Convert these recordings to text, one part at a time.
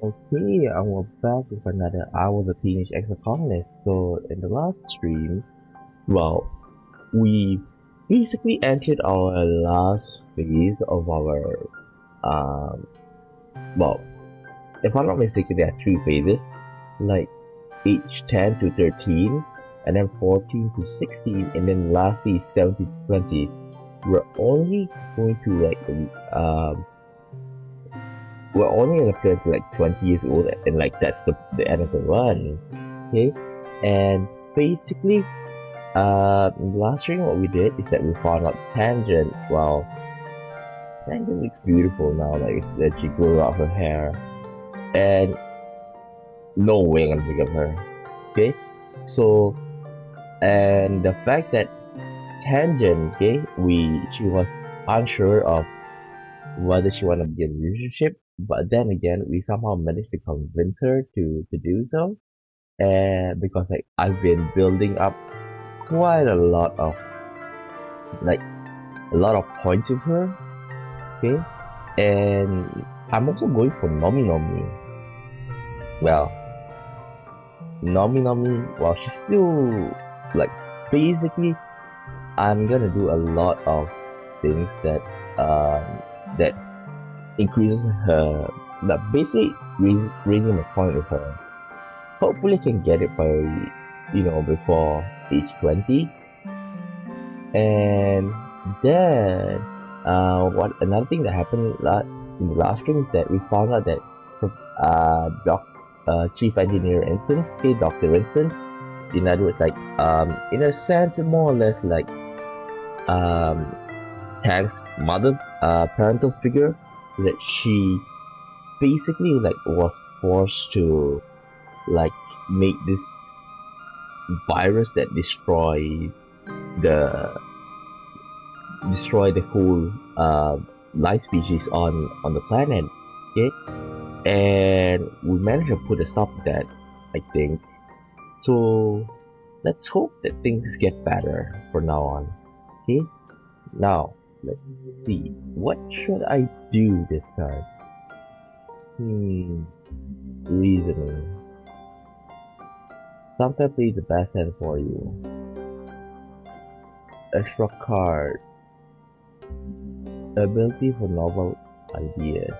Okay, and we're back with another hour of the Teenage Exocolonist. So, in the last stream, well, we basically entered our last phase of our, um, well, if I'm not mistaken, there are three phases, like age 10 to 13, and then 14 to 16, and then lastly 17 to 20. We're only going to we're only gonna play until like 20 years old, and like that's the end of the run. Okay, and basically last stream what we did is that we found out Tangent. Well, Tangent looks beautiful now, like that she grew out her hair, and no way I'm gonna pick up her. Okay, so and the fact that Tangent, okay, she was unsure of whether she wanted to be in a relationship, but then again, we somehow managed to convince her to do so. And because like I've been building up quite a lot of like points with her, okay, and I'm also going for Nomi Nomi. Well, Nomi Nomi, well, she's still like basically I'm gonna do a lot of things that that increases her, that basically raising the point with her. Hopefully can get it by, before age 20. And then what another thing that happened in the last stream is that we found out that Chief Engineer Instance, okay, Dr. Winston, in other words, like in a sense more or less like Tang's mother, parental figure, that she basically like was forced to like make this virus that destroy the whole life species on the planet. Okay, and we managed to put a stop to that, I think. So let's hope that things get better from now on. Okay, now let's see, what should I do this time? Reasoning. Sometimes play the best hand for you. Extra card. Ability for novel ideas.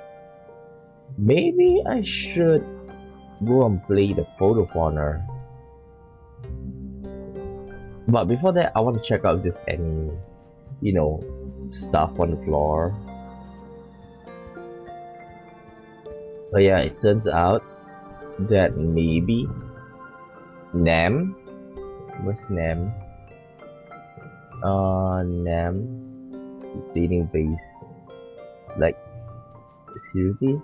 Maybe I should go and play the photo fauna. But before that, I want to check out if there's any, stuff on the floor. But yeah, it turns out that maybe Nam. Where's Nam? Nam. Dating base. Like, seriously?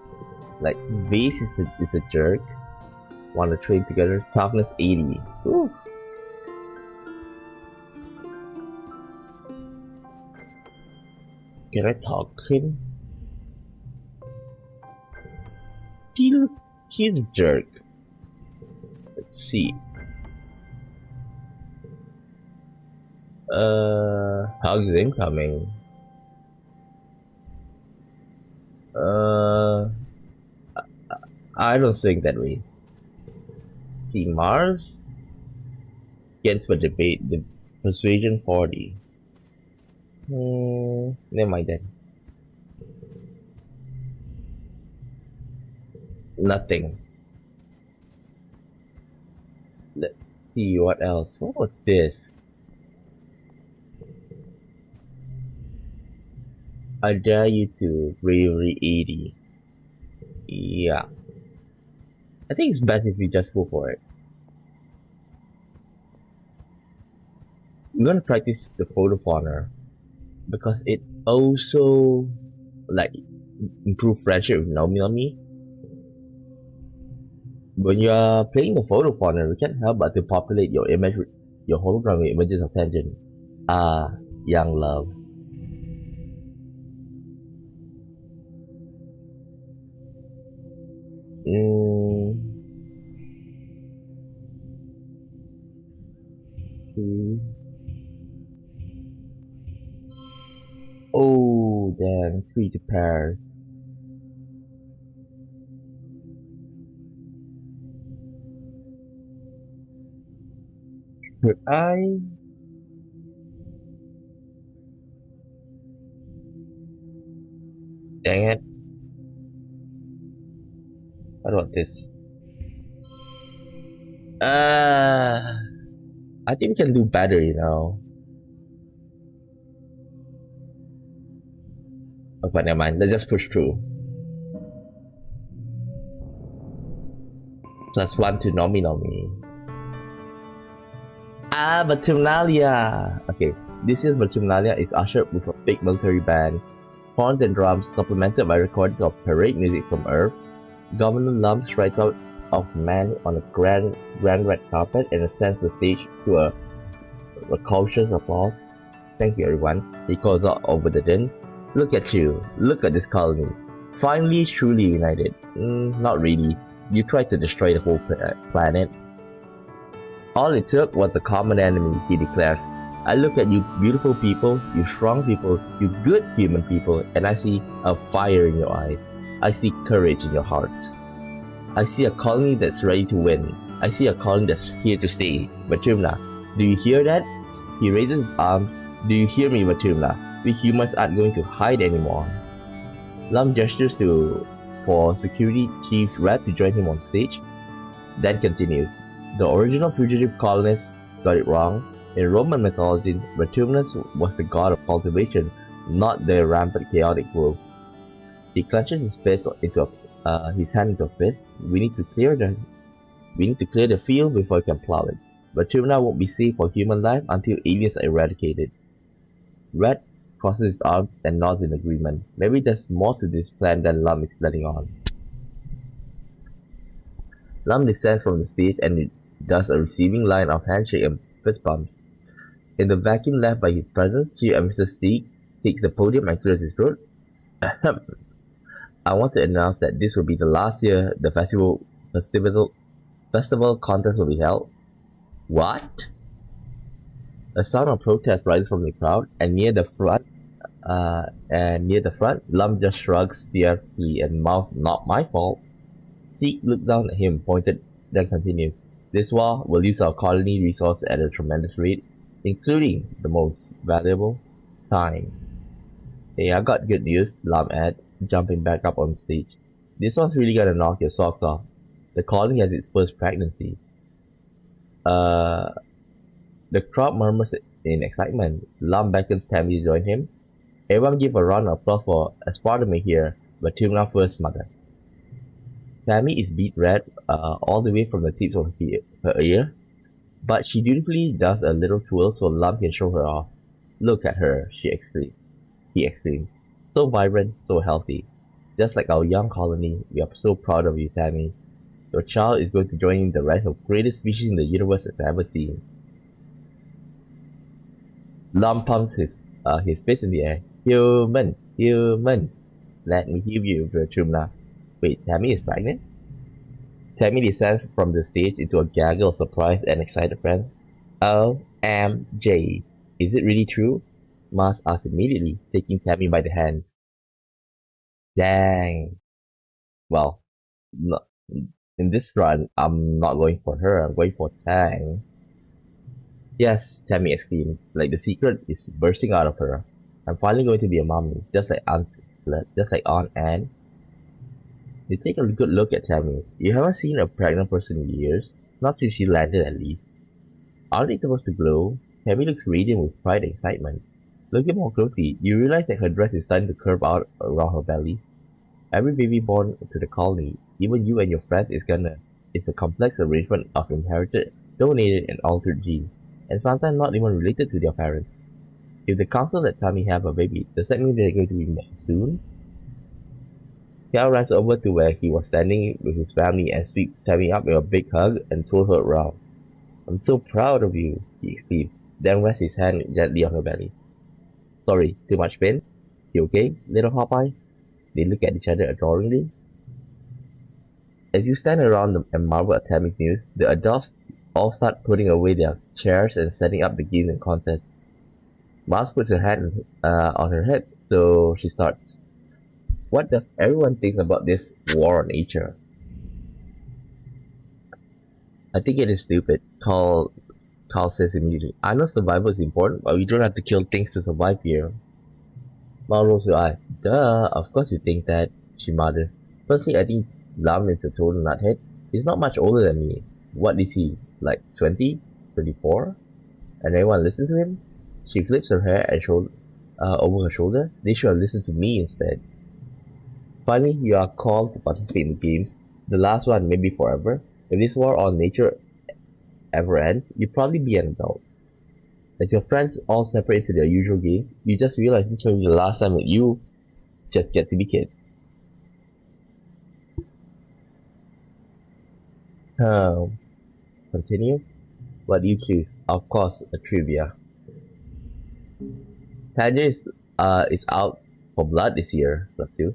Like, base is a jerk. Wanna trade together? Toughness 80. Ooh. Can I talk to him? He's a jerk. Let's see. How's incoming? I don't think that way. See, Mars? Against for debate, the persuasion 40. Never mind then. Nothing. Let's see what else. What was this? I dare you to bravery 80. Yeah. I think it's best if we just go for it. We're gonna practice the photo fauna because it also like improve friendship with Nomi Nomi. When you are playing the photo fauna, we can't help but to populate your image with your hologram with images of Tangent. Young love. Oh, damn, 3 to pairs. Could I? Dang it. What about this? Uh, I think we can do better, you know. Oh, but never mind. Let's just push through. +1 to Nomi Nomi. Batumnalia! Okay, this year's Batumnalia is ushered with a big military band, horns and drums supplemented by recordings of parade music from Earth. Governor Lum strides out of man on a grand red carpet and ascends the stage to a cautious applause. Thank you, everyone. He calls out over the din. Look at you. Look at this colony. Finally, truly united. Not really. You tried to destroy the whole planet. All it took was a common enemy, he declares. I look at you beautiful people, you strong people, you good human people, and I see a fire in your eyes. I see courage in your hearts. I see a colony that's ready to win. I see a colony that's here to stay. Batumna, do you hear that? He raises his arms. Do you hear me, Batumna? We humans aren't going to hide anymore. Lum gestures for Security Chief Red to join him on stage, then continues. The original fugitive colonists got it wrong. In Roman mythology, Vertumnus was the god of cultivation, not the rampant chaotic growth. He clenches his fist into his hand into a fist. We need to clear the field before we can plow it. Vertumna won't be safe for human life until aliens are eradicated. Red crosses his arms and nods in agreement. Maybe there's more to this plan than Lum is letting on. Lum descends from the stage and it does a receiving line of handshake and fist bumps. In the vacuum left by his presence, Chief and Mr. Steak takes the podium and clears his throat. I want to announce that this will be the last year the festival contest will be held. What? A sound of protest rises from the crowd, and near the front, Lum just shrugs fearfully and mouths, "Not my fault." Zeke looked down at him, pointed, then continued. This war will use our colony resources at a tremendous rate, including the most valuable time. Hey, I got good news, Lum adds, jumping back up on stage. This one's really gonna knock your socks off. The colony has its first pregnancy. The crowd murmurs in excitement. Lum beckons Tammy to join him. Everyone give a round of applause for Aspartame here, but Tumna first, mother. Tammy is beet red all the way from the tips of her ear, but she dutifully does a little twirl so Lum can show her off. Look at her, he exclaimed. So vibrant, so healthy. Just like our young colony, we are so proud of you, Tammy. Your child is going to join the rank of greatest species in the universe has ever seen. Lum pumps his fist in the air. Human! Let me hear you, Vertumna. Wait, Tammy is pregnant? Tammy descends from the stage into a gaggle of surprised and excited friends. OMG. Is it really true? Mars asked immediately, taking Tammy by the hands. Dang. Well, in this run, I'm not going for her, I'm going for Tang. Yes, Tammy exclaimed, like the secret is bursting out of her. I'm finally going to be a mommy, just like Aunt Anne. You take a good look at Tammy. You haven't seen a pregnant person in years, not since she landed at least. Aren't they supposed to glow? Tammy looks radiant with pride and excitement. Looking more closely, you realize that her dress is starting to curve out around her belly. Every baby born to the colony, even you and your friends, is a complex arrangement of inherited, donated, and altered genes, and sometimes not even related to their parents. If the council let Tammy have a baby, does that mean they're going to be born soon? Cal runs over to where he was standing with his family and sweeps Tammy up in a big hug and throws her around. I'm so proud of you, he exclaimed, then rests his hand gently on her belly. Sorry, too much pain? You okay, little Popeye? They look at each other adoringly. As you stand around and marvel at Tammy's news, the adults all start putting away their chairs and setting up the games and contests. Mars puts her hand on her head, so she starts. What does everyone think about this war on nature? I think it is stupid. Call Carl says immediately. I know survival is important, but we don't have to kill things to survive here. Mal rolls her eye. Duh, of course you think that, she mutters. Firstly, I think Lam is a total nuthead. He's not much older than me. What is he, like 20? 24? And everyone listens to him? She flips her hair and over her shoulder. They should have listened to me instead. Finally, you are called to participate in the games. The last one, maybe forever. If this war on nature ever ends, you'll probably be an adult. As your friends all separate to their usual games, you just realize this will be the last time that you just get to be kids. Continue? What do you choose? Of course, a trivia. Tanya is out for blood this year, +2.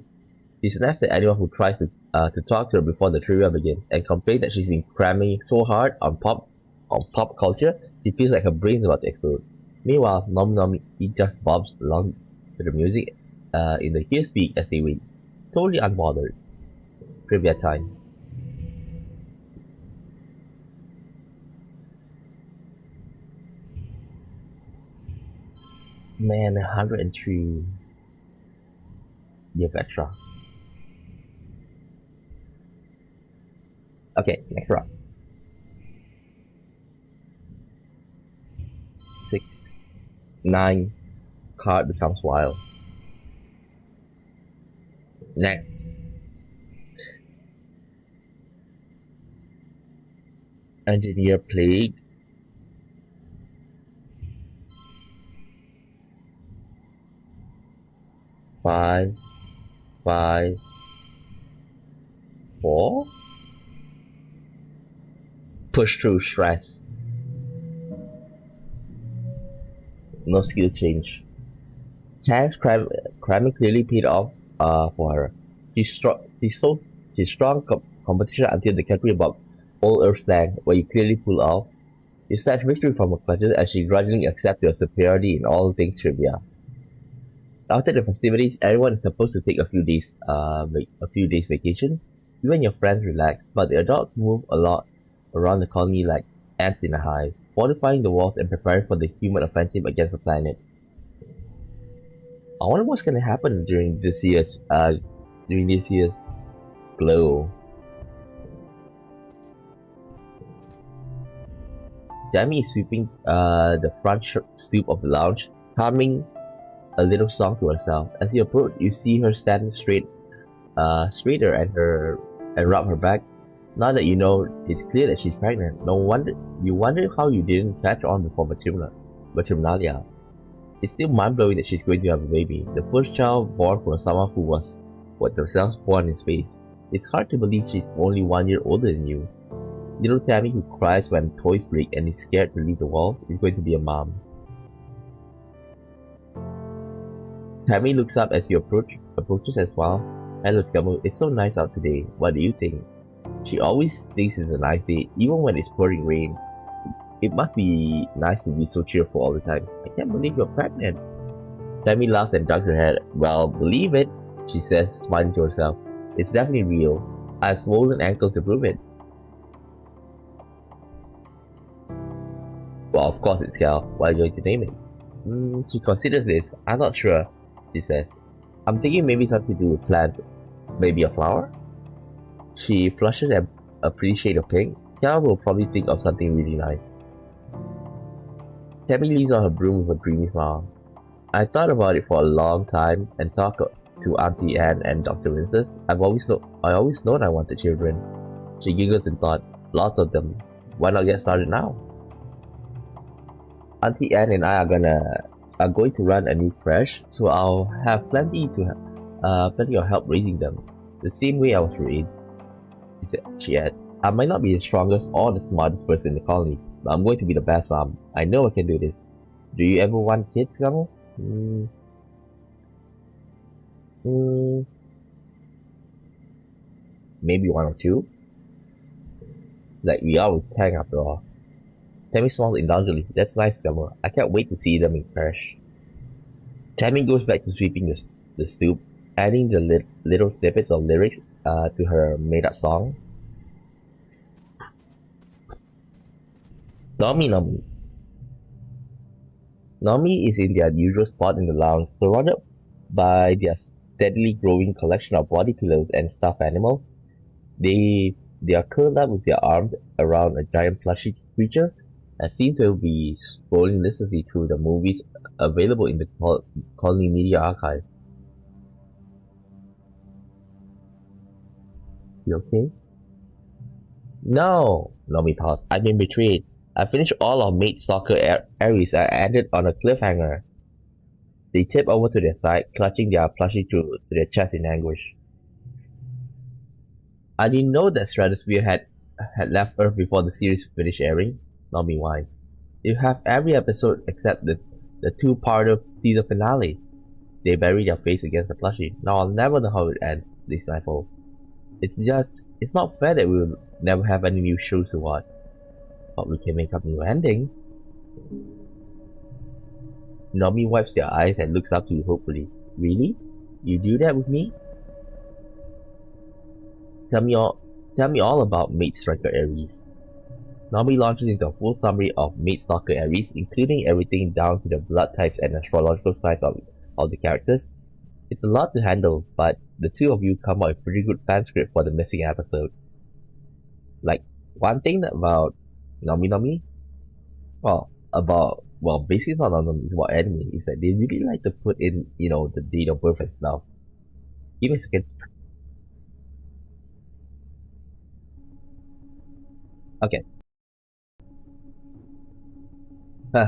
She snaps at anyone who tries to talk to her before the trivia begins, and complains that she's been cramming so hard on pop culture, she feels like her brain's about to explode. Meanwhile, Nom Nom he just bobs along to the music in the Here Speak as they wait, totally unbothered. Trivia time. Man, 103. You have extra. Okay, next round. 6, 9. Card becomes wild. Next. Engineer Plague. 5, 5, 4. Push through stress. No skill change. Tang's cramming clearly paid off for her. She's strong competition until the category about Old Earth Tang, where you clearly pull off. You snatch victory from her clutches as she grudgingly accepts your superiority in all things trivia. After the festivities, everyone is supposed to take a few days vacation. Even your friends relax, but the adults move a lot around the colony like ants in a hive, fortifying the walls and preparing for the human offensive against the planet. I wonder what's gonna happen during this year's glow. Jamie is sweeping the front stoop of the lounge, humming a little song to herself. As you approach, you see her stand straighter and rub her back. Now that you know, it's clear that she's pregnant. You wonder how you didn't catch on before maternalia. It's still mind-blowing that she's going to have a baby, the first child born from someone who was what themselves born in space. It's hard to believe she's only 1 year older than you. Little Tammy, who cries when toys break and is scared to leave the wall, is going to be a mom. Tammy looks up as you approaches and smiles. Hello, Skamu. It's so nice out today. What do you think? She always thinks it's a nice day, even when it's pouring rain. It must be nice to be so cheerful all the time. I can't believe you're pregnant. Tammy laughs and ducks her head. Well, believe it, she says, smiling to herself. It's definitely real. I have swollen ankles to prove it. Well, of course it's Cal. What are you going to name it? She considers this. I'm not sure, she says. I'm thinking maybe something to do with plants. Maybe a flower? She flushes a pretty shade of pink. Cal will probably think of something really nice. Tammy leans on her broom with a dreamy smile. I thought about it for a long time and talked to Auntie Anne and Dr. Winston. I always known I wanted children. She giggles and thought, lots of them. Why not get started now? Auntie Anne and I are going to run a new creche, so I'll have plenty of help raising them, the same way I was raised. She adds, I might not be the strongest or the smartest person in the colony, but I'm going to be the best mom. I know I can do this. Do you ever want kids, Gamo? Maybe 1 or 2? Like we are with Tang after all. Tammy smiles indulgently. That's nice, Gamo. I can't wait to see them in crash. Tammy goes back to sweeping the stoop, adding the little snippets of lyrics to her made-up song. Nomi Nomi. Nami is in their usual spot in the lounge, surrounded by their steadily growing collection of body pillows and stuffed animals. They are curled up with their arms around a giant plushy creature and seem to be scrolling listlessly through the movies available in the Colony Media Archive. You okay? No, Nami thought. I've been betrayed. I finished all of Mate Soccer Aries and ended on a cliffhanger. They tip over to their side, clutching their plushie to their chest in anguish. I didn't know that Stratosphere had left Earth before the series finished airing. Nami whined. You have every episode except the two-parter season finale. They bury their face against the plushie. Now I'll never know how it ends, they sniffle. It's not fair that we'll never have any new shows to watch. But we can make up new ending. Nami wipes their eyes and looks up to you hopefully. Really? You do that with me? Tell me all about Mate Striker Aries. Nami launches into a full summary of Mate Stalker Aries, including everything down to the blood types and astrological signs of the characters. It's a lot to handle, but the two of you come up with a pretty good fan script for the missing episode. Like, one thing about Nami, basically not Nami, it's about anime, is that they really like to put in, the date of birth and stuff. Give me a second. Okay. Huh.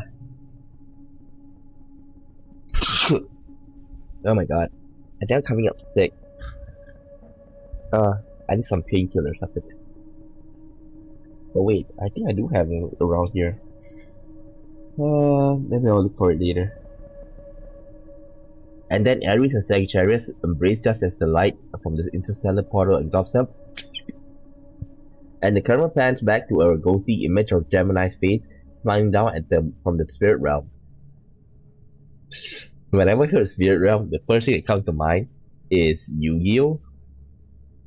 Oh my god. I think I'm coming up sick. I need some painkillers after this. But wait, I think I do have it around here. Maybe I'll look for it later. And then Aries and Sagittarius embrace just as the light from the interstellar portal engulfs them. And the camera pans back to a ghostly image of Gemini's face smiling down at them from the spirit realm. Psst. Whenever I hear the spirit realm, the first thing that comes to mind is Yu-Gi-Oh!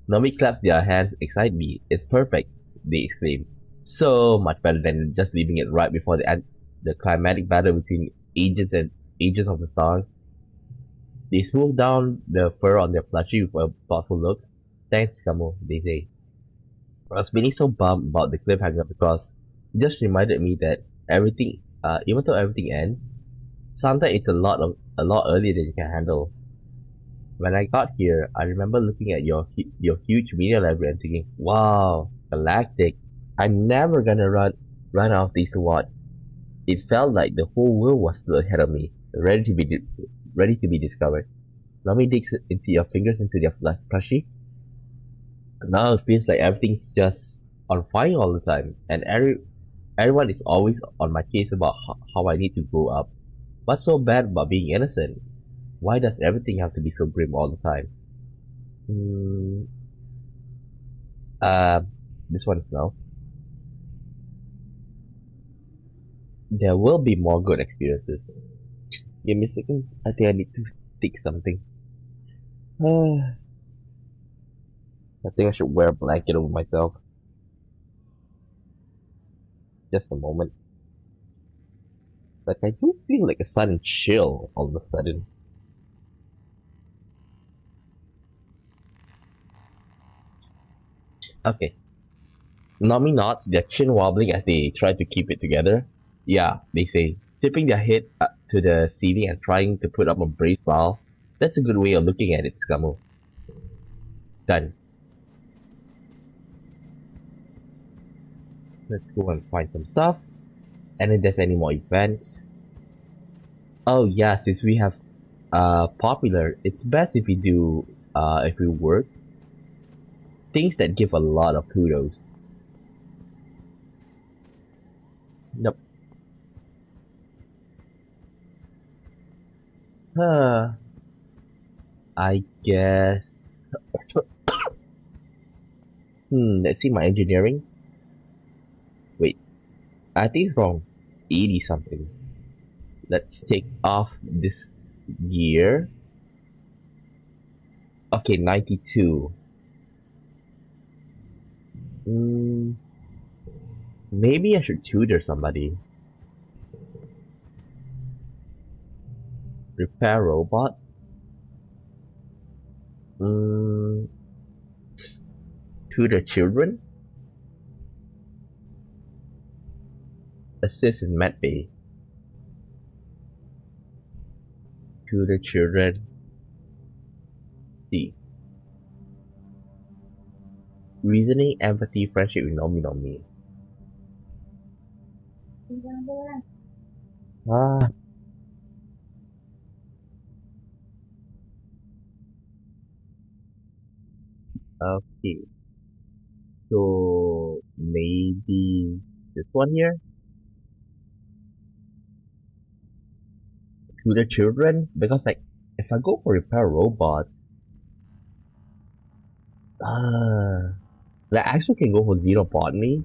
Nami claps their hands excitedly. It's perfect, they exclaim. So much better than just leaving it right before the climatic battle between agents and agents of the stars. They smooth down the fur on their plushie with a thoughtful look. Thanks, Kamo, they say. I was feeling so bummed about the cliffhanger because it just reminded me that everything, even though everything ends, sometimes it's a lot earlier than you can handle. When I got here, I remember looking at your huge media library and thinking, wow, galactic. I'm never gonna run out of these to watch. It felt like the whole world was still ahead of me, ready to be discovered. Nami digs into your fingers into their plushie. Now it feels like everything's just on fire all the time, and everyone is always on my case about how I need to grow up. What's so bad about being innocent? Why does everything have to be so grim all the time? This one is now. There will be more good experiences. Give me a second. I think I need to take something. I think I should wear a blanket over myself. Just a moment. Like, I do feel like a sudden chill all of a sudden. Okay. Nami nods, their chin wobbling as they try to keep it together. Yeah, they say, tipping their head up to the ceiling and trying to put up a brave smile. That's a good way of looking at it, Scamo. Done. Let's go and find some stuff. And if there's any more events. Oh yeah, since we have popular, it's best if we do if we work things that give a lot of kudos. Nope. I guess. Let's see my engineering. Wait, I think it's wrong. 80 something. Let's take off this gear. Okay, 92. Maybe I should tutor somebody. Repair robots. To the children. Assist in med bay. To the children. C. Reasoning, empathy, friendship with Nomi. Ah, okay. So maybe this one here. To the children, because like if I go for repair robots, like I actually can go for xenobotany.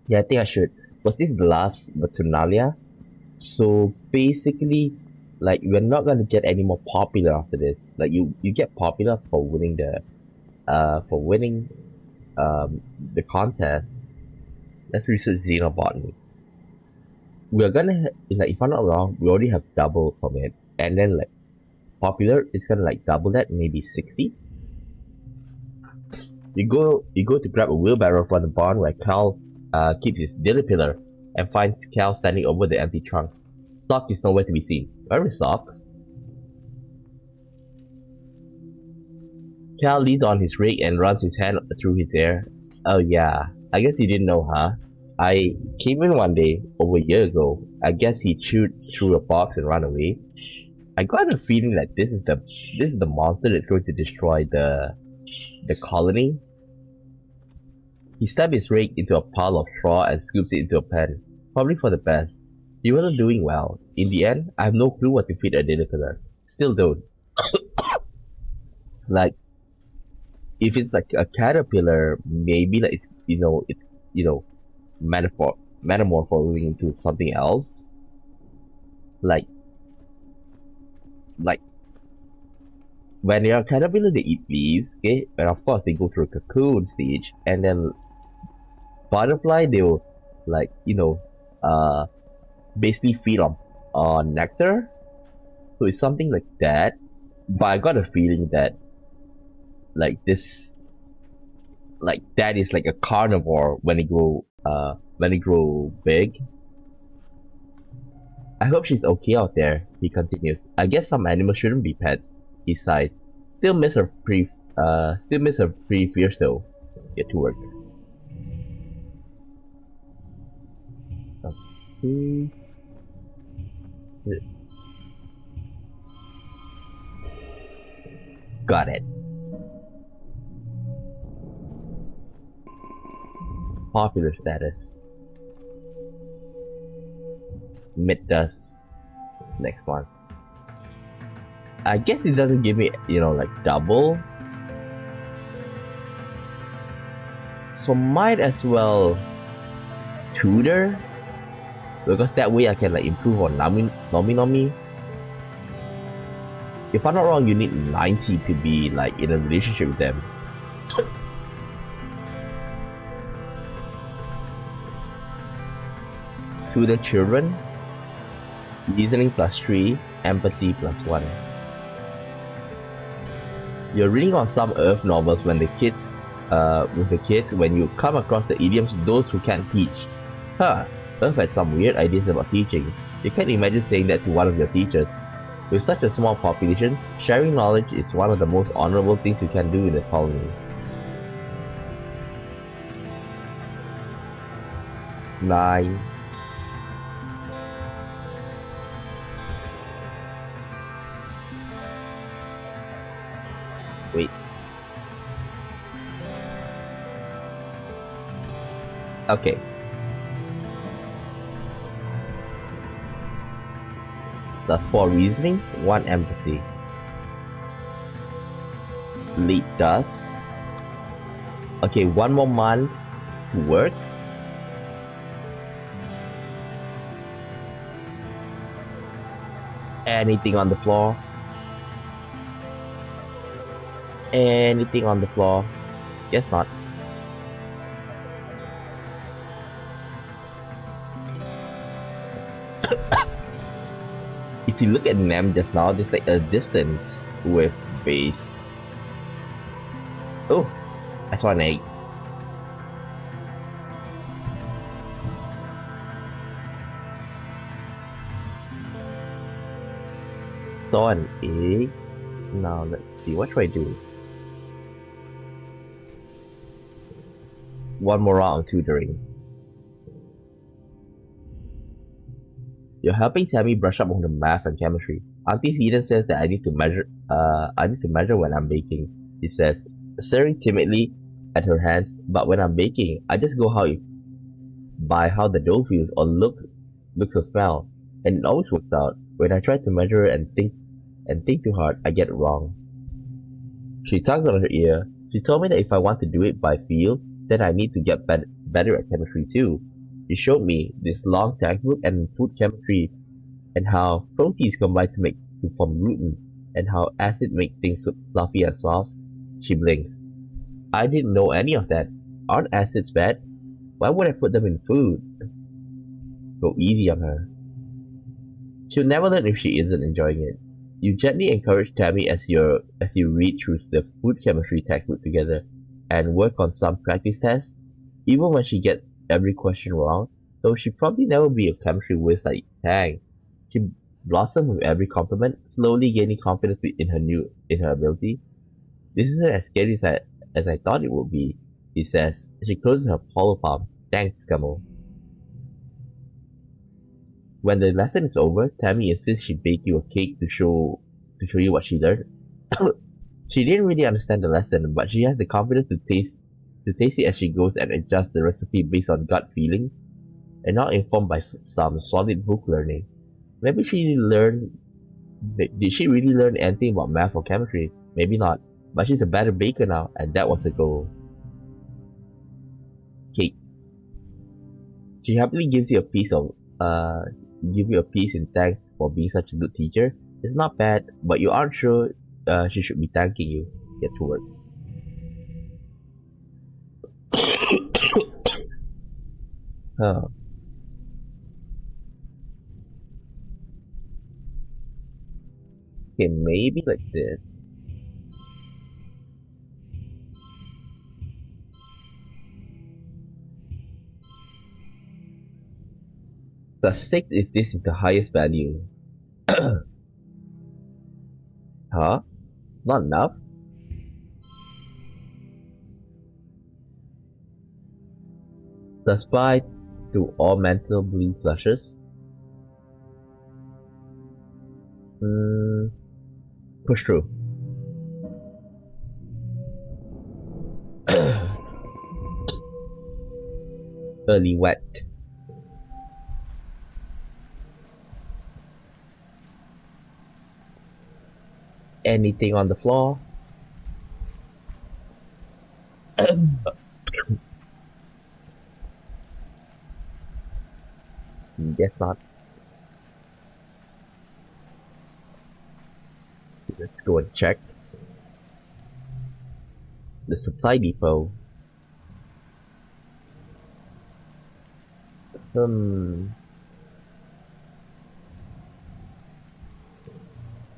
Yeah, I think I should. Because this is the last Batunalia. So basically, like we're not gonna get any more popular after this. Like you get popular for winning the contest. Let's research xenobotany. We're gonna like if I'm not wrong, we already have double from it, and then like popular is gonna like double that, maybe 60. You go to grab a wheelbarrow from the barn where Cal keeps his daily pillar and finds Cal standing over the empty trunk. Sock is nowhere to be seen. Where is Socks? Cal leans on his rake and runs his hand through his hair. Oh yeah, I guess you didn't know, huh? I came in one day over a year ago. I guess he chewed through a box and ran away. I got a feeling that this is the monster that's going to destroy the colony. He stabs his rake into a pile of straw and scoops it into a pan, probably for the best. He wasn't doing well. In the end, I have no clue what to feed a caterpillar. Still don't. Like, if it's like a caterpillar, maybe like it's metamorphosing into something else. Like when they are caterpillar, they eat leaves, okay, and of course they go through a cocoon stage, and then butterfly they'll like basically feed on nectar. So it's something like that. But I got a feeling that like this like that is like a carnivore when they grow big. I hope she's okay out there, he continues. I guess some animals shouldn't be pets, he sighed. Still miss her pretty fierce though. Get to work. Okay. Got it. Popular status. Mid dust. Next one. I guess it doesn't give me, like double. So might as well tutor. Because that way I can like improve on Nomi. If I'm not wrong, you need 90 to be like in a relationship with them. To the children, reasoning +3, empathy +1. You're reading on some Earth novels when with the kids when you come across the idioms those who can't teach. Huh, Earth had some weird ideas about teaching. You can't imagine saying that to one of your teachers. With such a small population, sharing knowledge is one of the most honorable things you can do in the colony. 9. Wait. Okay. That's 4 reasoning, 1 empathy. Lead dust. Okay, 1 more month to work. Anything on the floor? Anything on the floor? Guess not. if you look at them just now, there's like a distance with base. Oh, I saw an egg. Saw an egg. Now let's see, what should I do? One more round on tutoring. You're helping Tammy brush up on the math and chemistry. Auntie Eden says that I need to measure when I'm baking. She says, staring timidly at her hands, but when I'm baking, I just go by how the dough feels or looks or smell. And it always works out. When I try to measure it and think too hard, I get it wrong. She tugged on her ear. She told me that if I want to do it by feel, then I need to get better at chemistry too. She showed me this long textbook and food chemistry and how proteins combine to form gluten and how acid makes things so fluffy and soft. She blinked. I didn't know any of that. Aren't acids bad? Why would I put them in food? Go easy on her. She'll never learn if she isn't enjoying it. You gently encourage Tammy as you read through the food chemistry textbook together and work on some practice tests, even when she gets every question wrong, though she probably never be a chemistry whiz like Tang. She blossomed with every compliment, slowly gaining confidence in her ability. This isn't as scary as I thought it would be, he says. She closes her hollow palm. Thanks, Camel. When the lesson is over, Tammy insists she bake you a cake to show you what she learned. She didn't really understand the lesson, but she has the confidence to taste it as she goes and adjust the recipe based on gut feeling and not informed by some solid book learning. Maybe did she really learn anything about math or chemistry? Maybe not, but she's a better baker now, and that was the goal. Cake. She happily gives you a piece in thanks for being such a good teacher. It's not bad, but you aren't sure she should be thanking you. Get to work. Huh. Okay, maybe like this. +6 if this is the highest value. Huh? Not enough? +5 to all mental blue flushes. Push through. Early wet. Anything on the floor? Guess not. Let's go and check the supply depot.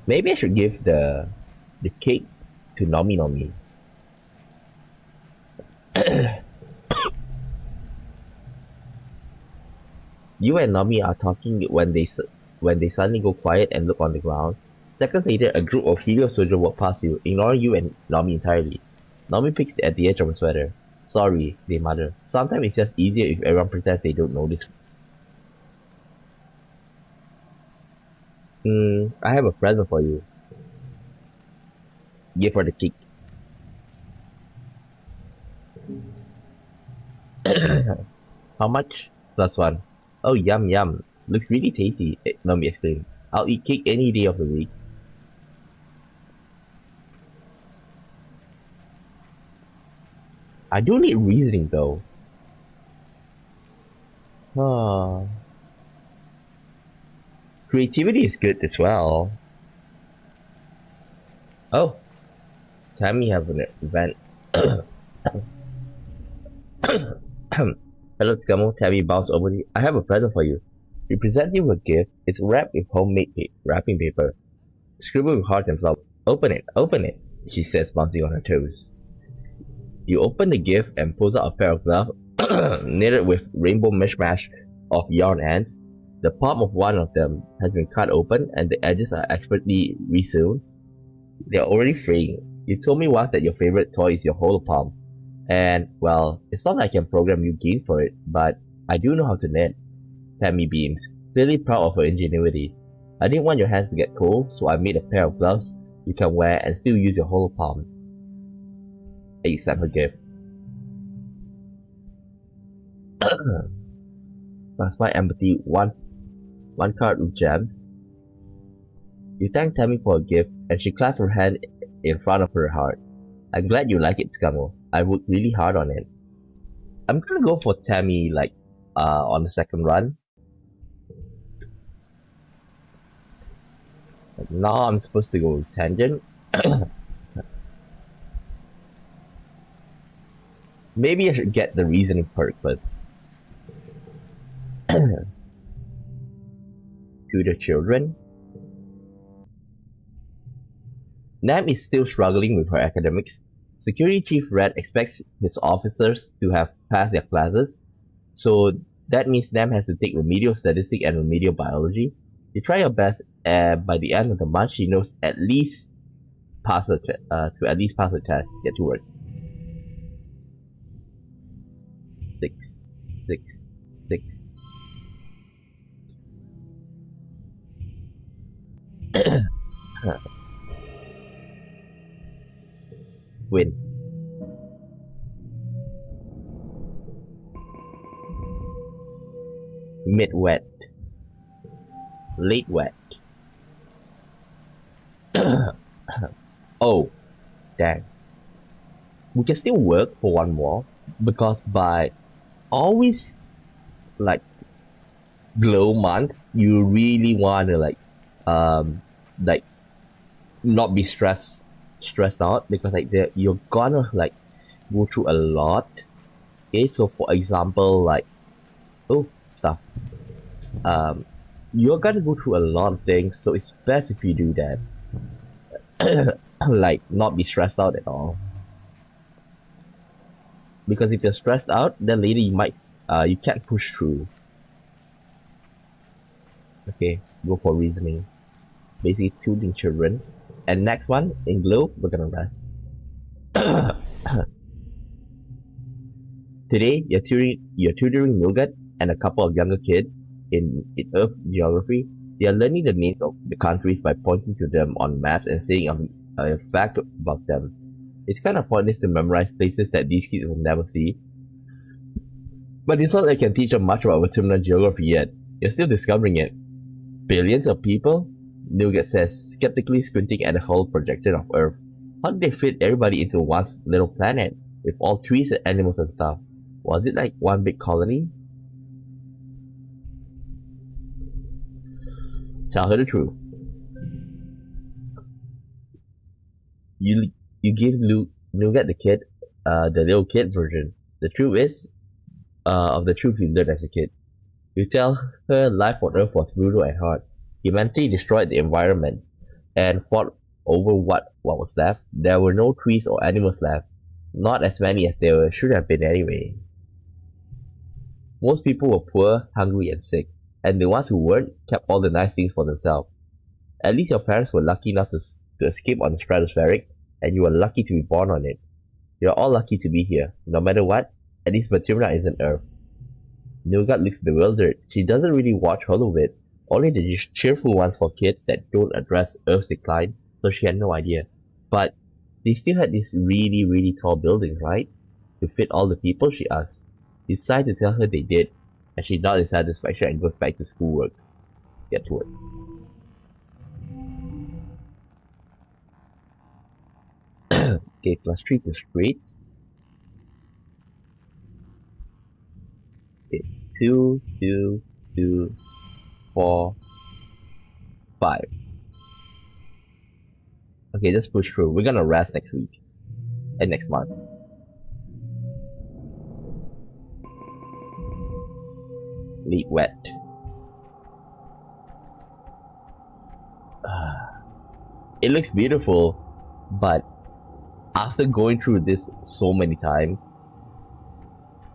Maybe I should give the cake to Nomi Nomi. You and Nomi are talking when they suddenly go quiet and look on the ground. Seconds later, a group of Helio soldiers walk past you, ignoring you and Nomi entirely. Nomi picks at the edge of her sweater. Sorry, they mutter. Sometimes it's just easier if everyone pretends they don't notice. I have a present for you. Give her the cake. How much? +1. Oh, yum yum. Looks really tasty, Nomi exclaimed. I'll eat cake any day of the week. I do need reasoning though. Creativity is good as well. Oh, Tammy have an event. Hello, Tkamo. Tammy bounced over. I have a present for you. We present you with a gift. It's wrapped with homemade wrapping paper. Scribbled with hearts and flowers. Open it, she says, bouncing on her toes. You open the gift and pulls out a pair of gloves knitted with rainbow mishmash of yarn ends. The palm of one of them has been cut open and the edges are expertly resewn. They are already fraying. You told me once that your favorite toy is your hollow palm. And, well, it's not like I can program new genes for it, but I do know how to knit. Tammy beams, clearly proud of her ingenuity. I didn't want your hands to get cold, so I made a pair of gloves you can wear and still use your hollow palm. I accept her gift. That's my empathy. One card with gems. You thank Tammy for her gift, and she clasps her hand in front of her heart. I'm glad you like it, Scummo. I worked really hard on it. I'm gonna go for Tammy, on the second run. Now I'm supposed to go with Tangent. Maybe I should get the reasoning perk, but to the children. Nam is still struggling with her academics. Security Chief Red expects his officers to have passed their classes, so that means Nam has to take remedial statistics and remedial biology. You try your best, and by the end of the month, she knows to at least pass the test. Get to work. 6, 6, 6. Win. Mid wet. Late wet. Oh, dang. We can still work for one more because by always glow month, you really wanna not be stressed out because you're gonna go through a lot. Okay, so for example, stuff. You're gonna go through a lot of things, so it's best if you do that. Not be stressed out at all. Because if you're stressed out, then later you can't push through. Okay, go for reasoning. Basically tuning children. And next one, in glow, we're gonna rest. Today, you're tutoring Nougat and a couple of younger kids in Earth geography. They are learning the names of the countries by pointing to them on maps and saying facts about them. It's kind of pointless to memorize places that these kids will never see. But it's not like I can teach them much about terminal geography yet. You're still discovering it. Billions of people? Nougat says, skeptically squinting at the whole projection of Earth. How did they fit everybody into one little planet, with all trees and animals and stuff? Was it like one big colony? Tell her the truth. You give Nougat the little kid version. The truth is, of the truth you learned as a kid. You tell her life on Earth was brutal and hard. Humanity destroyed the environment and fought over what was left. There were no trees or animals left. Not as many as there should have been anyway. Most people were poor, hungry, and sick, and the ones who weren't kept all the nice things for themselves. At least your parents were lucky enough to escape on the stratospheric, and you were lucky to be born on it. You're all lucky to be here. No matter what, at least Matilda isn't Earth. Nougat looks bewildered. She doesn't really watch Hollywood, only the cheerful ones for kids that don't address Earth's decline, so she had no idea. But they still had these really, really tall buildings, right? To fit all the people, she asked. He decided to tell her they did, and she nodded in satisfaction and goes back to schoolwork. Get to work. Okay, +3 to straight. Okay, 2, 2, 2, 4, 5. Okay, just push through. We're gonna rest next week. And next month. Lead wet. It looks beautiful, but after going through this so many times,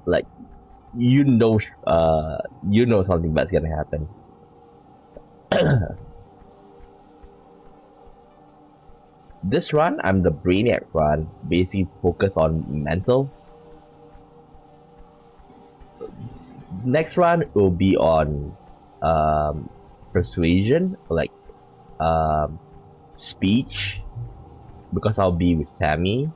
like you know something bad's gonna happen. This run, I'm the Brainiac run, basically focus on mental. Next run will be on persuasion, like speech, because I'll be with Tammy.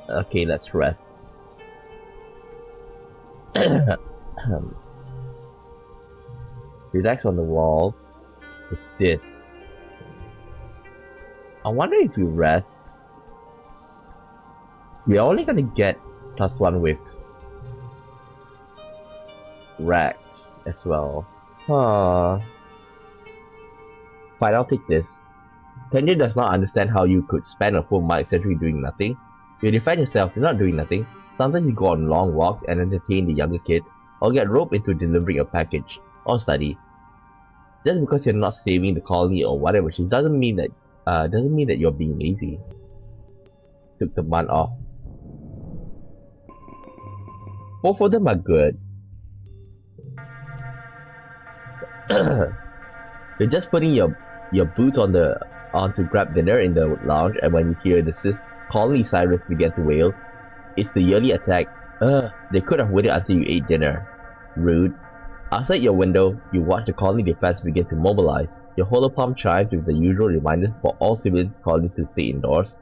Okay, let's rest. Relax on the wall with this. I wonder if we rest, we're only gonna get +1 with Rex as well. Fine, I'll take this. Tenji does not understand how you could spend a full month essentially doing nothing. You defend yourself, you're not doing nothing. Sometimes you go on long walks and entertain the younger kids, or get roped into delivering a package, or study. Just because you're not saving the colony or whatever, it doesn't mean that you're being lazy. Took the month off. Both of them are good. You're just putting your boots on to grab dinner in the lounge, and when you hear the colony sirens begin to wail, it's the yearly attack. They could have waited until you ate dinner. Rude. Outside your window, you watch the colony defense begin to mobilize. Your holopalm chimes with the usual reminders for all civilian colonies to stay indoors.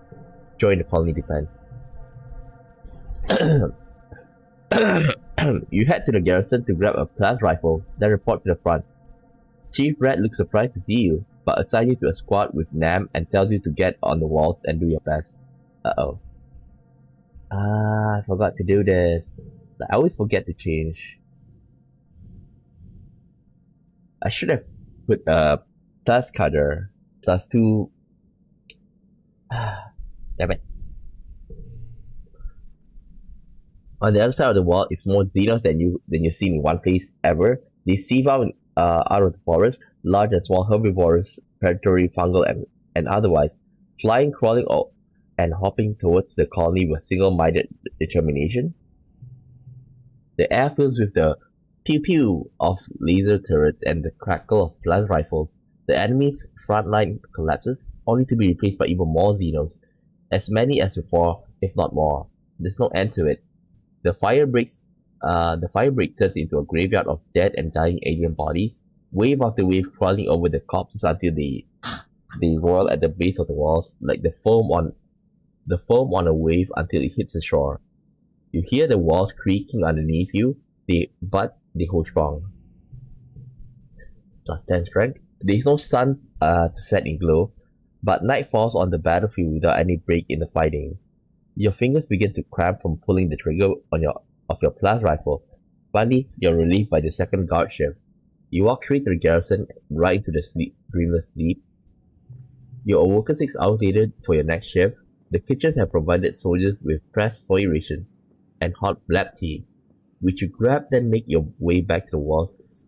Join the colony defense. You head to the garrison to grab a plas rifle, then report to the front. Chief Red looks surprised to see you, but assigns you to a squad with Nam and tells you to get on the walls and do your best. Uh-oh. I forgot to do this. I always forget to change. I should have put a plus cutter, +2. Damn it. On the other side of the wall is more xenos than you've seen in one place ever. They sieve out of the forest, large and small herbivores, predatory, fungal, and otherwise, flying, crawling, and hopping towards the colony with single-minded determination. The air fills with the pew-pew of laser turrets and the crackle of plas rifles. The enemy front line collapses, only to be replaced by even more xenos, as many as before, if not more. There's no end to it. The fire break turns into a graveyard of dead and dying alien bodies, wave after wave crawling over the corpses until they roil at the base of the walls like the foam on a wave until it hits the shore. You hear the walls creaking underneath you, but they hold strong. +10 strength. There is no sun to set in glow, but night falls on the battlefield without any break in the fighting. Your fingers begin to cramp from pulling the trigger of your plas rifle. Finally, you're relieved by the second guard shift. You walk straight to the garrison, right into the dreamless sleep. You're awoken 6 hours later for your next shift. The kitchens have provided soldiers with pressed soy ration and hot black tea, which you grab then make your way back to the walls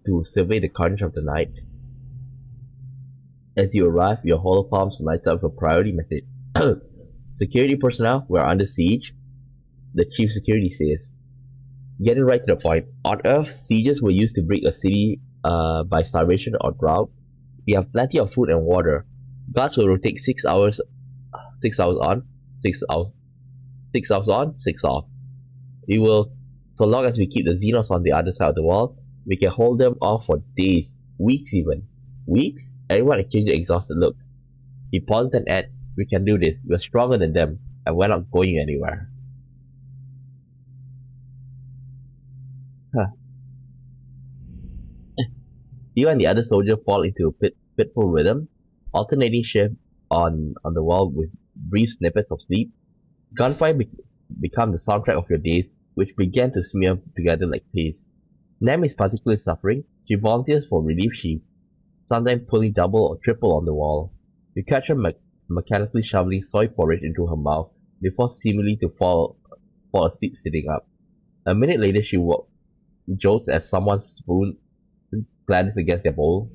to survey the carnage of the night. As you arrive, your holopalms lights up a priority message. Security personnel, we're under siege, the chief security says. Getting right to the point. On Earth, sieges were used to break a city by starvation or drought. We have plenty of food and water. Guards will rotate 6 hours on, 6 hours on, 6 off. We will, so long as we keep the xenos on the other side of the wall, we can hold them off for days, weeks even. Weeks? Everyone exchanges exhausted looks. He pauses and adds, we can do this, we're stronger than them, and we're not going anywhere. You and the other soldier fall into a fitful rhythm, alternating shift on the wall with brief snippets of sleep. Gunfire become the soundtrack of your days, which began to smear together like paste. Nam is particularly suffering. She volunteers for relief shift, sometimes pulling double or triple on the wall. You catch her mechanically shoveling soy porridge into her mouth, before seemingly to fall asleep sitting up. A minute later, she jolts as someone's spoon glances against their bowl.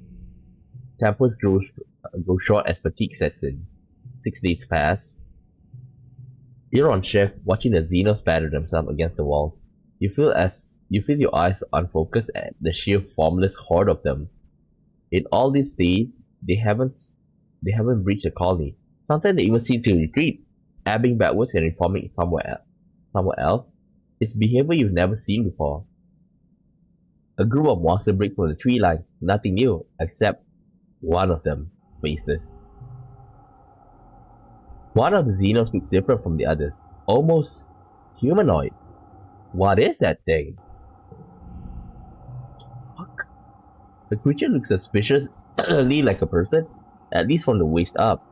Tempers grow short as fatigue sets in. 6 days pass. You're on shift, watching the Xenos batter themselves against the wall. You feel your eyes unfocused at the sheer formless horde of them. In all these days, they haven't breached the colony. Sometimes they even seem to retreat, ebbing backwards and reforming somewhere else. It's behavior you've never seen before. A group of monsters break from the tree line, nothing new, except one of them, faceless. One of the Xenos looks different from the others, almost humanoid. What is that thing? Fuck. The creature looks suspiciously like a person, at least from the waist up.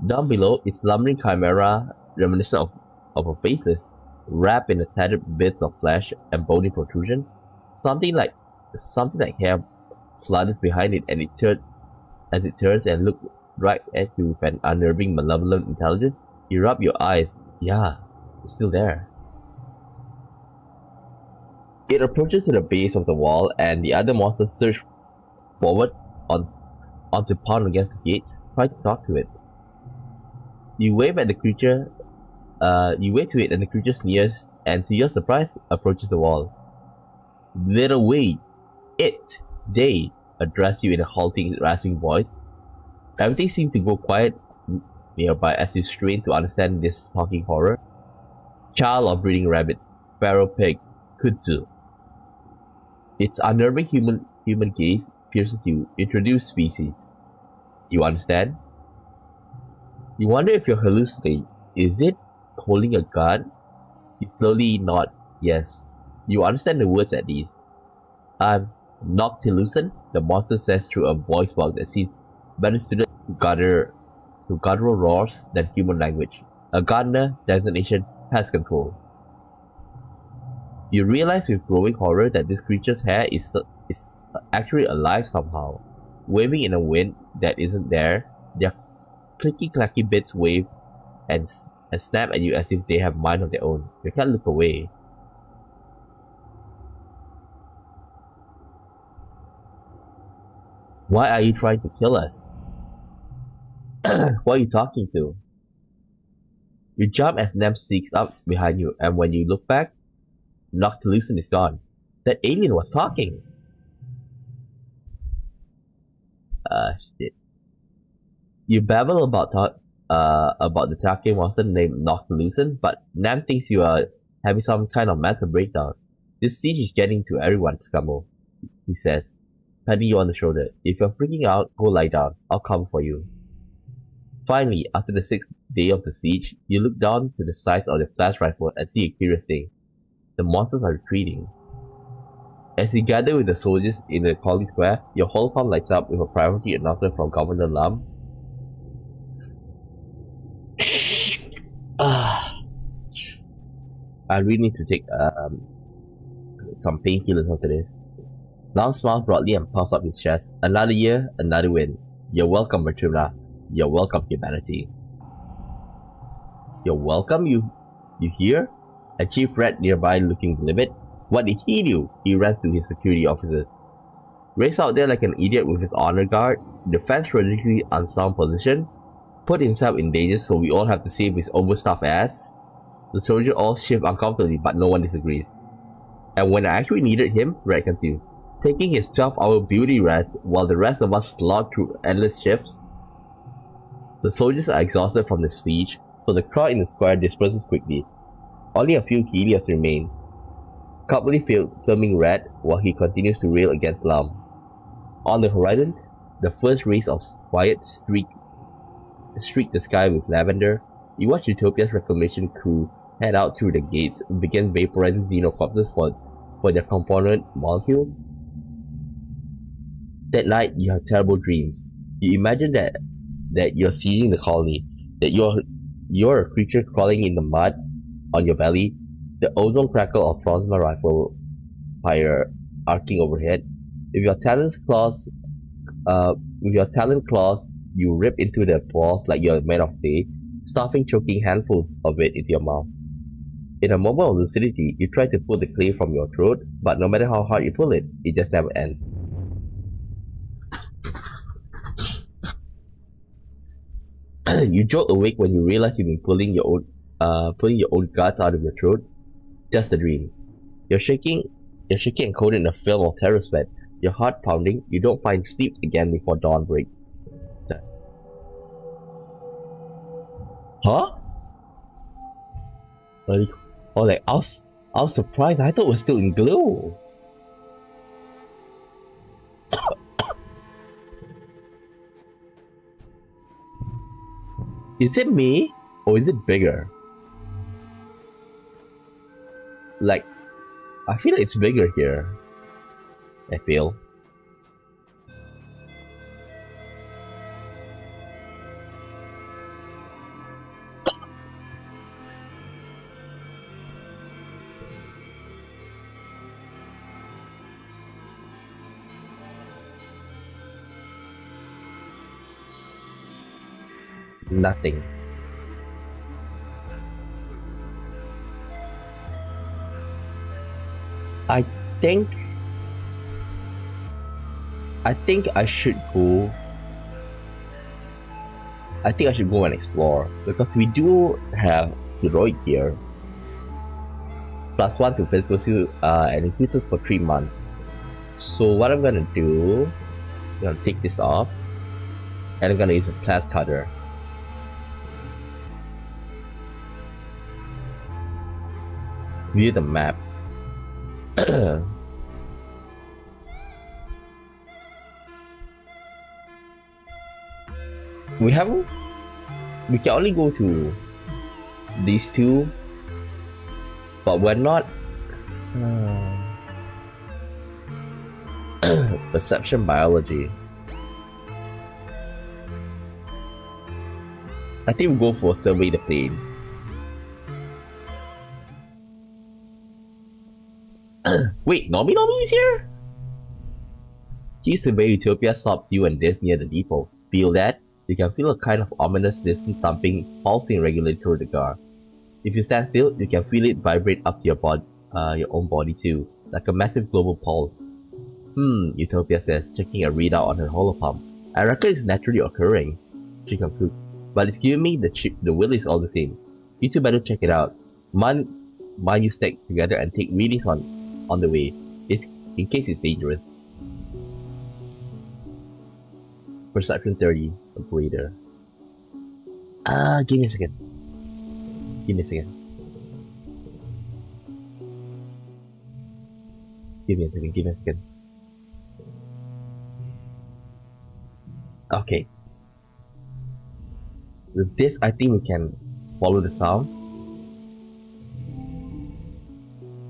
Down below, its lumbering chimera, reminiscent of a faceless, wrapped in a tattered bits of flesh and bony protrusion. Something like hair flutters behind it, and as it turns and looks right at you with an unnerving, malevolent intelligence. You rub your eyes. Yeah, it's still there. It approaches to the base of the wall, and the other monsters surge forward onto pound against the gates, try to talk to it. You wave at the creature. You wave to it, and the creature sneers, and to your surprise, approaches the wall. Little wait, they address you in a halting, rasping voice. Everything seems to go quiet nearby as you strain to understand this talking horror. Child of breeding rabbit, feral pig, kudzu. Its unnerving human gaze pierces you. Introduced species. You understand? You wonder if you're hallucinating. Is it holding a gun? You slowly nod yes. You understand the words at least. I'm Noctilucent, the monster says through a voice box that seems better suited to guttural roars than human language. A gardener designation pest control. You realize with growing horror that this creature's hair is actually alive somehow. Waving in a wind that isn't there, their clicky-clacky bits wave and snap at you as if they have mind of their own. You can't look away. Why are you trying to kill us? Who are you talking to? You jump as Nem sneaks up behind you, and when you look back, Noctilucent is gone. That alien was talking! Shit. You babble about the talking monster named Noctilucent, but Nem thinks you are having some kind of mental breakdown. This siege is getting to everyone, Scummo, he says, patting you on the shoulder. If you're freaking out, go lie down. I'll come for you. Finally, after the 6th day of the siege, you look down to the sights of the flash rifle and see a curious thing. The monsters are retreating. As you gather with the soldiers in the colony square, your whole farm lights up with a priority announcement from Governor Lam. I really need to take some painkillers after this. Lam smiles broadly and puffs up his chest. Another year, another win. You're welcome, Matruna. You're welcome, humanity. You're welcome, you hear? A chief rat nearby looking livid. What did he do? He runs to his security officers. Race out there like an idiot with his honor guard, defends radically unsound position, put himself in danger so we all have to save his overstuffed ass. The soldiers all shift uncomfortably, but no one disagrees. And when I actually needed him, Rat continues, taking his 12-hour beauty rest while the rest of us slog through endless shifts. The soldiers are exhausted from the siege, so the crowd in the square disperses quickly. Only a few Helios remain, culpably filming Rat while he continues to rail against Lam. On the horizon, the first rays of quiet streak the sky with lavender. You watch Utopia's reclamation crew head out through the gates and begin vaporizing xenocopters for their component molecules. That night, you have terrible dreams. You imagine that you're seizing the colony, that you're a creature crawling in the mud on your belly, the ozone crackle of plasma rifle fire arcing overhead. With your talon claws, you rip into their paws like you're made of clay, stuffing choking handfuls of it into your mouth. In a moment of lucidity, you try to pull the clay from your throat, but no matter how hard you pull it, it just never ends. You jolt awake when you realize you've been pulling your own guts out of your throat. Just a dream. You're shaking and coated in a film of terror sweat. Your heart pounding. You don't find sleep again before dawn breaks. Huh? Oh, like I was surprised. I thought it was still in glow. Is it me or is it bigger? Like, I feel like it's bigger here. I feel. Nothing. I think I should go. I think I should go and explore because we do have heroic here. +1 to physical skill and increases for 3 months. So what I'm gonna do, I'm gonna take this off and I'm gonna use a class cutter. View the map. We can only go to these two, but we're not perception biology. I think we'll go for survey the plains. Wait, Nomi is here? Keys to Bay Utopia stops you and this near the depot. Feel that? You can feel a kind of ominous distant thumping pulsing regularly through the car. If you stand still, you can feel it vibrate up to your own body too, like a massive global pulse. Utopia says, checking a readout on her holopump. I reckon it's naturally occurring, she concludes, but it's giving me the will is all the same. You two better check it out. Mind you stack together and take readings on the way, in case it's dangerous. Perception 30 or greater. Give me a second. Give me a second. Okay. With this, I think we can follow the sound.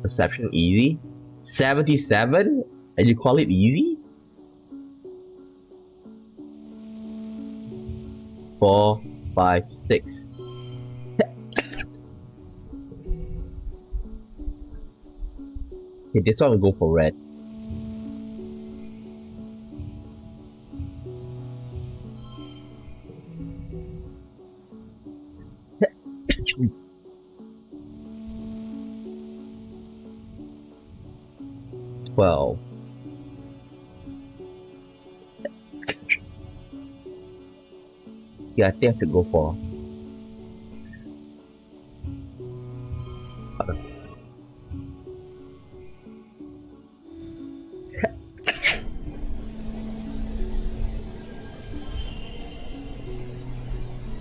Perception easy. 77? And you call it easy? 4, 5, 6. Okay, this one will go for red. Well, yeah, I think I have to go for.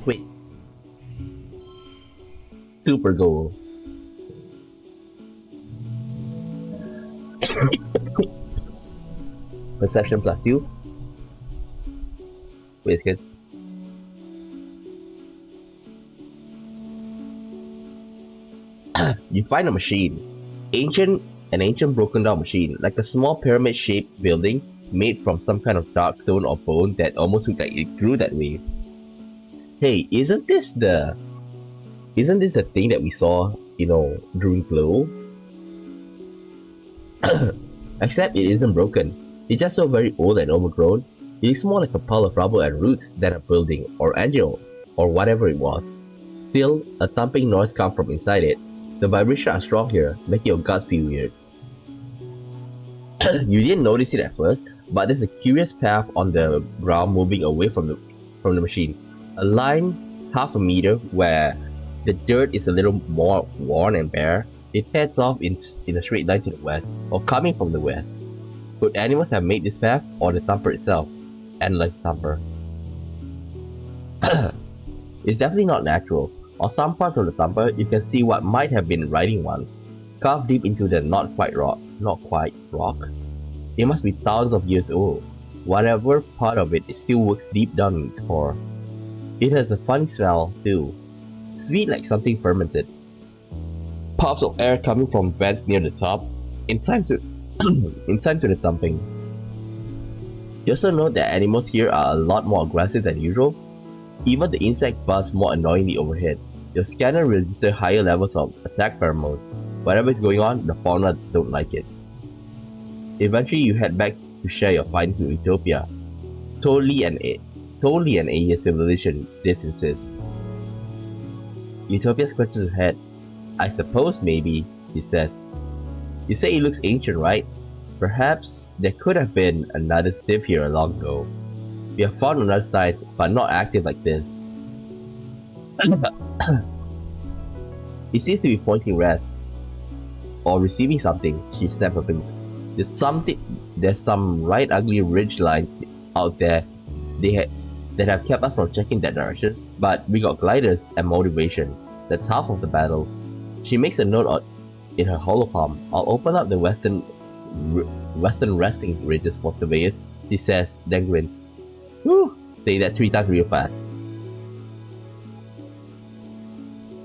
Wait. Super goal. Perception +2. Wait a second. You find a machine. An ancient broken down machine, like a small pyramid shaped building made from some kind of dark stone or bone that almost looked like it grew that way. Hey, isn't this the thing that we saw, during Glow? Except it isn't broken. It's just so very old and overgrown. It looks more like a pile of rubble and roots than a building or engine or whatever it was. Still, a thumping noise comes from inside it. The vibrations are strong here, making your guts feel weird. You didn't notice it at first, but there's a curious path on the ground moving away from the machine. A line half a meter where the dirt is a little more worn and bare. It heads off in a straight line to the west, or coming from the west. Could animals have made this path, or the thumper itself? Analyze thumper. It's definitely not natural. On some parts of the thumper, you can see what might have been riding one, carved deep into the not quite rock. It must be thousands of years old. Whatever part of it still works deep down in its core. It has a funny smell too, sweet like something fermented. Puffs of air coming from vents near the top, in time to the thumping. You also note that animals here are a lot more aggressive than usual. Even the insect buzz more annoyingly overhead. Your scanner registers higher levels of attack pheromone. Whatever is going on, the fauna don't like it. Eventually, you head back to share your findings with Utopia. Totally an alien civilization, this insists. Utopia scratches her head. I suppose maybe, he says. You say it looks ancient, right? Perhaps there could have been another civ here long ago. We have found another site, but not active like this. He seems to be pointing west. Or receiving something, she snapped her finger. There's some right ugly ridge lines out there that have kept us from checking that direction, but we got gliders and motivation. That's half of the battle. She makes a note in her holopalm. I'll open up the western resting ridges for surveyors, she says, then grins. Whew! Say that 3 times real fast.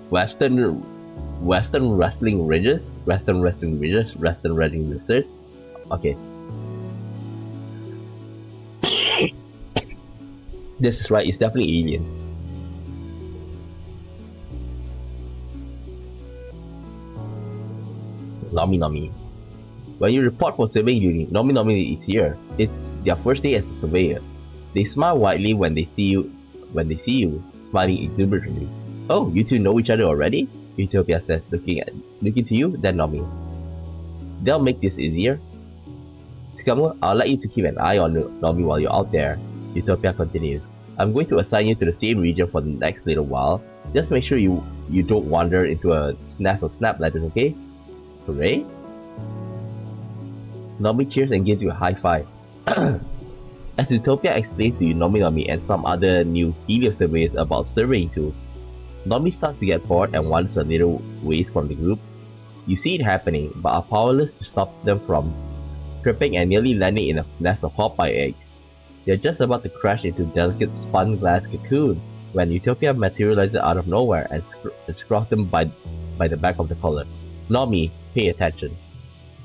Western wrestling ridges? Western wrestling ridges? Okay. This is right, it's definitely aliens. Nomi. When you report for surveying duty, Nomi is here. It's their first day as a surveyor. They smile widely when they see you, smiling exuberantly. Oh, you two know each other already? Utopia says, looking to you, then Nomi. They'll make this easier. Scammer, I'll let you to keep an eye on Nomi while you're out there. Utopia continues. I'm going to assign you to the same region for the next little while. Just make sure you don't wander into a nest of snap ladders, okay? Hooray? Nomi cheers and gives you a high five. As Utopia explains to you Nomi and some other new helium surveyors about surveying too, Nomi starts to get bored and wanders a little ways from the group. You see it happening, but are powerless to stop them from tripping and nearly landing in a nest of Popeye eggs. They're just about to crash into a delicate spun glass cocoon when Utopia materializes out of nowhere and scruffs them by the back of the collar. Nomi, pay attention.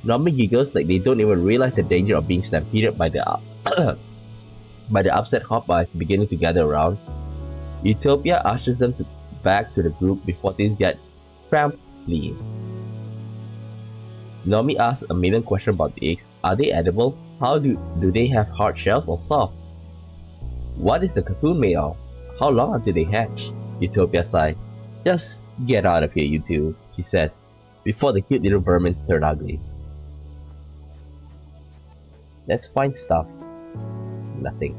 Nomi giggles like they don't even realize the danger of being stampeded by the upset Popeyes beginning to gather around. Utopia ushers them back to the group before things get crampedly. Nomi asks a million questions about the eggs. Are they edible? How do they have hard shells or soft? What is the cocoon made of? How long until they hatch? Utopia sighed. Just get out of here, you two, she said, before the cute little vermin turned ugly. Let's find stuff. Nothing.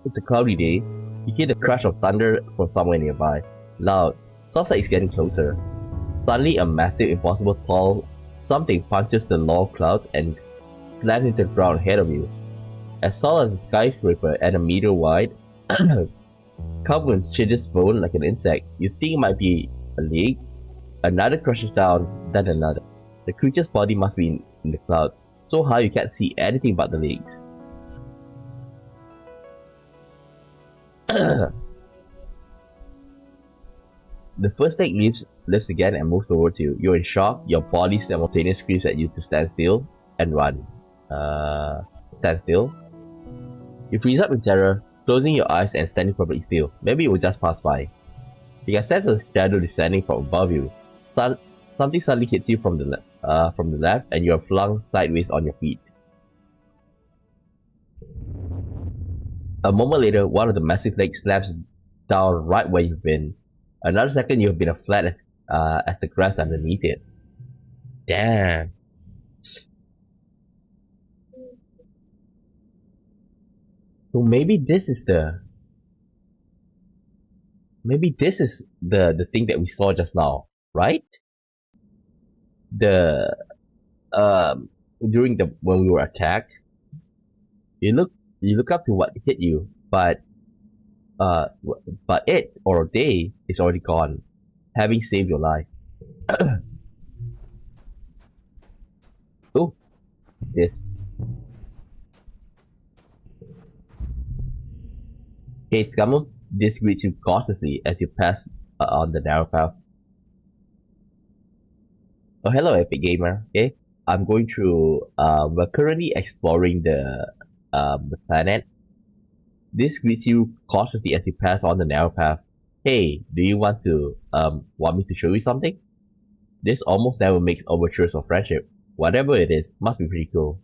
It's a cloudy day. You hear the crash of thunder from somewhere nearby. Loud. Sounds like it's getting closer. Suddenly, a massive, impossible tall something punches the low cloud and slams into the ground ahead of you. As tall as a skyscraper and a meter wide, covered in shittiest bone like an insect, you think it might be a leg. Another crashes down, then another. The creature's body must be in the cloud, so high you can't see anything but the legs. The first leg lifts again and moves towards you. You're in shock, your body simultaneously screams at you to stand still and run. Stand still. You freeze up in terror, closing your eyes and standing perfectly still. Maybe it will just pass by. You can sense a shadow descending from above you. Something suddenly hits you from the left and you are flung sideways on your feet. A moment later, one of the massive legs slams down right where you've been. Another second, you've been as flat as the grass underneath it. Damn. So maybe this is the thing that we saw just now, right? The during the when we were attacked, you look up to what hit you, uh but it or they is already gone, having saved your life. Oh, this. Hey, Scammo, this greets you cautiously as you pass on the narrow path. Oh, hello, Epic Gamer. Okay, I'm going through. We're currently exploring the planet. This greets you cautiously as you pass on the narrow path. Hey, do you want me to show you something? This almost never makes overtures of friendship. Whatever it is, must be pretty cool.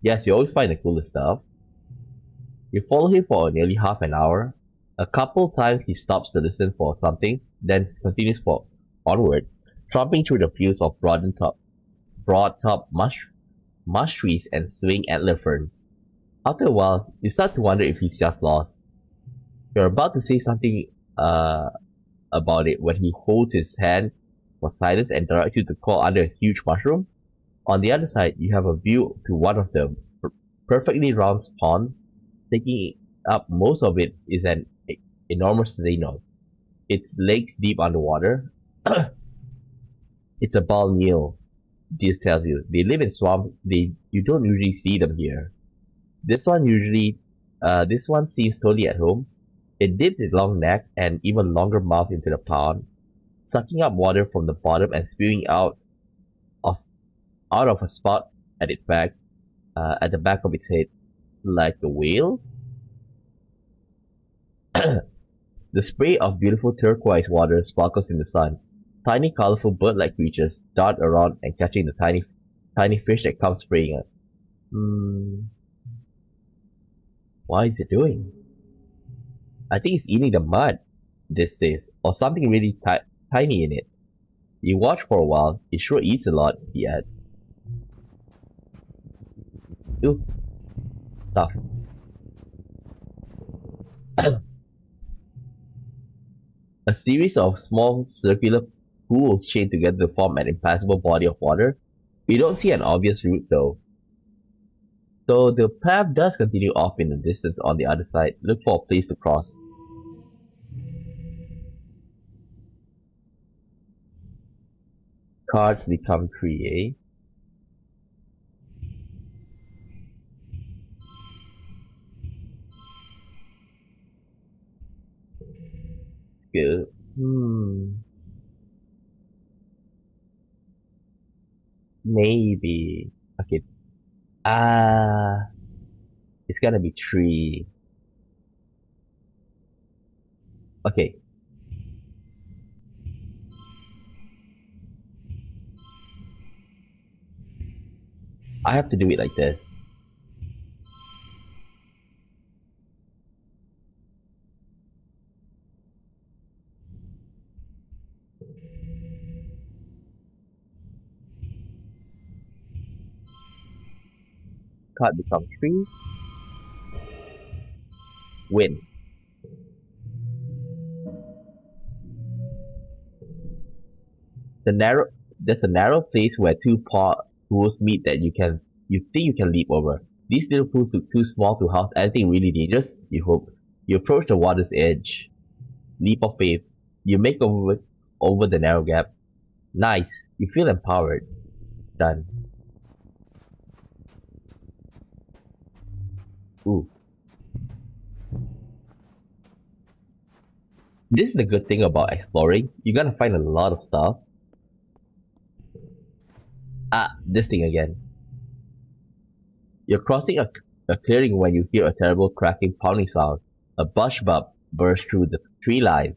Yes, you always find the coolest stuff. You follow him for nearly half an hour. A couple times he stops to listen for something, then continues onward, tromping through the fields of broad top mush trees and swing antler ferns. After a while, you start to wonder if he's just lost. You're about to say something about it when he holds his hand for silence and directs you to crawl under a huge mushroom. On the other side, you have a view to one of the perfectly round ponds. Taking up most of it is an enormous Xenon. Its legs deep underwater. It's a balneal, this tells you. They live in swamps. You don't usually see them here. This one seems totally at home. It dips its long neck and even longer mouth into the pond, sucking up water from the bottom and spewing of out of a spot at its back, at the back of its head, like a whale. The spray of beautiful turquoise water sparkles in the sun. Tiny, colorful bird-like creatures dart around and catching the tiny fish that come spraying it. What is it doing? I think it's eating the mud, this says, or something really tiny in it. You watch for a while. It sure eats a lot, he adds. Ooh. Tough. A series of small circular pools chain together to form an impassable body of water. You don't see an obvious route though. So the path does continue off in the distance on the other side. Look for a place to cross. Cards become tree, eh? Good. Maybe. Okay. It's gonna be tree. Okay. I have to do it like this. Card becomes tree. Win. There's a narrow place where two pools meet that you think you can leap over. These little pools look too small to house anything really dangerous, you hope. You approach the water's edge. Leap of faith. You make over the narrow gap. Nice. You feel empowered. Done. Ooh. This is the good thing about exploring. You're gonna find a lot of stuff. This thing again. You're crossing a clearing when you hear a terrible cracking pounding sound. A bushbuck bursts through the tree line,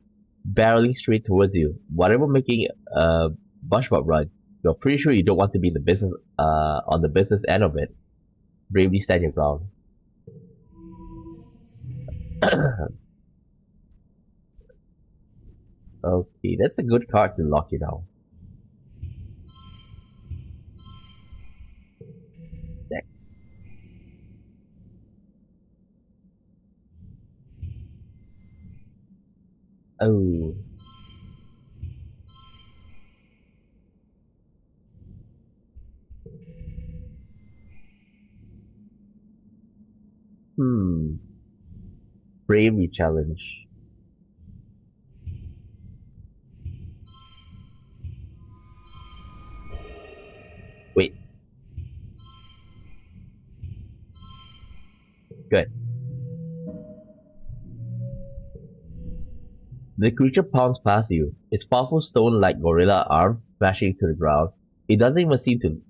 barreling straight towards you. Whatever making a bushbuck run, you're pretty sure you don't want to be in the business on the business end of it. Bravely stand your ground. Okay, that's a good card to lock it down. Next. Oh. Hmm. Bravery challenge. Wait, good. The creature pounds past you, its powerful stone-like gorilla arms smashing to the ground. It doesn't even seem to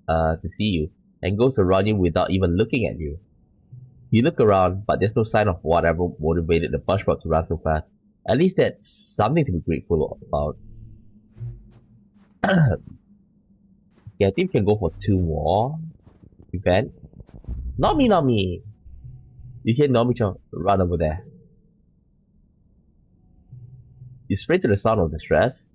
see you, and goes around you without even looking at you. You look around, but there's no sign of whatever motivated the bushwalk to run so fast. At least that's something to be grateful about. Yeah, I think we can go for 2 more. Event. Not me, not me. You hear Nomicho run over there. You spray to the sound of the stress.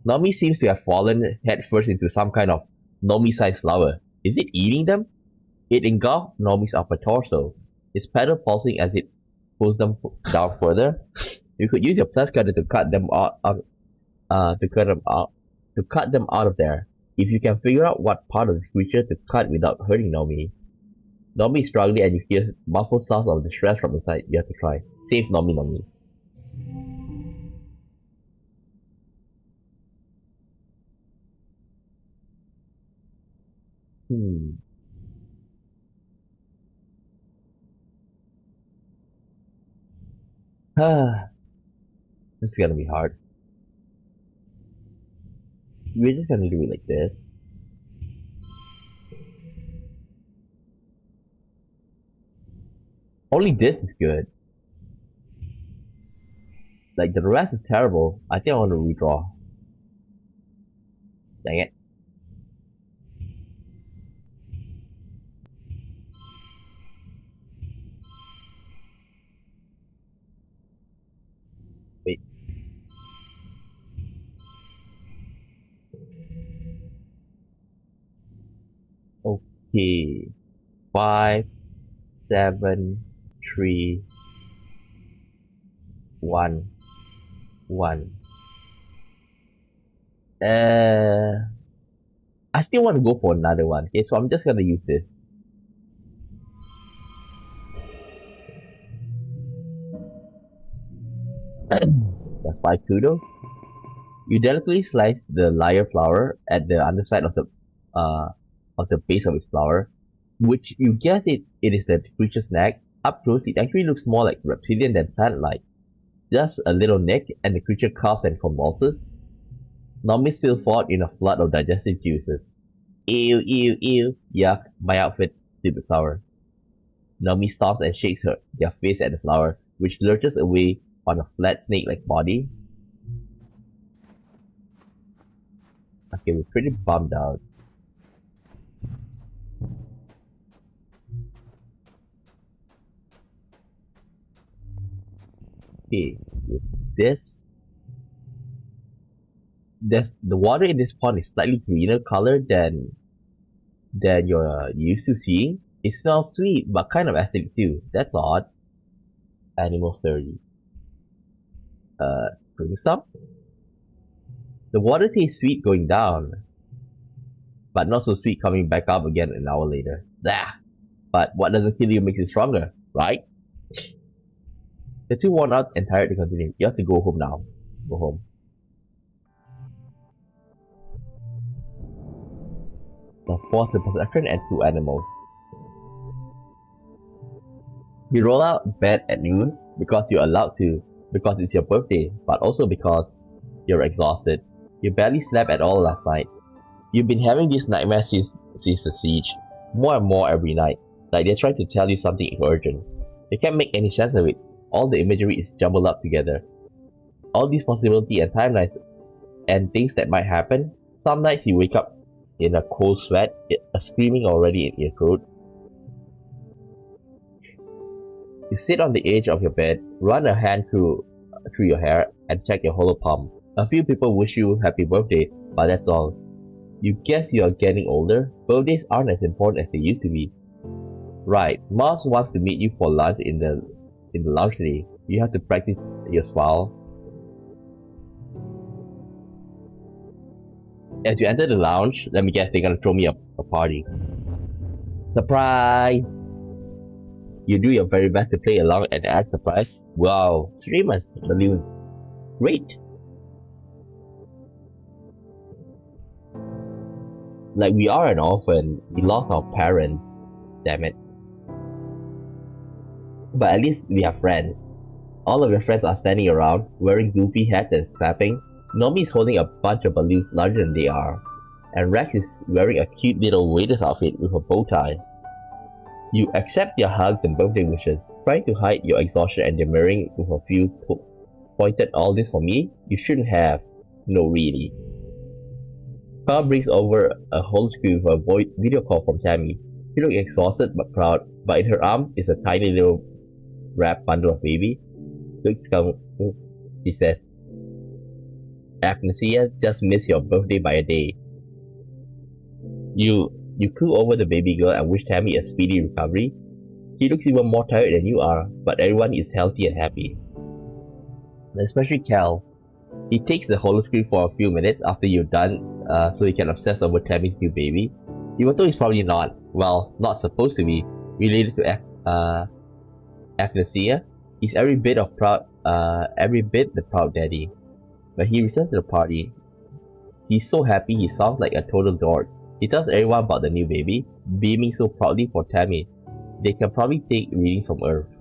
Nomi seems to have fallen headfirst into some kind of Nomi-sized flower. Is it eating them? It engulfed Nomi's upper torso, its petal pulsing as it pulls them down further. You could use your plus cutter to cut them out of there. If you can figure out what part of this creature to cut without hurting Nomi. Nomi is struggling and you hear muffled sounds of distress from inside. You have to try. Save Nomi. Hmm. This is gonna be hard. We're just gonna do it like this. Only this is good. Like, the rest is terrible. I think I want to redraw. Dang it. Wait. Okay. 5, 7, 3, 1, 1. I still want to go for another one. Okay, so I'm just gonna use this. That's 5 kudos. You delicately slice the lyre flower at the underside of the base of its flower, which you guess it is the creature's neck. Up close, it actually looks more like reptilian than plant-like. Just a little nick, and the creature coughs and convulses. Nomi spills forth in a flood of digestive juices. Ew, ew, ew. Yuck, my outfit, stupid flower. Nomi stomps and shakes their face at the flower, which lurches away on a flat snake-like body. Okay, we're pretty bummed out. Okay, with this, the water in this pond is slightly greener color than you're used to seeing. It smells sweet, but kind of acidic too. That's odd. Animal 30. Bring some. The water tastes sweet going down, but not so sweet coming back up again an hour later. Blah. But what doesn't kill you makes you stronger, right? You're too worn out and tired to continue. You have to go home now. Go home. Plus 4 to perception and 2 animals. You roll out of bed at noon because you're allowed to, because it's your birthday, but also because you're exhausted. You barely slept at all last night. You've been having these nightmares since the siege. More and more every night. Like they're trying to tell you something urgent. You can't make any sense of it. All the imagery is jumbled up together. All these possibilities and timelines and things that might happen. Some nights you wake up in a cold sweat, a screaming already in your throat. You sit on the edge of your bed, run a hand through your hair, and check your hollow palm. A few people wish you happy birthday, but that's all. You guess you are getting older? Birthdays aren't as important as they used to be. Right, Mars wants to meet you for lunch in the lounge today. You have to practice your smile. As you enter the lounge, let me guess, they're gonna throw me a party. Surprise! You do your very best to play along and add surprise. Wow, streamers, balloons. Great! Like, we are an orphan. We lost our parents. Damn it. But at least we have friends. All of your friends are standing around, wearing goofy hats and snapping. Nomi is holding a bunch of balloons larger than they are. And Rex is wearing a cute little waiter's outfit with a bow tie. You accept their hugs and birthday wishes, trying to hide your exhaustion and demurring with a few pointed all this for me? You shouldn't have. No, really. Carl brings over a whole screen with a video call from Tammy. She looks exhausted but proud, but in her arm is a tiny little wrapped bundle of baby. Looks she says, Agnesia, just missed your birthday by a day. You coo over the baby girl and wish Tammy a speedy recovery. She looks even more tired than you are, but everyone is healthy and happy. Especially Cal. He takes the holoscreen for a few minutes after you're done, so he can obsess over Tammy's new baby. Even though he's probably not, well, not supposed to be, related to Agnesia. He's every bit the proud daddy. But he returns to the party. He's so happy he sounds like a total dork. He tells everyone about the new baby, beaming so proudly for Tammy. They can probably take readings from Earth.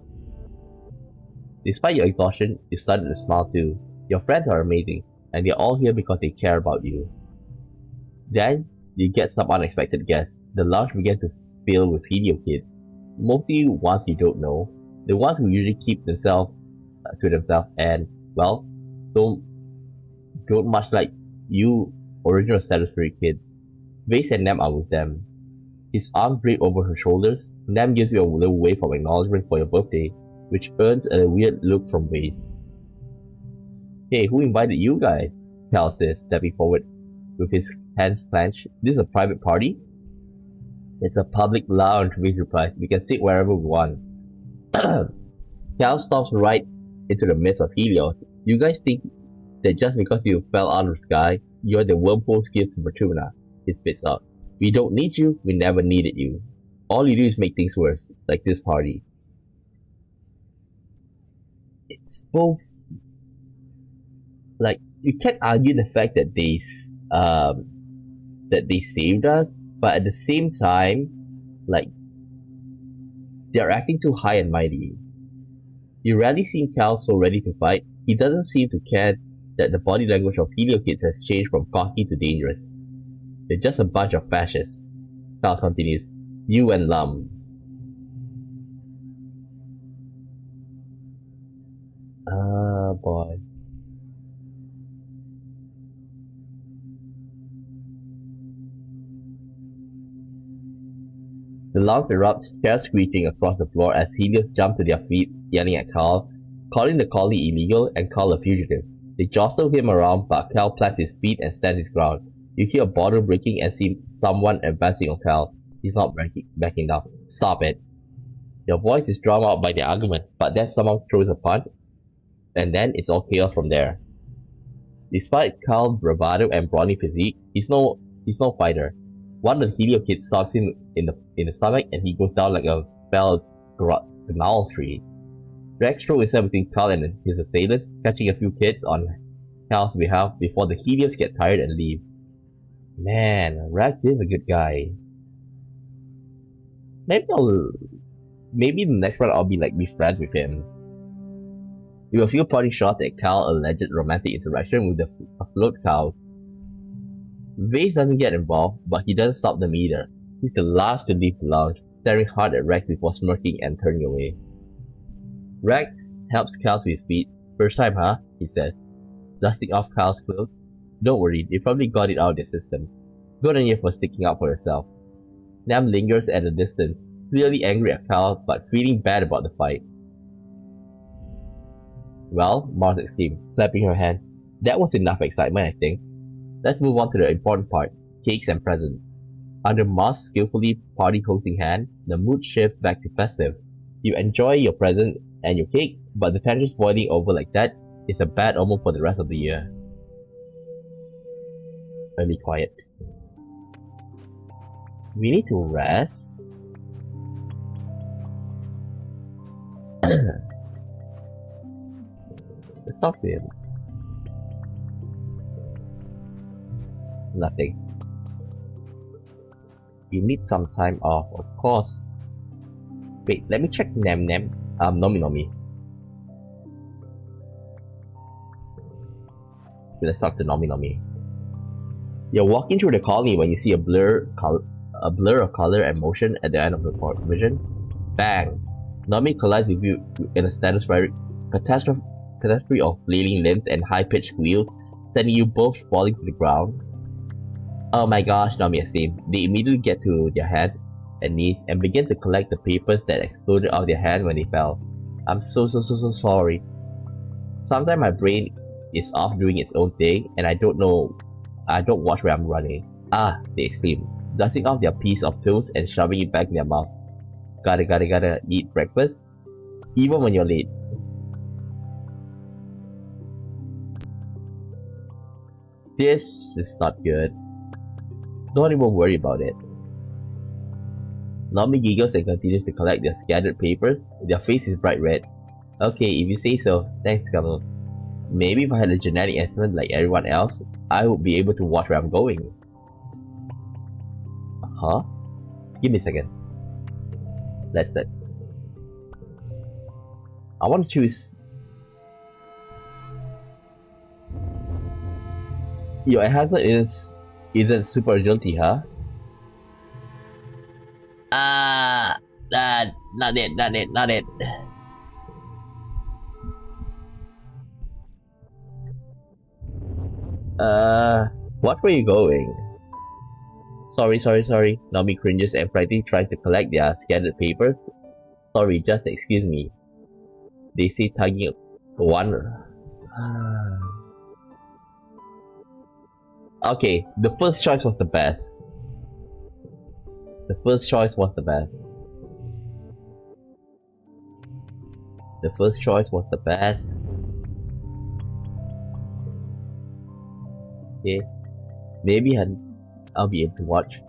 Despite your exhaustion, you started to smile too. Your friends are amazing, and they're all here because they care about you. Then, you get some unexpected guests. The lounge begins to fill with video kids. Mostly ones you don't know. The ones who usually keep themselves to themselves and, well, don't much like you original Stratospheric kids. Vase and Nem are with them. His arms drape over her shoulders. Nem gives you a little wave of acknowledgement for your birthday, which earns a weird look from Vase. Hey, who invited you guys? Cal says, stepping forward with his hands clenched. This is a private party? It's a public lounge, Vase replies. We can sit wherever we want. Cal stops right into the midst of Helios. You guys think that just because you fell out of the sky, you're the wormhole's gift to Fortuna? He spits out. We don't need you, we never needed you. All you do is make things worse, like this party. It's both... like, you can't argue the fact that they saved us, but at the same time, like, they're acting too high and mighty. You rarely see Cal so ready to fight. He doesn't seem to care that the body language of Helio kids has changed from cocky to dangerous. They're just a bunch of fascists. Cal continues. You and Lum. Ah, boy. The lounge erupts, chairs screeching across the floor as Helios jump to their feet, yelling at Carl, calling the collie illegal and Carl a fugitive. They jostle him around, but Cal plants his feet and stands his ground. You hear a bottle breaking and see someone advancing on Cal. He's not backing down. Stop it. Your voice is drowned out by the argument, but then someone throws a punch, and then it's all chaos from there. Despite Cal's bravado and brawny physique, he's no fighter. One of the Helio kids socks him in the stomach and he goes down like a felled canal tree. Rex throws himself between Cal and his assailants, catching a few kids on Cal's behalf before the Helios get tired and leave. Man, Rex is a good guy. Maybe the next round I'll be friends with him. With a few parting shots at Cal's alleged romantic interaction with the afloat cow. Vase doesn't get involved, but he doesn't stop them either. He's the last to leave the lounge, staring hard at Rex before smirking and turning away. Rex helps Cal to his feet. First time, huh? He says, dusting off Cal's clothes. Don't worry, they probably got it out of their system. Good on you for sticking up for yourself. Nam lingers at a distance, clearly angry at Cal, but feeling bad about the fight. Well, Mars exclaimed, clapping her hands. That was enough excitement, I think. Let's move on to the important part, cakes and presents. Under Mars' skillfully party-hosting hand, the mood shifts back to festive. You enjoy your present and your cake, but the tantrums boiling over like that is a bad omen for the rest of the year. Early quiet. We need to rest. Let's talk to him. Nothing. You need some time off, of course. Wait, let me check Nomi Nomi. Let's talk to Nomi Nomi. You're walking through the colony when you see a blur of color and motion at the end of the vision. Bang! Nomi collides with you in a catastrophe of flailing limbs and high-pitched squeals, sending you both falling to the ground. Oh my gosh, Nomi exclaimed. They immediately get to their hands and knees and begin to collect the papers that exploded out of their hands when they fell. I'm so sorry. Sometimes my brain is off doing its own thing and I don't watch where I'm running. Ah, they exclaimed, dusting off their piece of toast and shoving it back in their mouth. Gotta eat breakfast? Even when you're late. This is not good. Don't even worry about it. Nomi giggles and continues to collect their scattered papers. Their face is bright red. Okay, if you say so. Thanks, Camel. Maybe if I had a genetic instrument like everyone else, I would be able to watch where I'm going. Huh? Give me a second. Let's. I want to choose. Your enhancement isn't super agility, huh? Not it. What were you going? Sorry. Nomi cringes and frantically tries to collect their scattered papers. Sorry, just excuse me. They say, tugging one. Okay, the first choice was the best. The first choice was the best. Okay, maybe I'll be able to watch.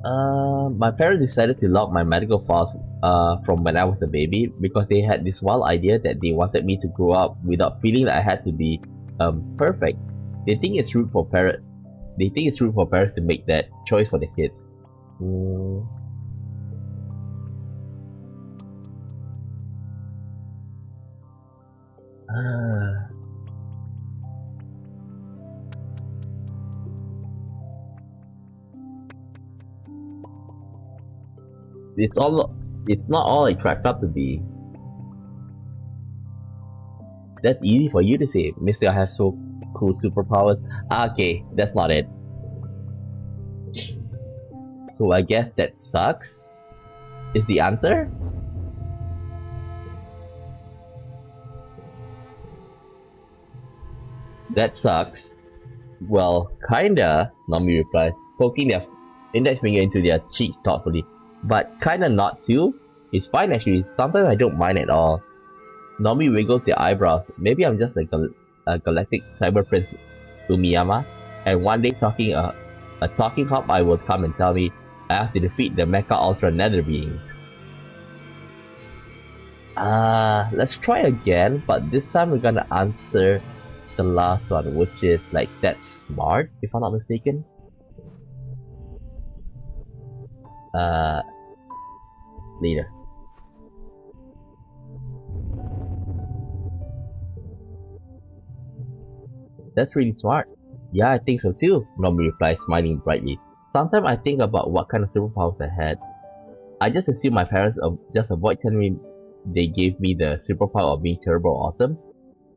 My parents decided to lock my medical files from when I was a baby because they had this wild idea that they wanted me to grow up without feeling that I had to be perfect. They think it's rude for parents to make that choice for their kids. It's not all it cracked up to be. That's easy for you to say, Mister. I have so cool superpowers. Okay, that's not it. So I guess that sucks? Is the answer? That sucks. Well, kinda, Nomi replied, poking their index finger into their cheek thoughtfully. But kinda not too. It's fine actually, sometimes I don't mind at all. Nomi wiggles their eyebrows. Maybe I'm just like a galactic cyber prince Umiyama, and one day a talking hop I will come and tell me I have to defeat the Mecha Ultra Nether beings. Let's try again, but this time we're gonna answer the last one, which is like, that's smart, if I'm not mistaken. Later. That's really smart. Yeah, I think so too, Nomi replies, smiling brightly. Sometimes I think about what kind of superpowers I had. I just assume my parents just avoid telling me they gave me the superpower of being turbo awesome.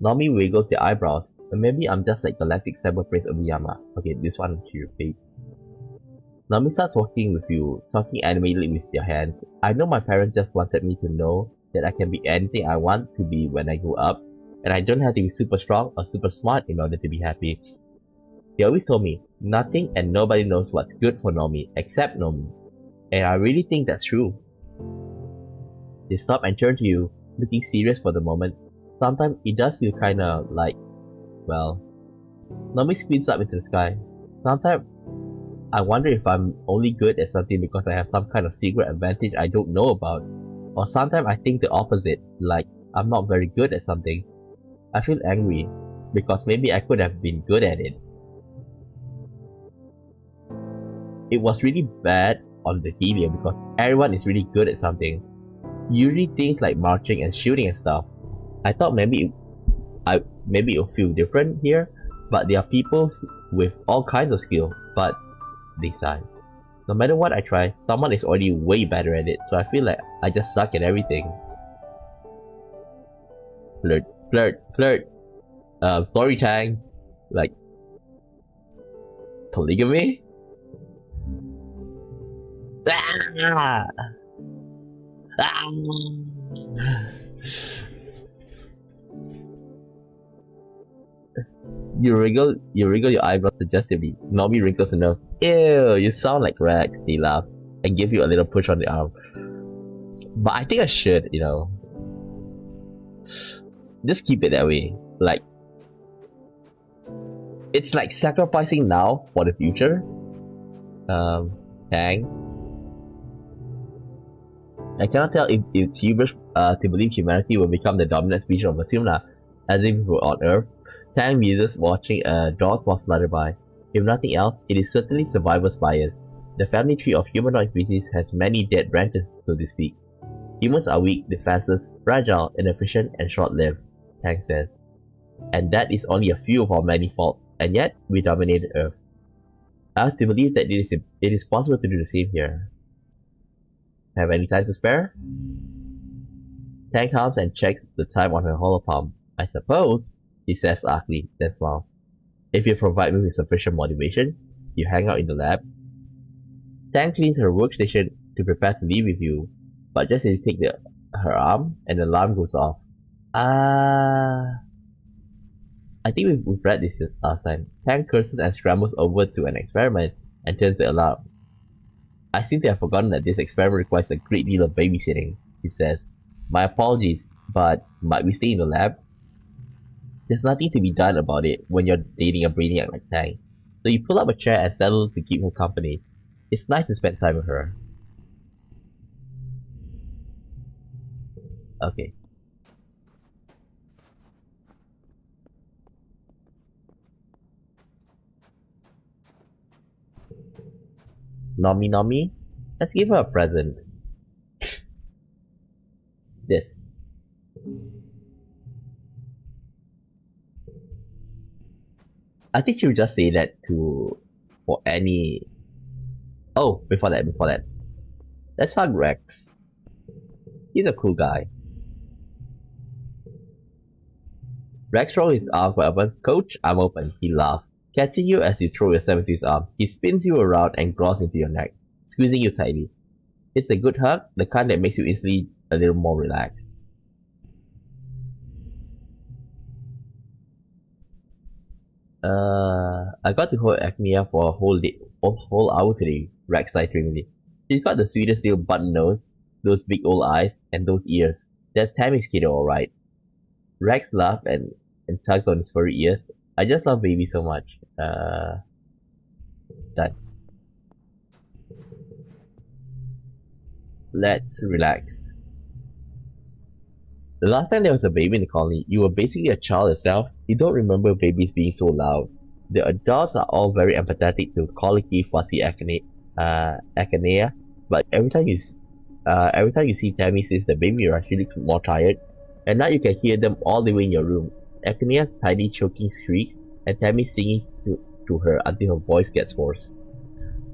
Nomi wiggles their eyebrows. But maybe I'm just like Galactic Cyber Prince Umiyama. Okay, this one she repeats. Nomi starts walking with you, talking animatedly with their hands. I know my parents just wanted me to know that I can be anything I want to be when I grow up. and I don't have to be super strong or super smart in order to be happy. He always told me, nothing and nobody knows what's good for Nomi except Nomi. And I really think that's true. They stop and turn to you, looking serious for the moment. Sometimes it does feel kinda like, well, Nomi squints up into the sky. Sometimes I wonder if I'm only good at something because I have some kind of secret advantage I don't know about. Or sometimes I think the opposite, like I'm not very good at something. I feel angry because maybe I could have been good at it. It was really bad on the TV because everyone is really good at something. Usually things like marching and shooting and stuff. I thought maybe it'll feel different here, but there are people with all kinds of skill, but they sigh. No matter what I try, someone is already way better at it, so I feel like I just suck at everything. Flirt. Sorry Tang. Like, polygamy? Ah! Ah! You wriggle your eyebrows suggestively. Nomi wrinkles her nose. Ew, you sound like Rex, he laughed, and gave you a little push on the arm. But I think I should, just keep it that way. Like, it's like sacrificing now for the future. Tang. I cannot tell if VTubers to believe humanity will become the dominant species of the tuna, as if we were on Earth. Tang uses watching a dog moth flutter by. If nothing else, it is certainly survivor's bias. The family tree of humanoid species has many dead branches, so to speak. Humans are weak, defenseless, fragile, inefficient, and short-lived, Tang says. And that is only a few of our many faults, and yet we dominated Earth. I have to believe that it is possible to do the same here. Have any time to spare? Tang comes and checks the time on her hollow palm. I suppose, he says archly, then smiles. If you provide me with sufficient motivation, you hang out in the lab. Tang cleans her workstation to prepare to leave with you, but just as you take her arm, an alarm goes off. I think we've read this last time. Tang curses and scrambles over to an experiment and turns the alarm. I seem to have forgotten that this experiment requires a great deal of babysitting, he says. My apologies, but might we stay in the lab? There's nothing to be done about it when you're dating a brainiac like Tang, so you pull up a chair and settle to keep her company. It's nice to spend time with her. Okay. Nomi? Let's give her a present. This. I think she would just say that for any... Oh, before that. Let's hug Rex. He's a cool guy. Rex throws his arms wide open. Coach, I'm open. He laughs, catching you as you throw yourself into his arm. He spins you around and claws into your neck, squeezing you tightly. It's a good hug, the kind that makes you instantly a little more relaxed. I got to hold Acmea for a whole hour today, Rex sighed dreamily. She's got the sweetest little button nose, those big old eyes, and those ears. That's Tammy's kid, alright. Rex laughed and tugged on his furry ears. I just love baby so much. Done. Let's relax. The last time there was a baby in the colony, you were basically a child yourself. You don't remember babies being so loud. The adults are all very empathetic to colicky, fussy Acanea, but every time you see Tammy since the baby rush, she looks more tired, and now you can hear them all the way in your room. Acanea's tiny choking shrieks, and Tammy singing to her until her voice gets hoarse.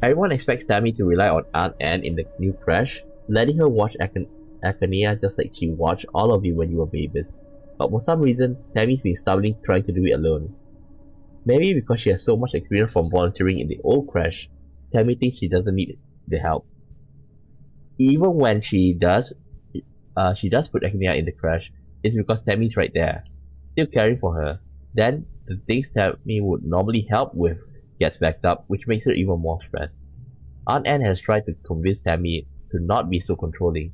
Everyone expects Tammy to rely on Aunt Anne in the new crash, letting her watch Acanea just like she watched all of you when you were babies. But for some reason, Tammy's been stubbornly trying to do it alone. Maybe because she has so much experience from volunteering in the old crash, Tammy thinks she doesn't need the help. Even when she does put Acanea in the crash, it's because Tammy's right there. still caring for her. Then, the things Tammy would normally help with gets backed up, which makes her even more stressed. Aunt Anne has tried to convince Tammy to not be so controlling.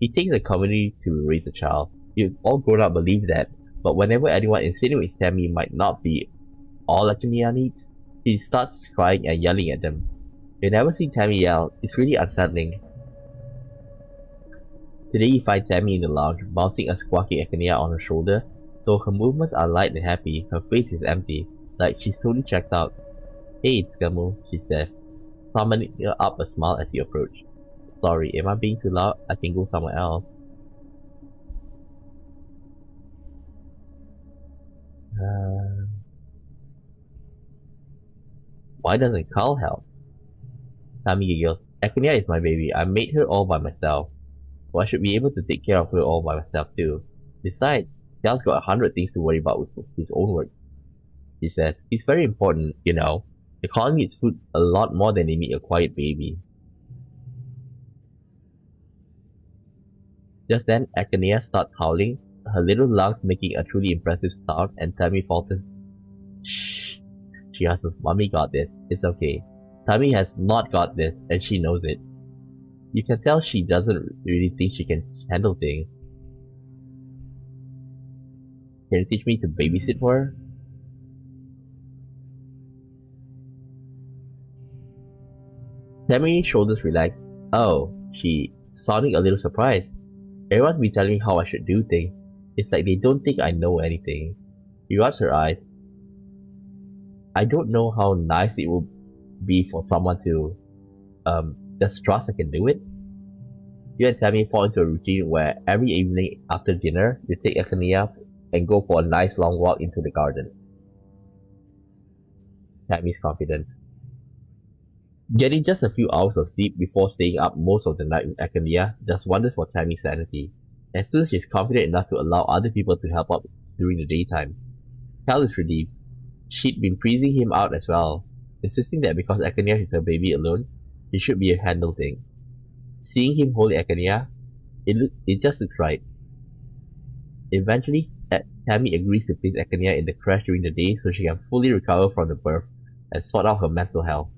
It takes a community to raise a child. You all grown up believe that, but whenever anyone insinuates Tammy might not be all Echenia needs, she starts crying and yelling at them. You never see Tammy yell, it's really unsettling. Today you find Tammy in the lounge, bouncing a squawky Echenia on her shoulder. Though her movements are light and happy, her face is empty, like she's totally checked out. Hey, it's Gamu, she says, summoning up a smile as you approach. Sorry, am I being too loud? I can go somewhere else. Why doesn't Carl help? Tammy giggles. Echenia is my baby. I made her all by myself. So I should be able to take care of her all by myself too. Besides, Carl's got 100 things to worry about with his own work. He says, it's very important, you know. The colony needs food a lot more than they need a quiet baby. Just then, Echenia starts howling, her little lungs making a truly impressive sound, and Tammy falters. Shh. She hustles, Mommy got this. It's okay. Tammy has not got this, and she knows it. You can tell she doesn't really think she can handle things. Can you teach me to babysit for her? Tammy's shoulders relax. Oh, she sounding a little surprised. Everyone's been telling me how I should do things. It's like they don't think I know anything. She rubs her eyes. I don't know how nice it will be for someone to just trust I can do it. You and Tammy fall into a routine where every evening after dinner, you take Echenia and go for a nice long walk into the garden. Tammy's confident. Getting just a few hours of sleep before staying up most of the night with Echenia does wonders for Tammy's sanity, and soon she's confident enough to allow other people to help out during the daytime. Cal is relieved. She'd been freezing him out as well, insisting that because Echenia is her baby alone, he should be a handle thing. Seeing him hold Echenia, it just looks right. Eventually, Tammy agrees to place Echenia in the crash during the day so she can fully recover from the birth and sort out her mental health.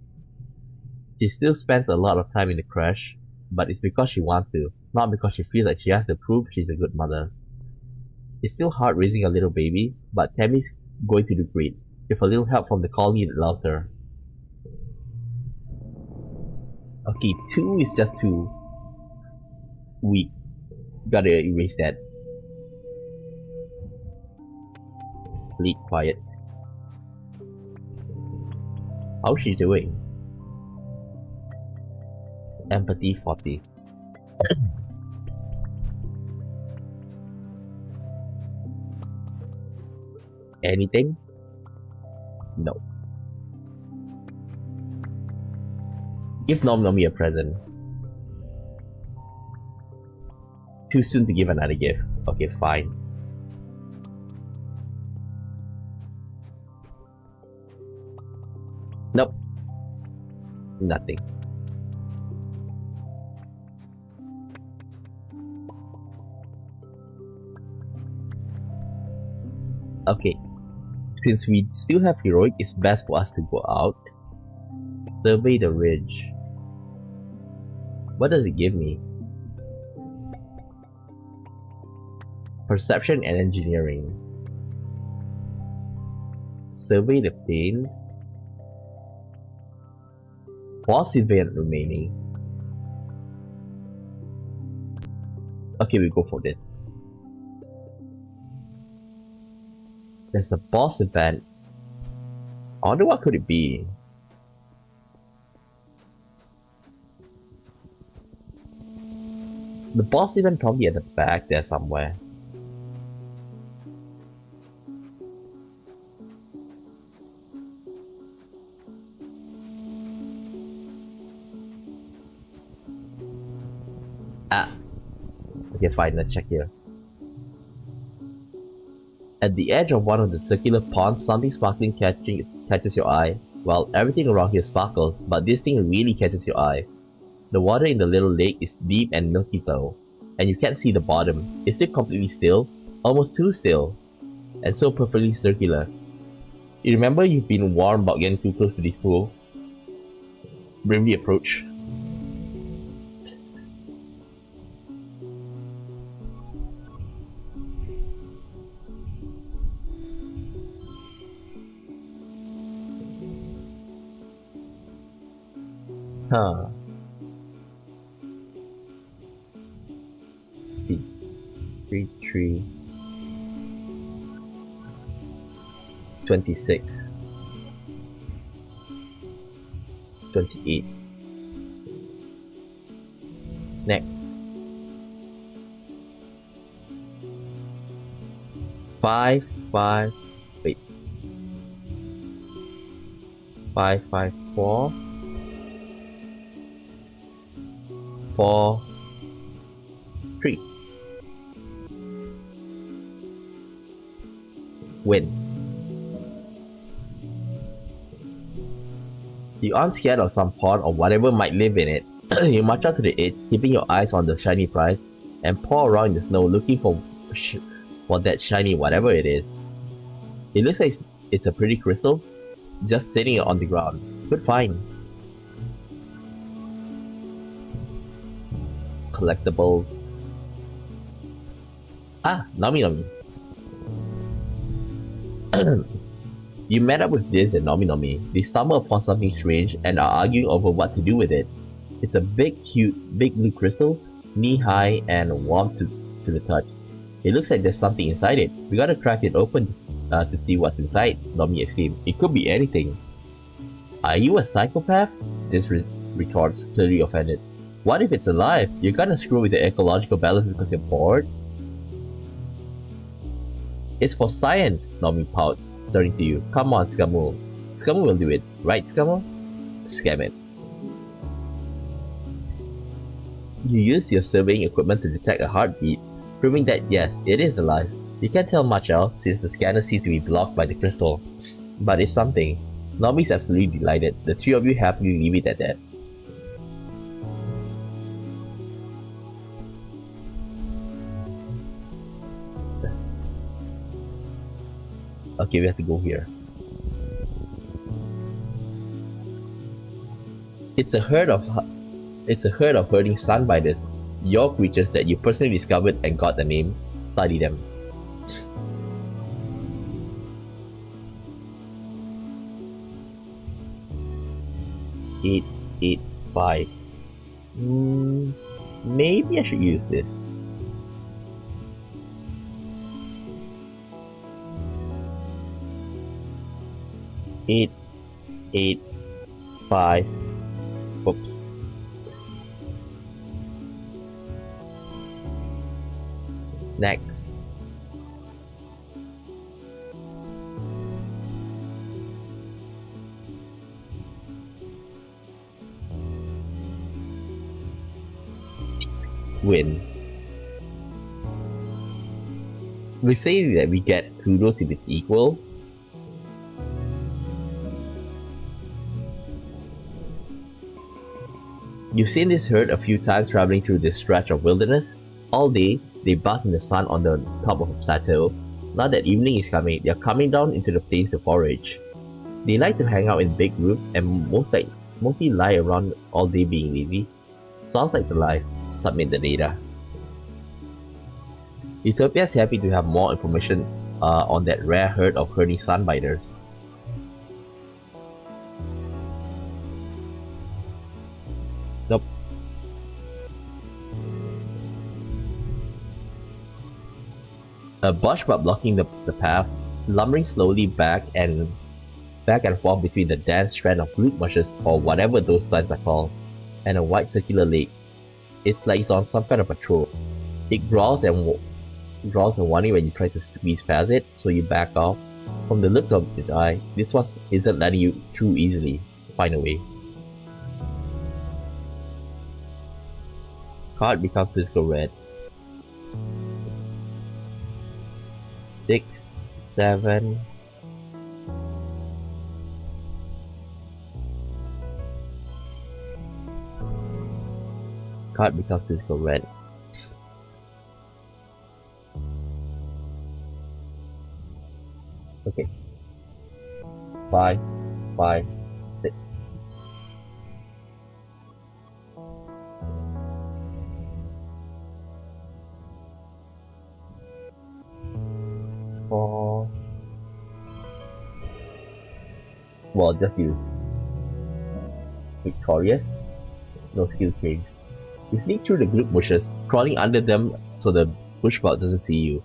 She still spends a lot of time in the crash, but it's because she wants to, not because she feels like she has to prove she's a good mother. It's still hard raising a little baby, but Tammy's going to do great, with a little help from the colony that loves her. Okay, 2 is just too weak. Gotta erase that. Lead quiet. How's she doing? Empathy 40. Anything? No. Give Nom Nomi a present. Too soon to give another gift. Okay, fine. Nope. Nothing. Okay. Since we still have heroic, it's best for us to go out. Survey the ridge. What does it give me? Perception and engineering. Survey the plains. Boss event remaining. Okay, we go for this. There's a boss event. I wonder what could it be? The boss event probably at the back there somewhere. Ah. Okay, fine, let's check here. At the edge of one of the circular ponds, something sparkling catches your eye. Well, everything around here sparkles, but this thing really catches your eye. The water in the little lake is deep and milky though, and you can't see the bottom. It's still completely still, almost too still. and so perfectly circular. You remember you've been warned about getting too close to this pool? Bravely approach. Huh. Let's see. 3, 26. 28. Next. 5, 5. Wait. 5, 5, 4. 4, 3. Win. You aren't scared of some pond or whatever might live in it. You march out to the edge, keeping your eyes on the shiny prize, and paw around in the snow looking for that shiny whatever it is. It looks like it's a pretty crystal, just sitting on the ground. Good find. Collectibles. Ah, Nami Nami. You met up with Diz and Nomi Nomi. They stumble upon something strange and are arguing over what to do with it. It's a big, cute, big blue crystal, knee-high and warm to the touch. It looks like there's something inside it. We gotta crack it open to see what's inside, Nomi exclaimed. It could be anything. Are you a psychopath? Diz retorts, clearly offended. What if it's alive? You're gonna screw with the ecological balance because you're bored? It's for science, Nomi pouts, turning to you. Come on, Skamu. Skamu will do it. Right, Skamu? Scam it. You use your surveying equipment to detect a heartbeat, proving that yes, it is alive. You can't tell much else since the scanner seems to be blocked by the crystal. But it's something. Nomi's absolutely delighted. The three of you happily leave it at that. Okay, we have to go here. It's a herd of herding sunbiters. Your creatures that you personally discovered and got the name. Study them. Eight, 5. Maybe I should use this. Eight, 5. Oops. Next. Win. We say that we get kudos if it's equal. You've seen this herd a few times traveling through this stretch of wilderness. All day, they bask in the sun on the top of a plateau. Now that evening is coming, they're coming down into the plains to forage. They like to hang out in big groups and mostly lie around all day being lazy. Sounds like the life. Submit the data. Utopia is happy to have more information on that rare herd of herding sunbiters. Nope. A bush but blocking the path, lumbering slowly back and forth between the dense strand of root mushes or whatever those plants are called, and a wide circular lake. It's like it's on some kind of patrol. It growls and warning when you try to squeeze past it, so you back off. From the look of its eye, this one isn't letting you through easily. Find a way. Card becomes physical red. 6, 7. Card becomes physical red. Okay. 5, 5, 6. 4. Well, just you. Victorious. No skill change. You sneak through the group bushes, crawling under them so the bush bug doesn't see you.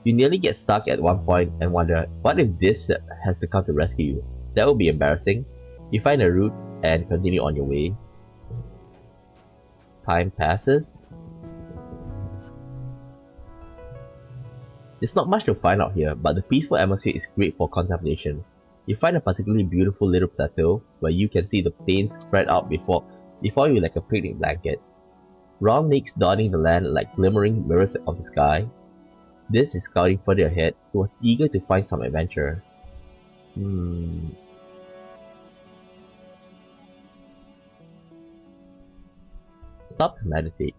You nearly get stuck at one point and wonder, what if this has to come to rescue you? That would be embarrassing. You find a route and continue on your way. Time passes. There's not much to find out here, but the peaceful atmosphere is great for contemplation. You find a particularly beautiful little plateau where you can see the plains spread out before you like a picnic blanket. Round lakes dotting the land like glimmering mirrors of the sky. This is scouting further ahead, who was eager to find some adventure. Stop to meditate.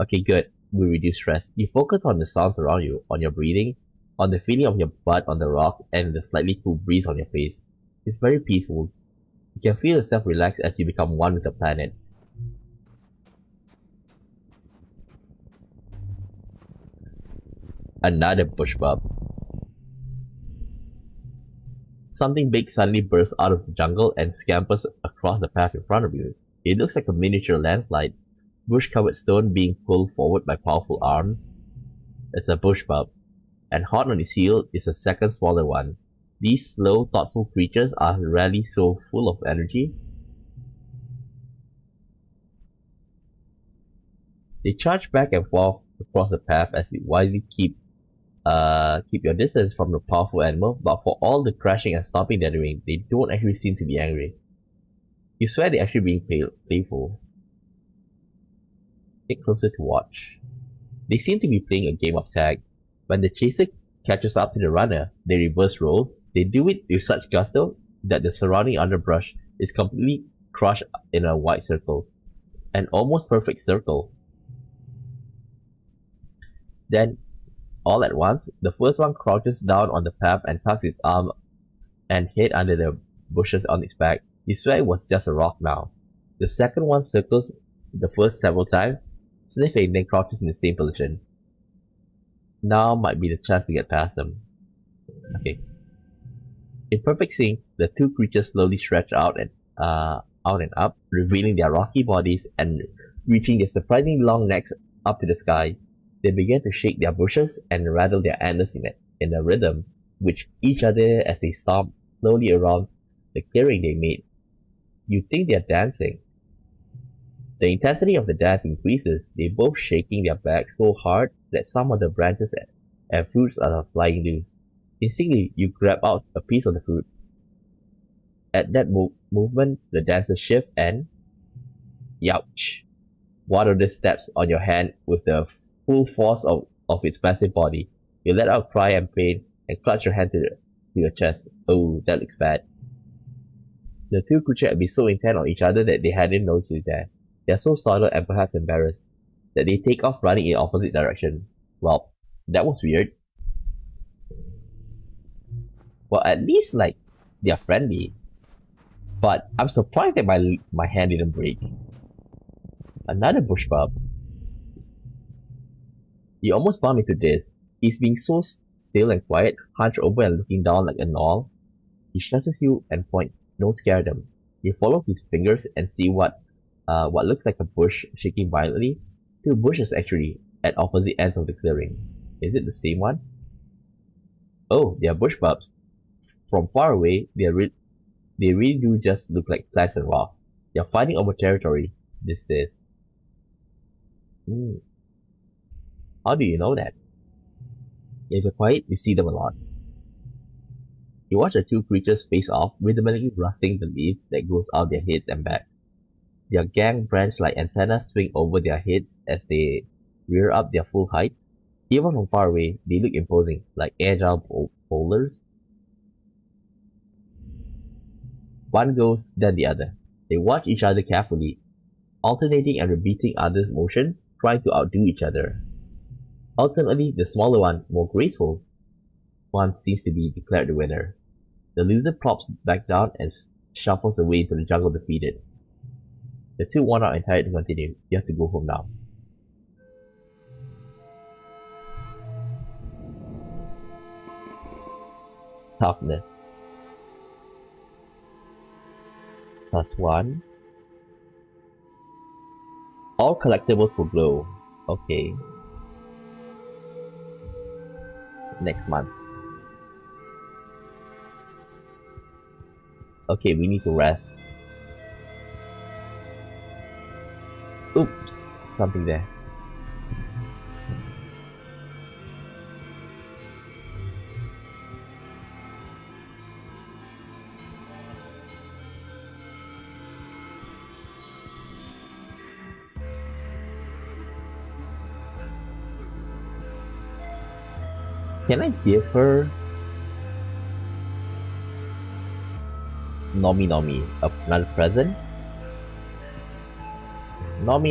Okay, good. We reduce stress. You focus on the sounds around you, on your breathing, on the feeling of your butt on the rock, and the slightly cool breeze on your face. It's very peaceful. You can feel yourself relax as you become one with the planet. Another bush bub. Something big suddenly bursts out of the jungle and scampers across the path in front of you. It looks like a miniature landslide, bush-covered stone being pulled forward by powerful arms. It's a bush bub, and hot on its heel is a second smaller one. These slow, thoughtful creatures are rarely so full of energy. They charge back and forth across the path as you wisely keep your distance from the powerful animal, but for all the crashing and stomping they're doing, they don't actually seem to be angry. You swear they're actually being playful. Get closer to watch. They seem to be playing a game of tag. When the chaser catches up to the runner, they reverse roll. They do it with such gusto that the surrounding underbrush is completely crushed in a wide circle. An almost perfect circle. Then, all at once, the first one crouches down on the path and tucks its arm and head under the bushes on its back. You swear it was just a rock now. The second one circles the first several times, sniffing, then crouches in the same position. Now might be the chance to get past them. Okay. In perfect sync, the two creatures slowly stretch out and up, revealing their rocky bodies and reaching their surprisingly long necks up to the sky. They begin to shake their bushes and rattle their antlers in a rhythm, which each other as they stomp slowly around the clearing they made. You think they are dancing. The intensity of the dance increases, they both shaking their backs so hard that some of the branches and fruits are flying loose. Instantly, you grab out a piece of the fruit. At that movement, the dancers shift and... Youch! One of them steps on your hand with the full force of its massive body. You let out a cry and pain and clutch your hand to your chest. Oh, that looks bad. The two creatures had been so intent on each other that they hadn't noticed it there. They are so startled and perhaps embarrassed that they take off running in opposite direction. Well, that was weird. Well, at least, like, they are friendly. But I'm surprised that my hand didn't break. Another bush bub. You almost bump into this. He's being so still and quiet, hunched over and looking down like a knoll. He shuttles you and points. Don't scare them. You follow his fingers and see what looks like a bush shaking violently. Two bushes actually, at opposite ends of the clearing. Is it the same one? Oh, they are bush bubs. From far away, they really do just look like plants and rock. They are fighting over territory, this says. How do you know that? If you're quiet, you see them a lot. You watch the two creatures face off, rhythmically rustling the leaves that grows out their heads and backs. Their gang branch-like antennas swing over their heads as they rear up their full height. Even from far away, they look imposing, like agile boulders. One goes, then the other. They watch each other carefully, alternating and repeating others' motion, trying to outdo each other. Ultimately, the smaller one, more graceful, one seems to be declared the winner. The loser plops back down and shuffles away into the jungle defeated. The two want our entire to continue. You have to go home now. Toughness. +1. All collectibles will glow. Okay. Next month. Okay, we need to rest. Oops, something there. Can I give her Nomi another present? Nomi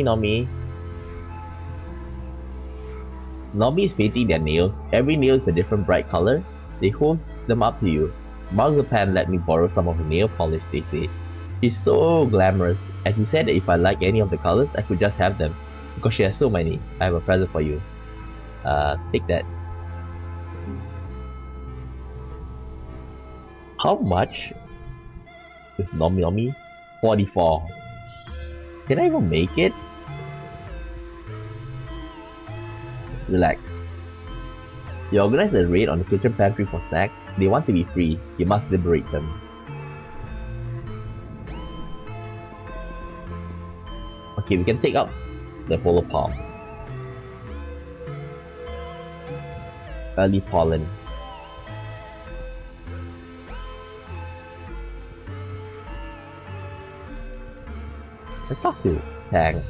is painting their nails. Every nail is a different bright color. They hold them up to you. Marzipan let me borrow some of her nail polish, they say. She's so glamorous, and she said that if I like any of the colors, I could just have them. Because she has so many. I have a present for you. Take that. How much with Nomi? 44. Can I even make it? Relax. You organize a raid on the kitchen pantry for snacks. They want to be free. You must liberate them. Okay, we can take out the polar palm. Early pollen. Let's talk to Tang.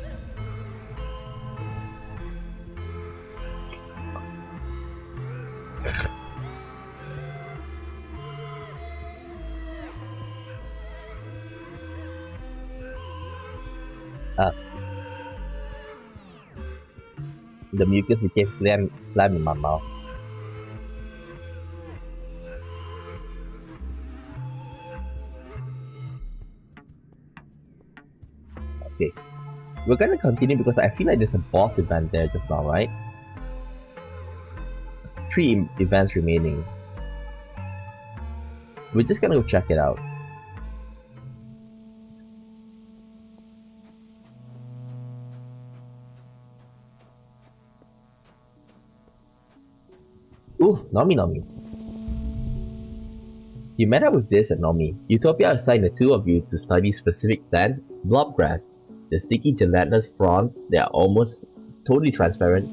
The mucus became phlegm in my mouth. Okay. We're gonna continue because I feel like there's a boss event there just now, right? 3 events remaining. We're just gonna go check it out. Ooh, Nomi. You met up with this at Nomi. Utopia assigned the two of you to study specific plant, blobgrass. The sticky gelatinous fronds, they are almost totally transparent,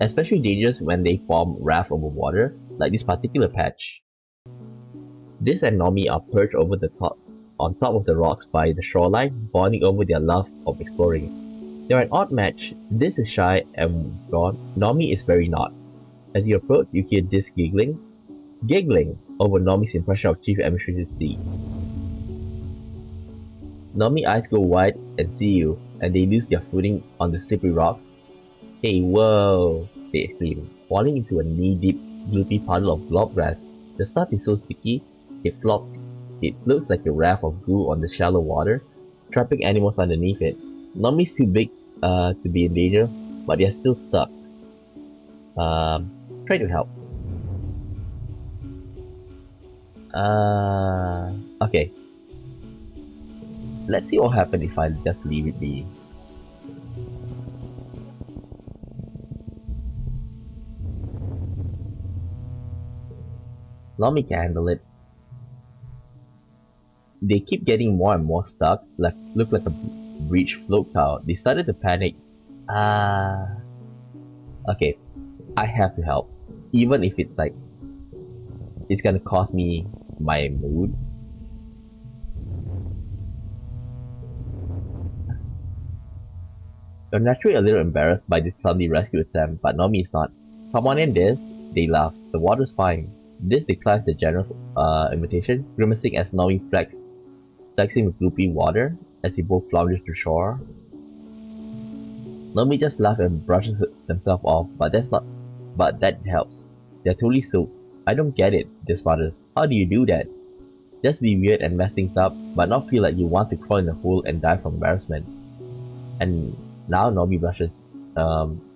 especially dangerous when they form raft over water, like this particular patch. This and Nomi are perched on top of the rocks by the shoreline, bonding over their love of exploring. They're an odd match. This is shy and gone. Nomi is very not. As you approach, you hear this giggling over Nomi's impression of Chief Administrator C. Nomi eyes go wide and see you, and they lose their footing on the slippery rocks. Hey, whoa, they exclaim, falling into a knee-deep, gloopy puddle of blobgrass. The stuff is so sticky, it floats like a raft of goo on the shallow water, trapping animals underneath it. Nomi's too big to be in danger, but they're still stuck. Try to help. Okay. Let's see what happens if I just leave it be. Nomi can handle it. They keep getting more and more stuck, look like a breached float tower. They started to panic. Okay. I have to help. Even if it's gonna cost me my mood. You're naturally a little embarrassed by this clumsy rescue attempt, but Nomi is not. Come on in, this. They laugh. The water's fine. This declines the generous invitation, grimacing as Nomi flexing with gloopy water as he both flounders to shore. Nomi just laughs and brushes himself off, but that helps. They're totally soaked. I don't get it, this father. How do you do that? Just be weird and mess things up, but not feel like you want to crawl in a hole and die from embarrassment. And now Nomi blushes.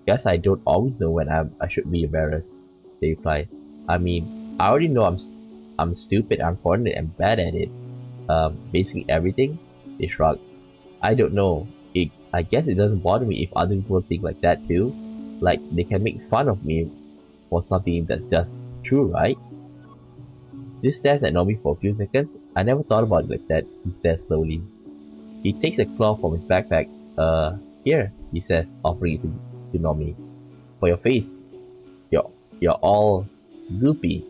Guess I don't always know when I should be embarrassed, they reply. I mean, I already know I'm stupid, uncoordinated, and bad at it. Basically everything, they shrug. I don't know. I guess it doesn't bother me if other people think like that too. Like, they can make fun of me for something that's just true, right? This stares at Nomi for a few seconds. I never thought about it like that, he says slowly. He takes a claw from his backpack. Here, he says, offering it to Nomi. For your face. You're all goopy.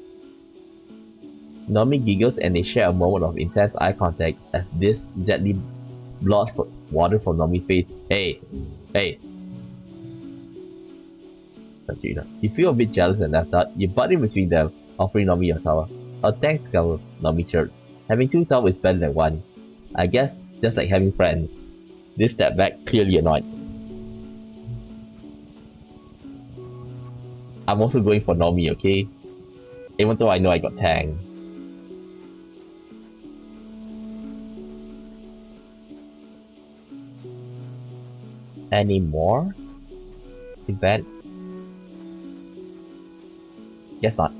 Nomi giggles and they share a moment of intense eye contact as this gently blots water from Nomi's face. Hey! You feel a bit jealous and left out. You butt in between them, offering Nomi your towel. Oh, thanks, Carol, Nomi chirped. Having 2 towels is better than 1. I guess just like having friends. This step back, clearly annoyed. I'm also going for Nomi, okay? Even though I know I got Tang. Any more? Event? Guess not.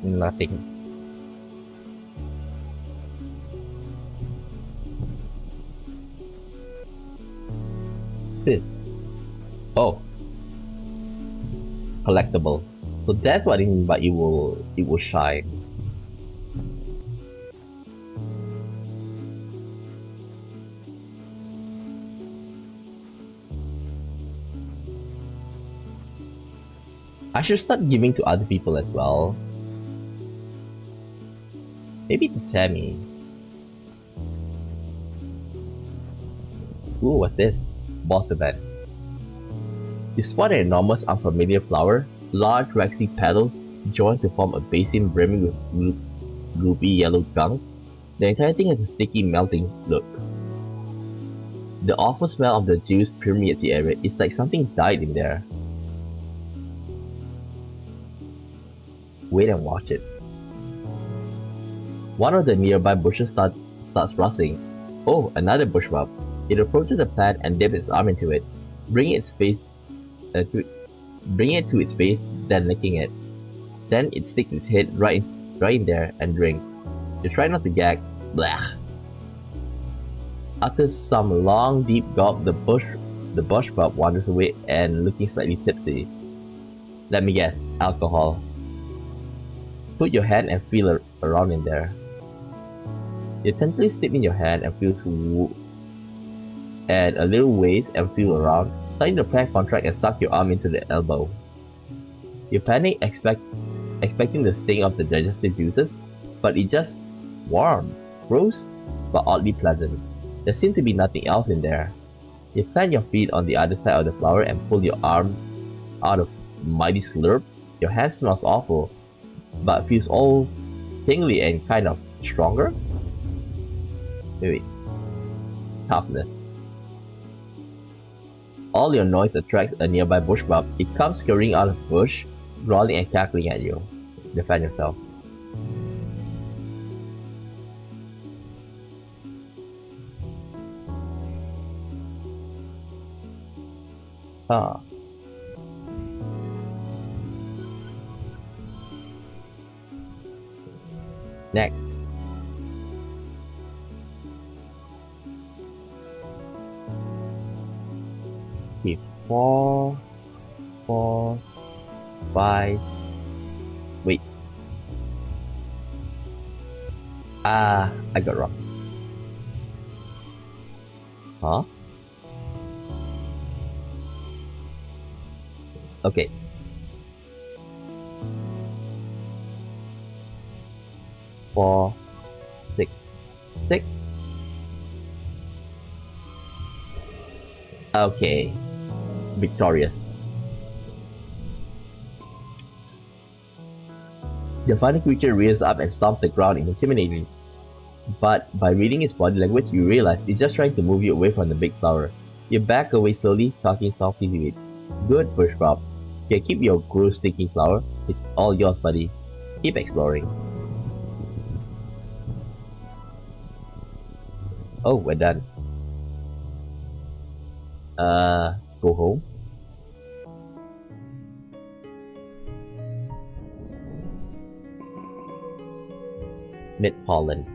Nothing. This. Oh. Collectible. So that's what I mean by it will shine. I should start giving to other people as well. Maybe to Tammy. Ooh, what's this? Boss event. You spot an enormous unfamiliar flower. Large waxy petals join to form a basin brimming with gloopy yellow gunk. The entire thing has a sticky, melting look. The awful smell of the juice permeates the area. It's like something died in there. Wait and watch it. One of the nearby bushes starts rustling. Oh, another bush mob. It approaches the plant and dips its arm into it, bringing it to its face, then licking it. Then it sticks its head right in there and drinks. You try not to gag. Blech. After some long, deep gulp, the bush pup wanders away and looking slightly tipsy. Let me guess, alcohol. Put your hand and feel around in there. You tentatively slip in your hand and and a little waist and feel around, starting to plant contract and suck your arm into the elbow. You panic, expecting the sting of the digestive juices, but it's just warm, gross, but oddly pleasant. There seems to be nothing else in there. You plant your feet on the other side of the flower and pull your arm out of mighty slurp. Your hand smells awful, but feels all tingly and kind of stronger. Wait. Toughness. All your noise attracts a nearby bush pup. It comes scurrying out of the bush, growling and cackling at you. Defend yourself. Ah. Next. Okay, 4, 5. Wait. I got wrong. Huh? Okay. Four, 6. 6. Okay. Victorious. The funny creature rears up and stomps the ground intimidatingly. But by reading its body language, you realize it's just trying to move you away from the big flower. You back away slowly, talking softly to it. Good push prop. Okay, keep your gross stinking flower. It's all yours, buddy. Keep exploring. Oh, we're done. Go home. Mid pollen.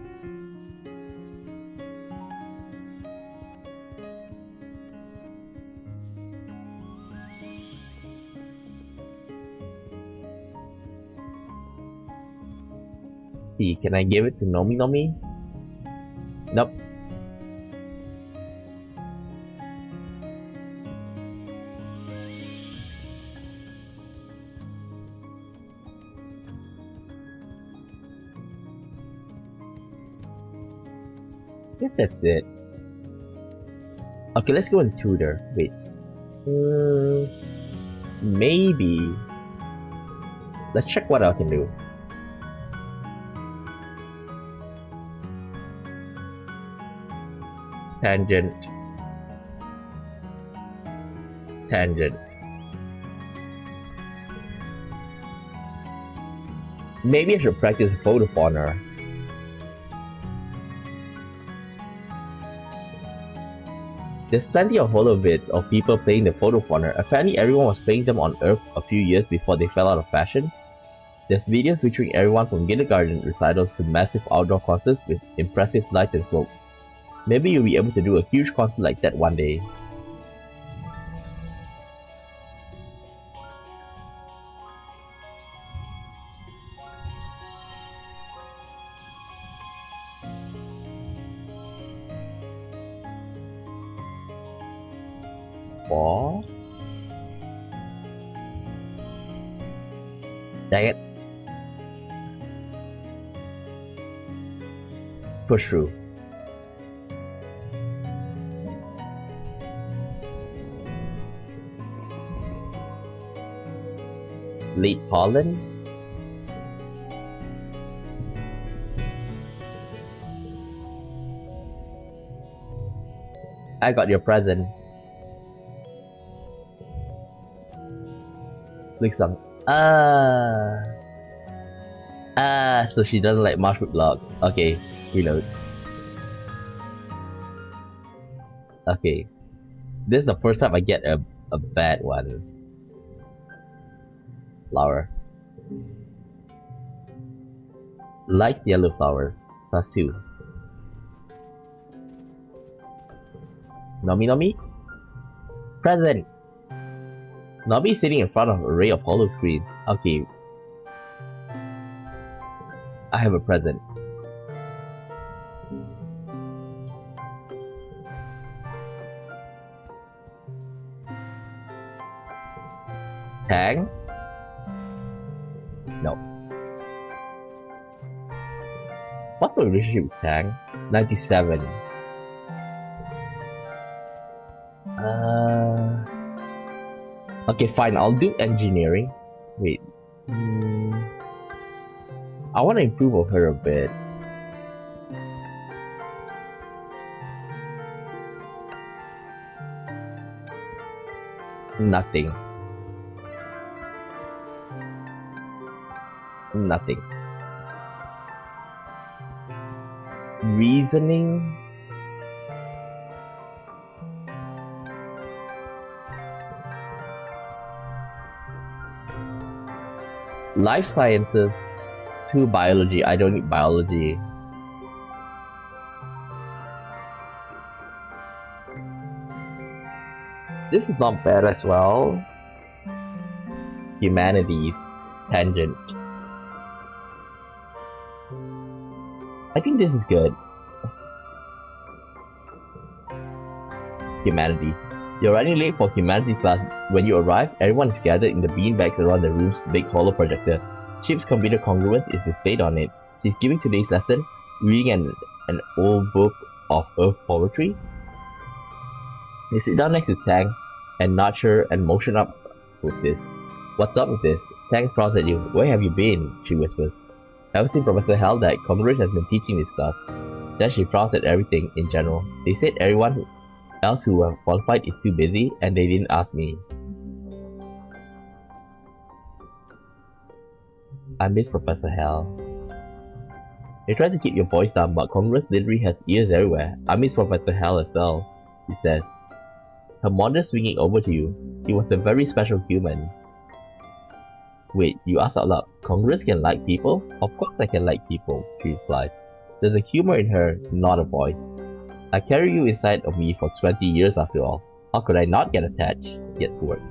See, can I give it to Nomi Nomi? Nope. I guess that's it. Okay, let's go and tutor. Wait. Maybe. Let's check what I can do. Tangent. Tangent. Maybe I should practice photo fauna. There's plenty of holo vids of people playing the photo fauna. Apparently everyone was playing them on Earth a few years before they fell out of fashion. There's videos featuring everyone from kindergarten recitals to massive outdoor concerts with impressive lights and smoke. Maybe you'll be able to do a huge concert like that one day. What? Dang it. Push through. Late pollen? I got your present. Click some. So she doesn't like mushroom block. Okay, reload. Okay. This is the first time I get a bad one. Flower. Light yellow flower. +2. Nomi Nomi? Present! Nomi is sitting in front of an array of holo screens. Okay. I have a present. Tang? No. What's the relationship with Tang? 97. Okay, fine. I'll do engineering. Wait. I want to improve on her a bit. Nothing. Nothing. Reasoning. Life sciences. 2 biology. I don't need biology. This is not bad as well. Humanities. Tangent. I think this is good. Humanity. You're running late for humanity class. When you arrive, everyone is gathered in the beanbags around the room's big holo projector. Chip's computer congruence is displayed on it. She's giving today's lesson, reading an old book of Earth poetry. They sit down next to Tang and nudge her and motion up with this. What's up with this? Tang frowns at you. Where have you been? She whispers. Ever since Professor Hell died, Congruence has been teaching this class. Then she frowns at everything in general. They said everyone else who have qualified is too busy and they didn't ask me. I miss Professor Hell. They tried to keep your voice down, but Congress literally has ears everywhere. I miss Professor Hell as well, he says. Her mother swinging over to you. He was a very special human. Wait, you asked out loud, Congress can like people? Of course I can like people, she replied. There's a humor in her, not a voice. I carry you inside of me for 20 years after all. How could I not get attached? Get to work.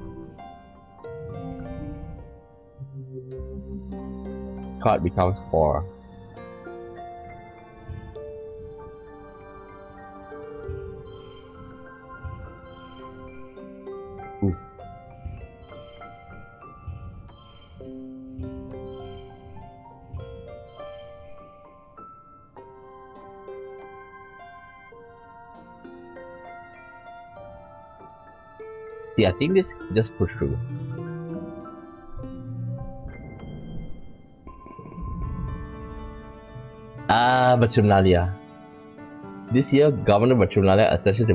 Card becomes 4. Ooh. See, I think this just pushed through. Batrumnalia. This year, Governor Batrumnalia ascension to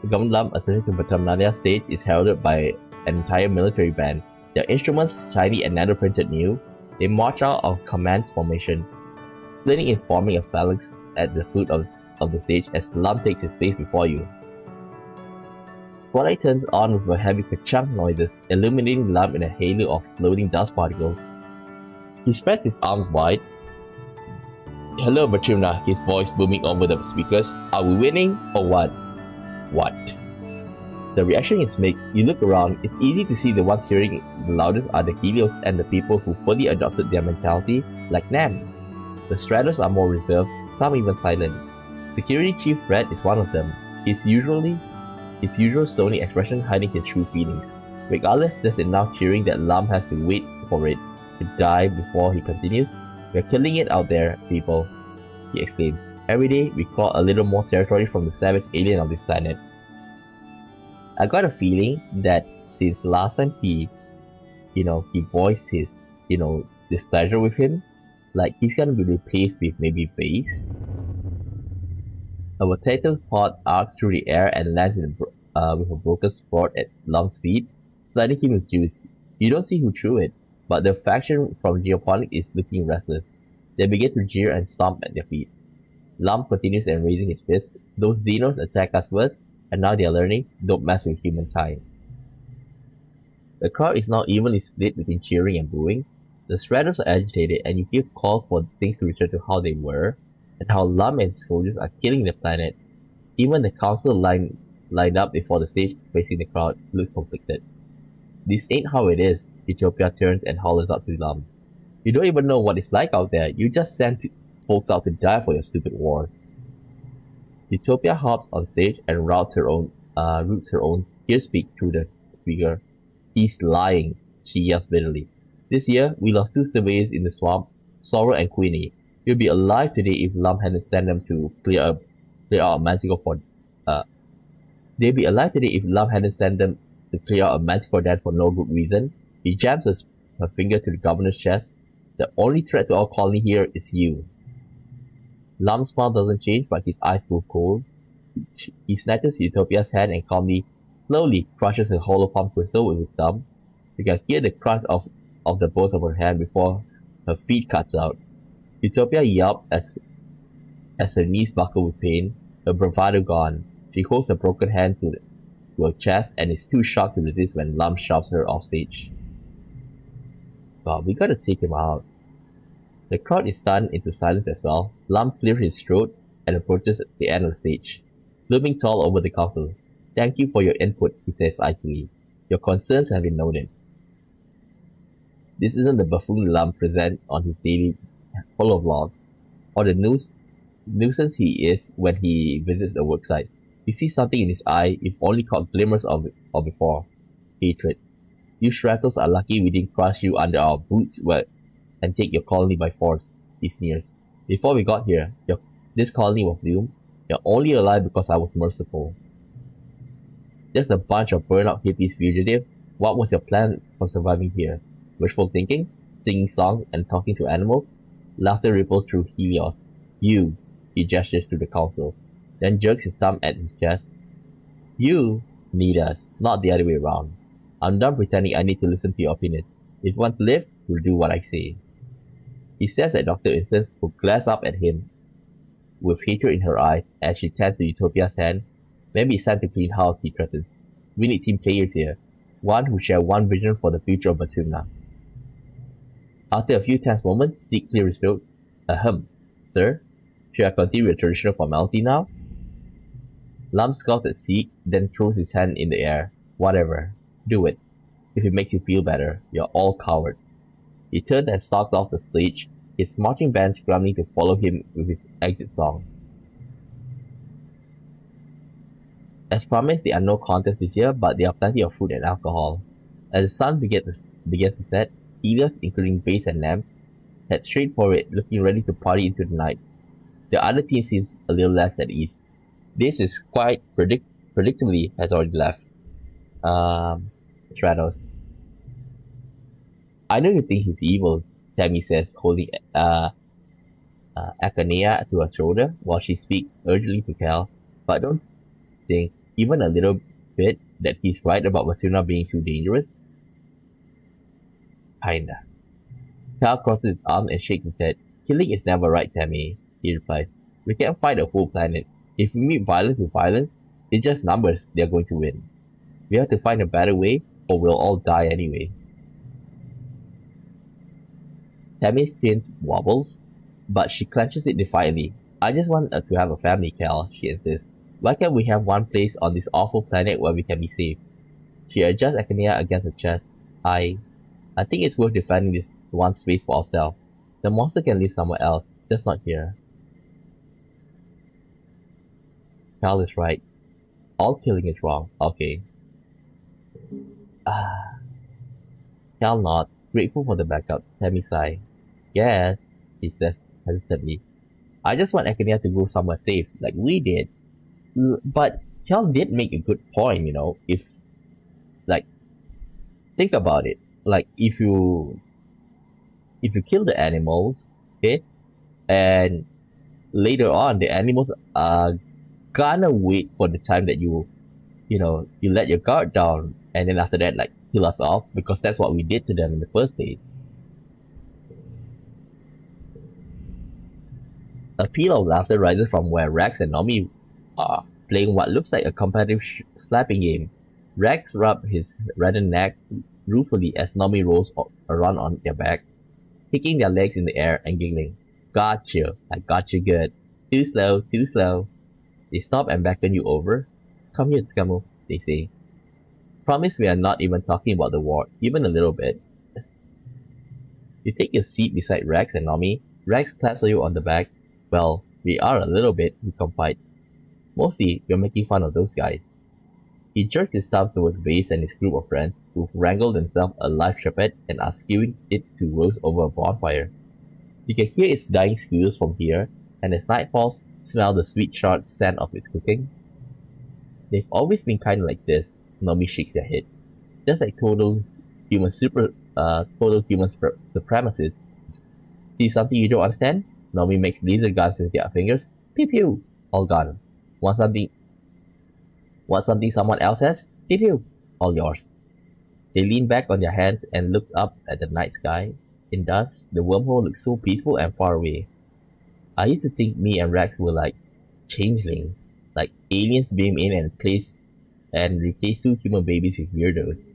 Batrumnalia stage is heralded by an entire military band. Their instruments, shiny and nano-printed new, they march out of command formation, splitting and forming a phalanx at the foot of the stage as Lum takes his place before you. Spotlight turns on with a heavy ka-chunk noises, illuminating Lum in a halo of floating dust particles. He spreads his arms wide. Hello, Batrumna, his voice booming over the speakers. Are we winning or what? What? The reaction is mixed. You look around, it's easy to see the ones hearing the loudest are the Helios and the people who fully adopted their mentality, like Nam. The Stratos are more reserved, some even silent. Security Chief Red is one of them. His usual stony expression hiding his true feelings. Regardless, there's enough cheering that Lum has to wait for it to die before he continues. We're killing it out there, people, he exclaimed. Every day, we claw a little more territory from the savage alien of this planet. I got a feeling that since last time he voiced his, displeasure with him, like he's gonna be replaced with maybe Vase. A potato pod arcs through the air and lands with a broken sport at Lum's feet, flooding him with juice. You don't see who threw it, but the faction from Geoponic is looking restless. They begin to jeer and stomp at their feet. Lum continues and raising his fist. Those Xenos attack us first, and now they are learning, don't mess with humankind. The crowd is now evenly split between cheering and booing. The Stratos are agitated, and you hear calls for things to return to how they were, and how Lum and his soldiers are killing the planet. Even the council lined up before the stage facing the crowd look conflicted. This ain't how it is, Utopia turns and hollers up to Lum. You don't even know what it's like out there, you just send folks out to die for your stupid wars. Utopia hops on stage and routes her own tear speak through the speaker. He's lying, she yells bitterly. This year, we lost 2 surveyors in the swamp, Sorrow and Queenie. You'd be alive today if Lum hadn't sent them to clear out Manticore for they'd be alive today if Lum hadn't sent them to clear out a Manticore den for no good reason. He jams her finger to the governor's chest. The only threat to our colony here is you. Lum's smile doesn't change, but his eyes go cold. He snatches Utopia's hand and calmly, slowly crushes her hollow palm crystal with his thumb. You can hear the crunch of the bones of her hand before her feet cuts out. Utopia yelps as her knees buckle with pain, her bravado gone. She holds her broken hand to her chest and is too shocked to resist when Lum shoves her off stage. God, we gotta take him out. The crowd is stunned into silence as well. Lum clears his throat and approaches the end of the stage, looming tall over the council. Thank you for your input, he says icily. Your concerns have been noted. This isn't the buffoon Lum presents on his daily follow vlog, or the nuisance he is when he visits the worksite. You see something in his eye you've only caught glimmers of before. Hatred. You Stratos are lucky we didn't crush you under our boots and take your colony by force, he sneers. Before we got here, this colony was doomed. You're only alive because I was merciful. Just a bunch of burnout hippies fugitive. What was your plan for surviving here? Wishful thinking? Singing songs and talking to animals? Laughter ripples through Helios. You He gestures to the council, then jerks his thumb at his chest. You need us, not the other way around. I'm done pretending I need to listen to your opinion. If you want to live, you'll do what I say. He says at Dr. Instance, who glares up at him with hatred in her eyes as she tends to Utopia's hand. Maybe it's time to clean house, he threatens. We need team players here. One who share one vision for the future of Batumna. After a few tense moments, Zeke clears his throat. Ahem. Sir, should I continue with traditional formality now? Lam scowls at Zeke, then throws his hand in the air. Whatever. Do it. If it makes you feel better, you're all cowards. He turned and stalked off the stage, his marching band scrambling to follow him with his exit song. As promised, there are no contests this year, but there are plenty of food and alcohol. As the sun began to set, Elias, including Vase and Nam, head straight for it, looking ready to party into the night. The other team seems a little less at ease. This is quite predictably has already left. Stratos. I know you think he's evil, Tammy says, holding Akanea to her shoulder while she speaks urgently to Cal, but don't think, even a little bit, that he's right about Batumna being too dangerous? Kinda. Cal crosses his arms and shakes his head. Killing is never right, Tammy, he replies. We can't fight a whole planet. If we meet violence with violence, it's just numbers they're going to win. We have to find a better way, or we'll all die anyway. Tammy's chin wobbles, but she clenches it defiantly. I just want to have a family, Cal, she insists. Why can't we have one place on this awful planet where we can be safe? She adjusts Akanea against her chest. I think it's worth defending this one space for ourselves. The monster can live somewhere else, just not here. Cal is right. All killing is wrong. Okay. Cal nods, grateful for the backup. Tammy sigh. Yes, he says hesitantly. I just want Akanea to go somewhere safe, like we did. But Cal did make a good point, you know, if, like, think about it. Like, if you kill the animals, okay, and later on the animals are gonna wait for the time that you let your guard down, and then after that, like, kill us off, because that's what we did to them in the first place. A peal of laughter rises from where Rex and Nomi are playing what looks like a competitive slapping game. Rex rubs his reddened neck ruefully as Nomi rolls around on their back, kicking their legs in the air and giggling. Gotcha, I got you good. Too slow, too slow. They stop and beckon you over. Come here, Tsukamu, they say. Promise we are not even talking about the war, even a little bit. You take your seat beside Rex and Nomi. Rex claps you on the back. Well, we are a little bit, he confides. Mostly, you're making fun of those guys. He jerks his thumb towards Vase and his group of friends, who've wrangled themselves a live shepherd and are skewing it to roast over a bonfire. You can hear its dying squeals from here, and as night falls, smell the sweet sharp scent of its cooking. They've always been kind of like this, Nomi shakes their head. Just like total human supremacists. See something you don't understand? Nomi makes laser guns with their fingers. Pew pew! All gone. Want something someone else has? Pew pew! All yours. They lean back on their hands and look up at the night sky. In dusk, the wormhole looks so peaceful and far away. I used to think me and Rex were like changelings, like aliens beam in and replace two human babies with weirdos.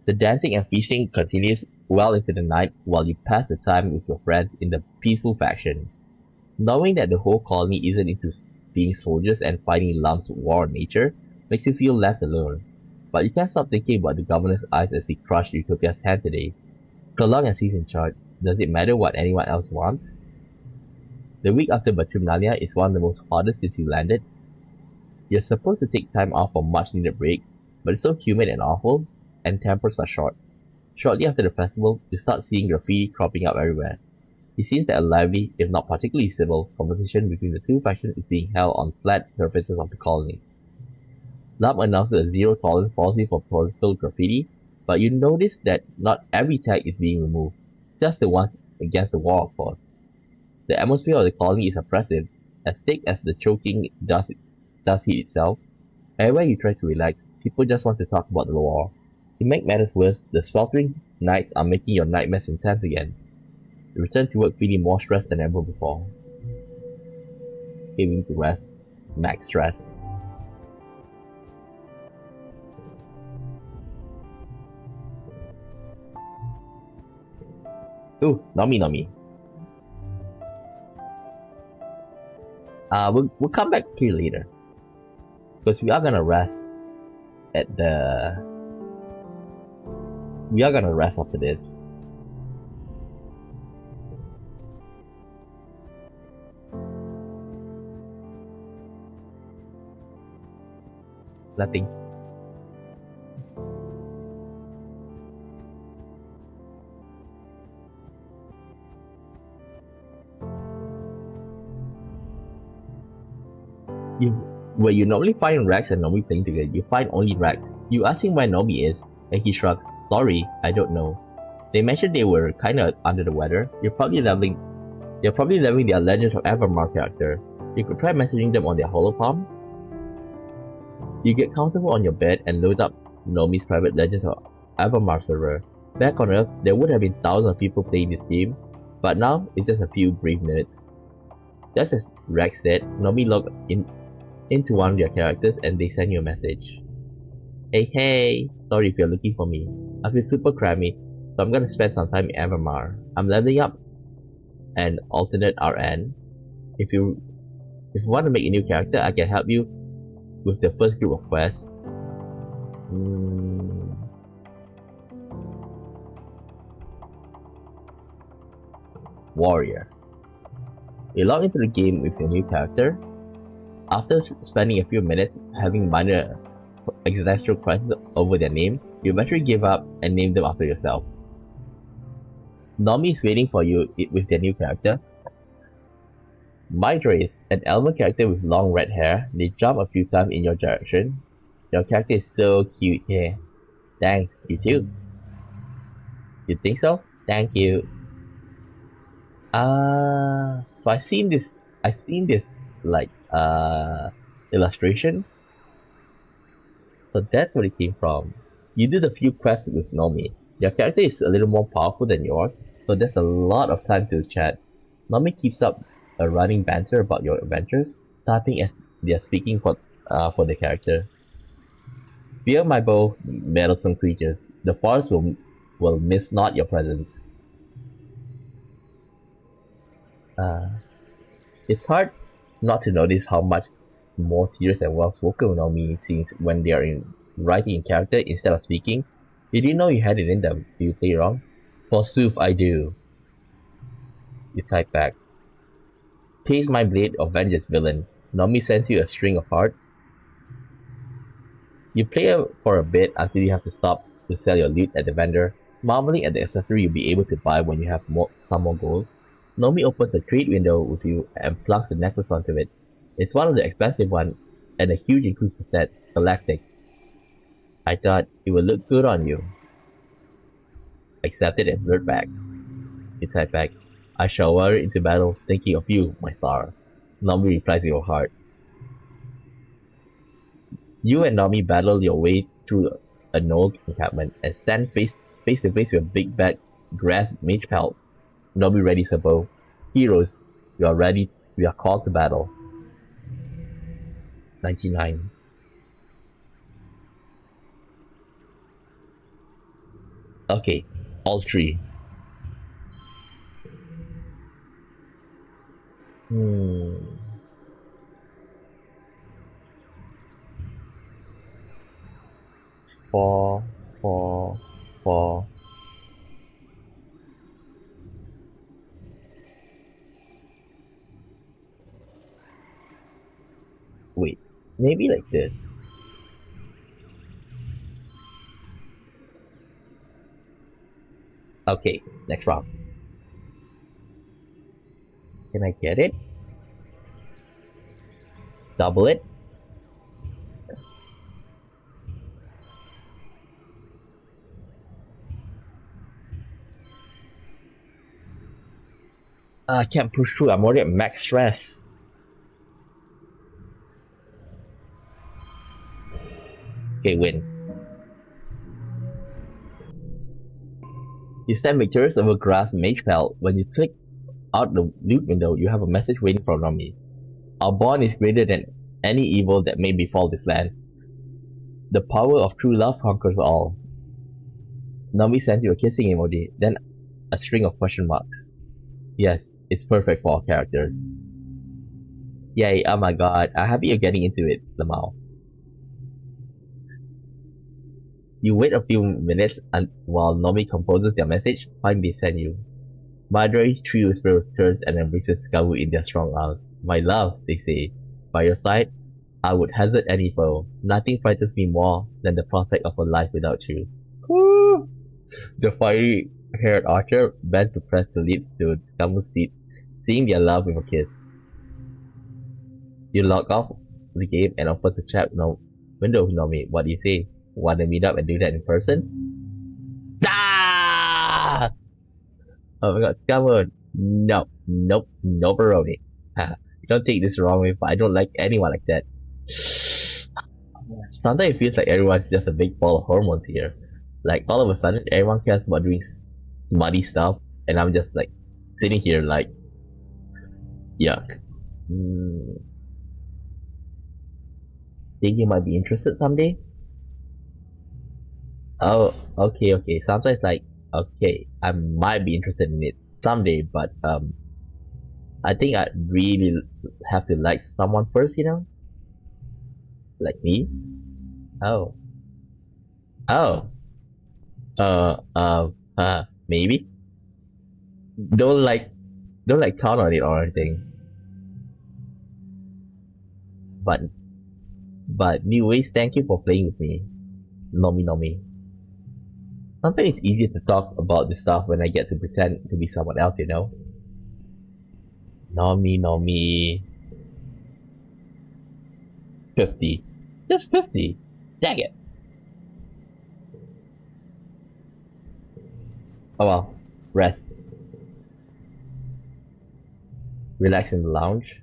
The dancing and feasting continues well into the night while you pass the time with your friends in the peaceful faction. Knowing that the whole colony isn't into being soldiers and fighting Lum's war on nature makes you feel less alone. But you can't stop thinking about the governor's eyes as he crushed Utopia's hand today. So long as he's in charge, does it matter what anyone else wants? The week after Batumnalia is one of the most hardest since you landed. You're supposed to take time off for much needed break, but it's so humid and awful, and tempers are short. Shortly after the festival, you start seeing graffiti cropping up everywhere. It seems that a lively, if not particularly civil, conversation between the two factions is being held on flat surfaces of the colony. Lum announces a zero-tolerance policy for political graffiti, but you notice that not every tag is being removed, just the ones against the wall, of course. The atmosphere of the colony is oppressive, as thick as the choking dust heat itself. Everywhere you try to relax, people just want to talk about the war. To make matters worse, the sweltering nights are making your nightmares intense again. You return to work feeling more stressed than ever before. Giving to rest, max stress. Ooh, Nami. We'll come back here later. Because we are gonna rest after this. Nothing. Where you normally find Rex and Nomi playing together, you find only Rex. You ask him where Nomi is, and he shrugs. Sorry, I don't know. They mentioned they were kinda under the weather. They're probably leveling their Legends of Evermar character. You could try messaging them on their holopalm. You get comfortable on your bed and load up Nomi's private Legends of Evermar server. Back on Earth, there would have been thousands of people playing this game, but now it's just a few brief minutes. Just as Rex said, Nomi logged into one of their characters and they send you a message. Hey, sorry if you're looking for me. I feel super crammy, so I'm gonna spend some time in Evermar. I'm leveling up an alternate RN. If you want to make a new character, I can help you with the first group of quests. Warrior. You log into the game with your new character. After spending a few minutes having minor existential crisis over their name, you eventually give up and name them after yourself. Nomi is waiting for you with their new character. Midra is an elven character with long red hair. They jump a few times in your direction. Your character is so cute here. Tang, you too. You think so? Thank you. So I've seen this like illustration. So that's where it came from. You did a few quests with Nomi. Your character is a little more powerful than yours, so there's a lot of time to chat. Nomi keeps up a running banter about your adventures, typing as they are speaking for the character. Fear my bow, meddlesome creatures. The forest will miss not your presence. It's hard not to notice how much more serious and well-spoken Nomi seems when they are writing in character instead of speaking. You didn't know you had it in them. Do you play wrong? Forsooth I do. You type back. Pays my blade of vengeance, villain. Nomi sends you a string of hearts. You play for a bit until you have to stop to sell your loot at the vendor, marveling at the accessory you'll be able to buy when you have some more gold. Nomi opens a trade window with you and plugs the necklace onto it. It's one of the expensive ones, and a huge inclusive set, galactic. I thought it would look good on you. Accept it and flirt back. You type back. I shall wear it into battle, thinking of you, my star. Nomi replies with your heart. You and Nomi battle your way through a Noel encampment and stand face to face with a big bad grass mage pelt. Nomi readies her bow. Heroes, we are ready. We are called to battle. 99. Okay, all three. Four. Wait, maybe like this. Okay, next round. Can I get it? Double it? I can't push through. I'm already at max stress. Okay, win. You stand victorious over grass mage pelt. When you click out the loot window, you have a message waiting for Nami. Our bond is greater than any evil that may befall this land. The power of true love conquers all. Nami sent you a kissing emoji, then a string of question marks. Yes, it's perfect for our characters. Yay, oh my god, I'm happy you're getting into it, Lamau. You wait a few minutes while Nami composes their message. Fine, they send you. Madari's tree whisper turns and embraces Gabu in their strong arms. My love, they say. By your side, I would hazard any foe. Nothing frightens me more than the prospect of a life without you. Woo! The fiery-haired archer bends to press the lips to Gabu's seat, seeing their love with a kiss. You log off the game and open the chat window with Nami. What do you say? Want to meet up and do that in person? Ah! Oh my god, come on. No, nope, no Baroni. Don't take this the wrong way, but I don't like anyone like that. Sometimes it feels like everyone's just a big ball of hormones here. Like, all of a sudden, everyone cares about doing smutty stuff, and I'm just like, sitting here like, yuck. Think you might be interested someday? Oh, okay. Sometimes like, okay, I might be interested in it someday, but I think I'd really have to like someone first, you know? Like me? Oh. Maybe? Don't count on it or anything. But anyways, thank you for playing with me. Nomi. Sometimes it's easier to talk about this stuff when I get to pretend to be someone else, you know? Nomi. 50. Just 50. Dang it. Oh well. Rest. Relax in the lounge.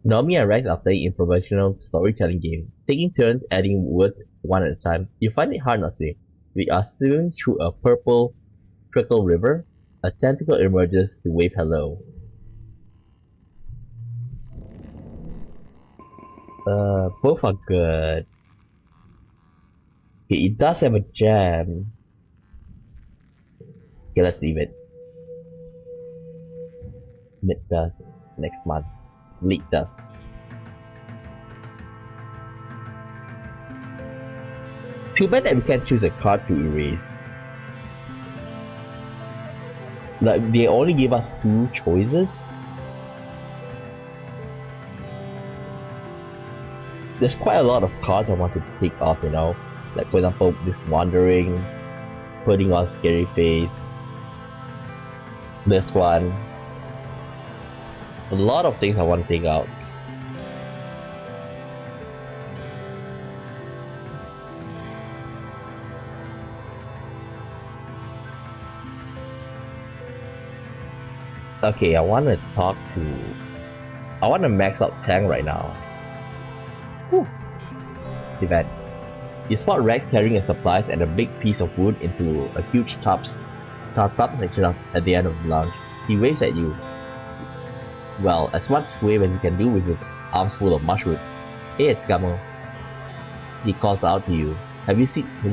Nomi and Rex are playing improvisational storytelling game, taking turns adding words one at a time. You find it hard not to. We are swimming through a purple trickle river. A tentacle emerges to wave hello. Both are good. Okay, it does have a gem. Okay, let's leave it. Mid dust next month. Leak dust. Too bad that we can't choose a card to erase. Like, they only give us 2 choices. There's quite a lot of cards I want to take off, you know? Like, for example, this wandering, putting on scary face. This one. A lot of things I want to take out. Okay, I want to max out Tang right now. Whew. Event. You spot Rex carrying his supplies and a big piece of wood into a huge top section at the end of the lounge. He waves at you. Well, as much wave as he can do with his arms full of mushroom. Hey, it's Gamo. He calls out to you. Have you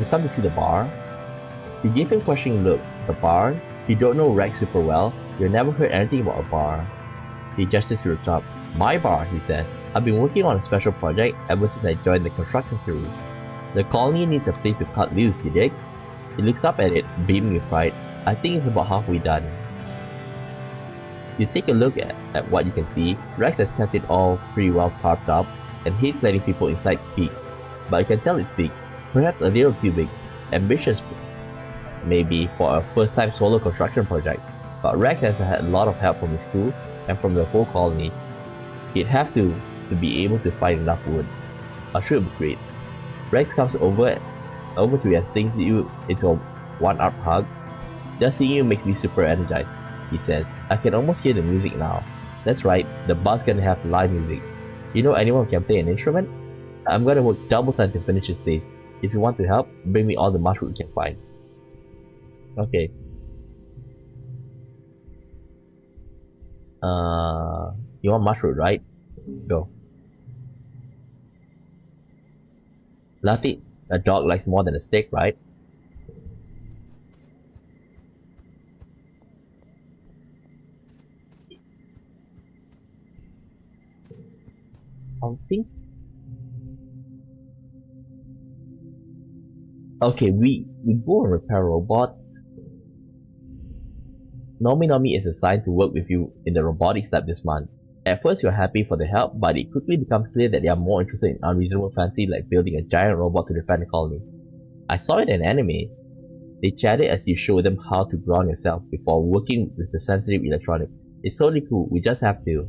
come to see the bar? You give him a questioning look. The bar? You don't know Rex super well. You've never heard anything about a bar. He gestures to the top. My bar, he says. I've been working on a special project ever since I joined the construction crew. The colony needs a place to cut loose, you dig? He looks up at it, beaming with pride. I think it's about halfway done. You take a look at what you can see. Rex has kept it all pretty well carved up, and he's letting people inside peek. But you can tell it's big. Perhaps a little too big. Ambitious, maybe, for a first-time solo construction project. But Rex has had a lot of help from his crew and from the whole colony. He'd have to be able to find enough wood. I'm sure it'd be great. Rex comes over to you and stings you into a one-arm hug. Just seeing you makes me super energized. he says. I can almost hear the music now. That's right, the bar's gonna have live music. You know anyone who can play an instrument? I'm gonna work double time to finish this place. If you want to help, bring me all the mushrooms you can find. Okay. You want mushroom, right? Go. Lati, a dog likes more than a steak, right? Something? Okay, we go and repair robots. Nomi is assigned to work with you in the robotics lab this month. At first you're happy for the help, but it quickly becomes clear that they are more interested in unreasonable fancy like building a giant robot to defend the colony. I saw it in anime. They chatted as you show them how to ground yourself before working with the sensitive electronics. It's totally cool, we just have to.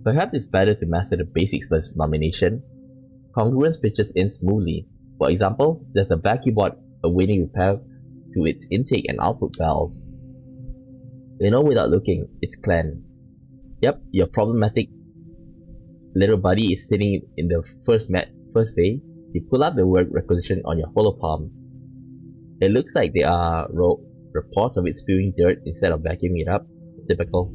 Perhaps it's better to master the basics first nomination. Congruence pitches in smoothly. For example, there's a vacuum board awaiting repair to its intake and output valves. You know without looking, it's Clan. Yep, your problematic little buddy is sitting in the first bay. You pull up the word requisition on your hollow palm. It looks like there are reports of it spewing dirt instead of vacuuming it up. Typical.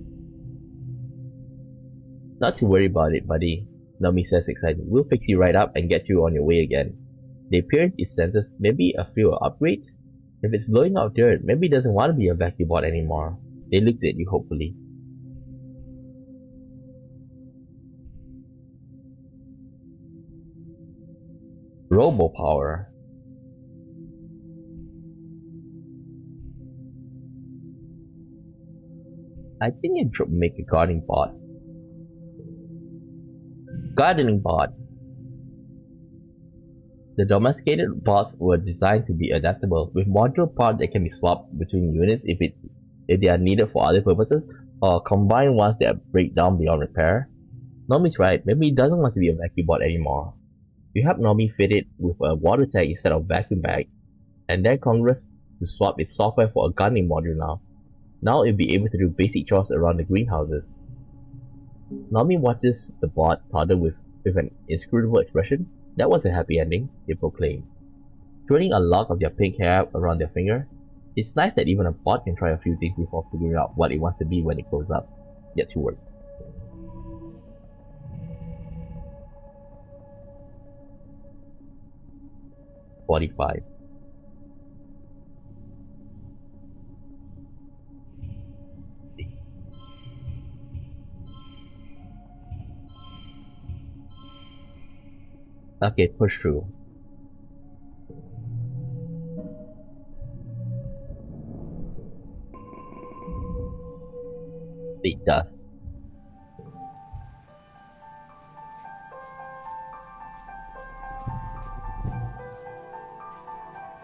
Not to worry about it, buddy, Nomi says excited. We'll fix you right up and get you on your way again. They peered its sensors, maybe a few upgrades? If it's blowing out dirt, maybe it doesn't want to be a vacuum bot anymore. They looked at you hopefully. Robo power. I think it should make a gardening bot. Gardening bot. The domesticated bots were designed to be adaptable, with modular parts that can be swapped between units if they are needed for other purposes, or combined ones that break down beyond repair. Nomi's right, maybe it doesn't want to be a vacuum bot anymore. You help Nomi fit it with a water tank instead of vacuum bag, and then Congress to swap its software for a gardening module now. Now it'll be able to do basic chores around the greenhouses. Nomi watches the bot toddle with an inscrutable expression. That was a happy ending, they proclaimed. Twirling a lock of their pink hair around their finger, it's nice that even a bot can try a few things before figuring out what it wants to be when it grows up. Get to work. $45. Okay, push through. It does.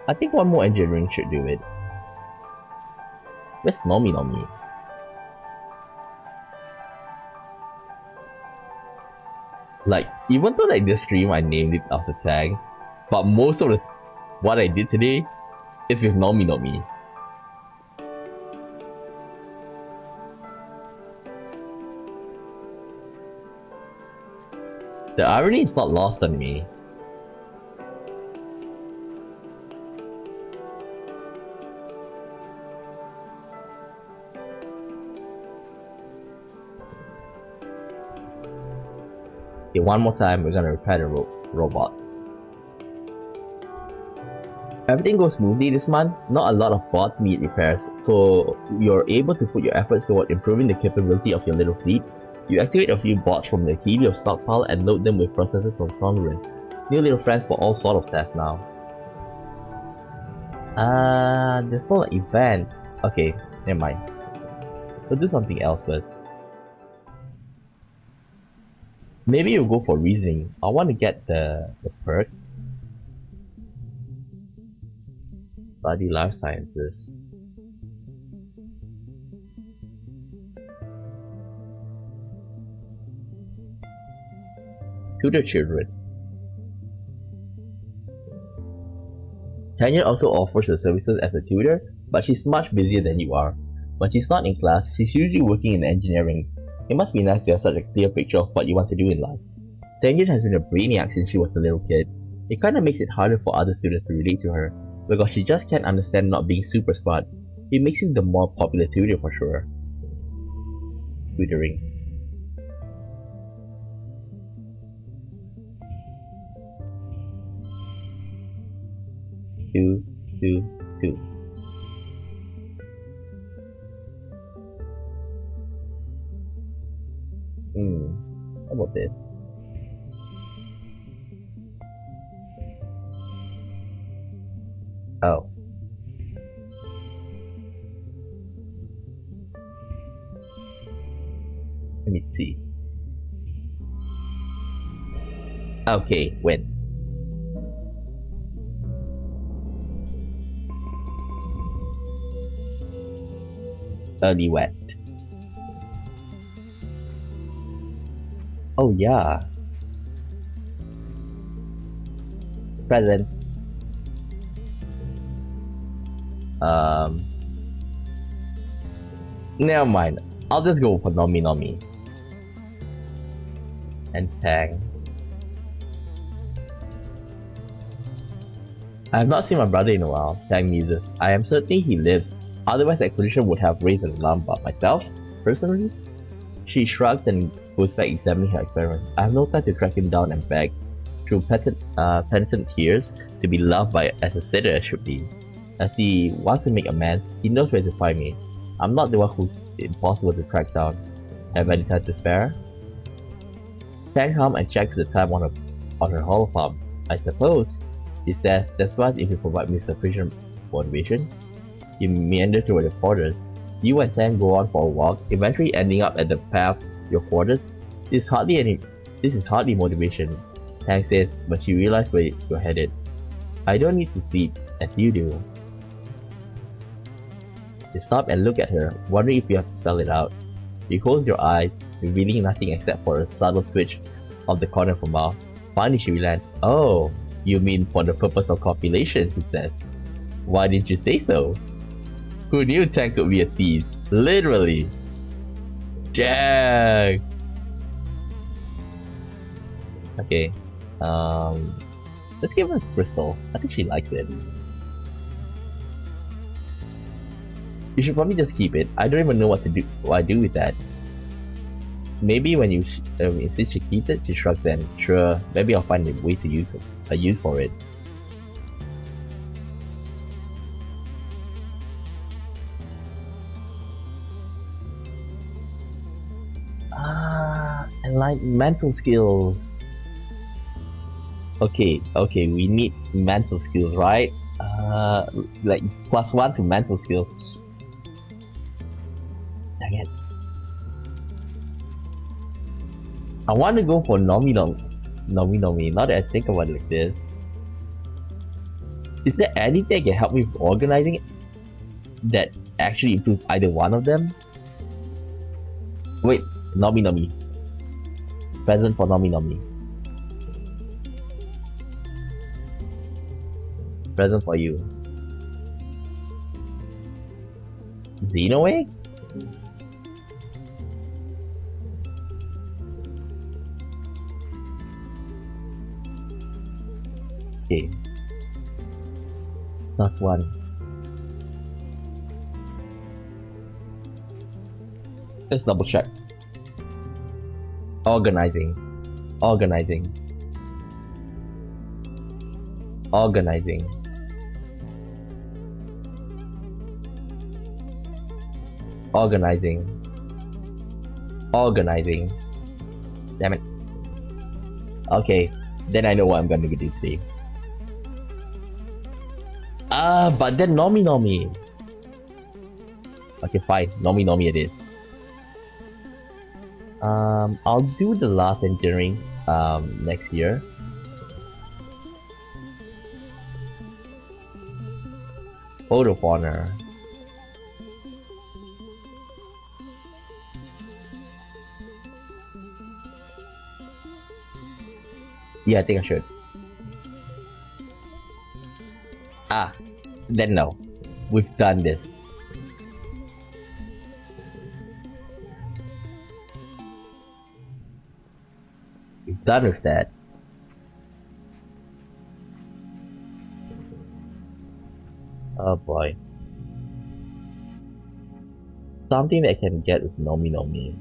I think one more engineering should do it. Where's Nomi? Like, even though like this stream I named it after Tang, but most of what I did today is with Nomi. The irony is not lost on me. Okay, one more time, we're gonna repair the robot. Everything goes smoothly this month. Not a lot of bots need repairs, so you're able to put your efforts toward improving the capability of your little fleet. You activate a few bots from the Helios stockpile and load them with processors from Congruence. New little friends for all sort of tasks now. There's no like events. Okay, never mind. We'll do something else first. Maybe you'll go for reasoning. I want to get the perk. Study life sciences. Tutor children. Tanya also offers her services as a tutor, but she's much busier than you are. When she's not in class, she's usually working in engineering. It must be nice to have such a clear picture of what you want to do in life. Tang has been a brainiac since she was a little kid. It kinda makes it harder for other students to relate to her, because she just can't understand not being super smart. It makes you the more popular tutor for sure. Tutoring. Two. How about this? Oh. Let me see. Okay, when? Early wet. Oh yeah. Present. Never mind. I'll just go for Nomi. And Tang. I have not seen my brother in a while, Tang muses. I am certain he lives. Otherwise, expedition would have raised an alarm about myself, personally. She shrugs and goes back examining her experiment. I have no time to track him down and beg, through penitent tears, to be loved by as a sitter should be. As he wants to make amends, he knows where to find me. I'm not the one who's impossible to track down. Have any time to spare? Tang hum and checks the time on her holopalm. I suppose. He says, that's why if you provide me sufficient motivation. You meander toward your quarters. You and Tang go on for a walk, eventually ending up at the path your quarters. This is hardly motivation, Tang says, but she realizes where you're headed. I don't need to sleep, as you do. You stop and look at her, wondering if you have to spell it out. You close your eyes, revealing nothing except for a subtle twitch of the corner of her mouth. Finally she relents. Oh, you mean for the purpose of copulation, he says. Why didn't you say so? Who knew Tang could be a thief? Literally. Dang. Okay. Let's give her a crystal. I think she likes it. You should probably just keep it. I don't even know what I do with that. Maybe when you insist she keeps it, she shrugs and sure, maybe I'll find a way to use it. A use for it. And like mental skills. Okay, we need mental skills, right? Like +1 to mental skills. Dang it. I want to go for Nomi. Now that I think about it like this. Is there anything that can help me with organizing it that actually improves either one of them? Wait, Nomi. Present for Nomi. Present for you. Xenoegg? Okay. +1. Let's double check. Organizing. Damn it. Okay, then I know what I'm gonna do today. But then Nomi. Okay, fine. Nomi it is. I'll do the last engineering next year. Photo of honor. Yeah, I think I should. Then no. We've done this. done with that. Oh boy. Something that I can get with Nomi Nomi.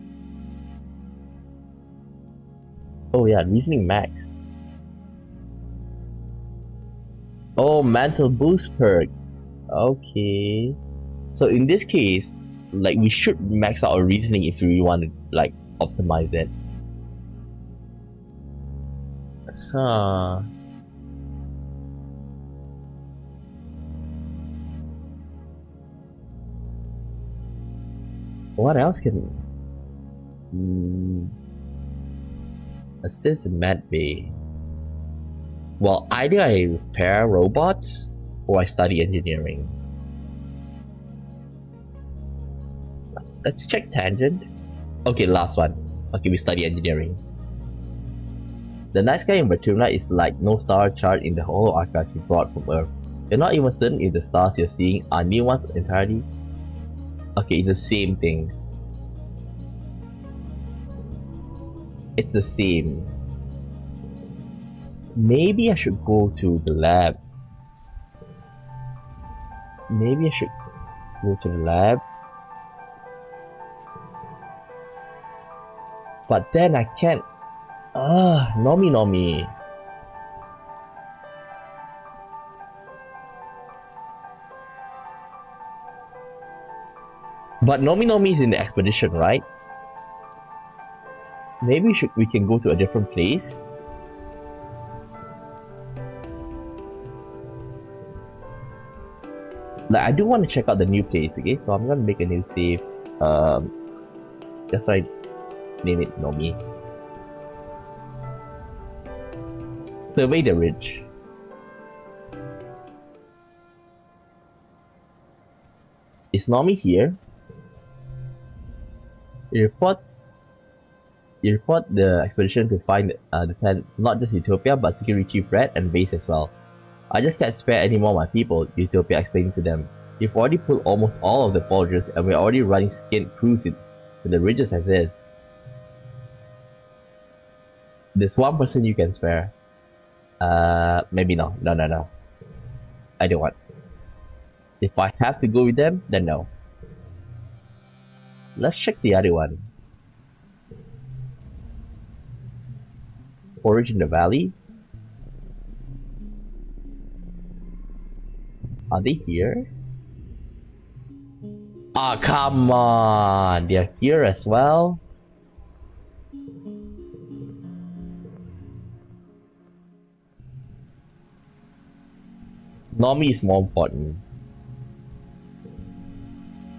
Oh yeah, reasoning max. Oh, mental boost perk. Okay. So in this case, like we should max out our reasoning if we really want to like optimize it. Huh. What else can assist in Med Bay? Well, either I repair robots or I study engineering. Let's check tangent. Okay, last one. Okay, we study engineering. The night sky in Bertuna is like no star chart in the whole archives you brought from Earth. You're not even certain if the stars you're seeing are new ones entirely. Okay, it's the same thing. It's the same. Maybe I should go to the lab. Maybe I should go to the lab. But then I can't. Nomi Nomi. But Nomi Nomi is in the expedition, right? Maybe we can go to a different place. Like I do want to check out the new place, okay? So I'm gonna make a new save. That's why I name it Nomi. Survey the ridge. Is Nomi here? You report the expedition to find the planet, not just Utopia, but Security Chief Red and base as well. I just can't spare any more of my people, Utopia explained to them. You've already pulled almost all of the foragers and we're already running skint crews to the ridges as is. There's one person you can spare. Maybe no. No. I don't want. If I have to go with them, then no. Let's check the other one. Forage in the valley? Are they here? Ah, come on! They're here as well? Nomi is more important.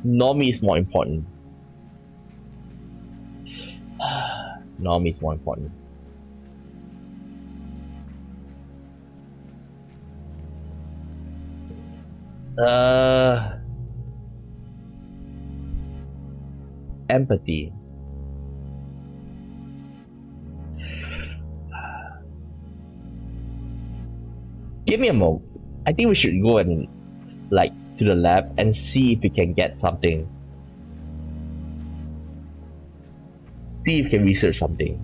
Nomi is more important. Nomi is more important. Empathy. Give me a moment. I think we should go and like to the lab and see if we can get something. See if we can research something.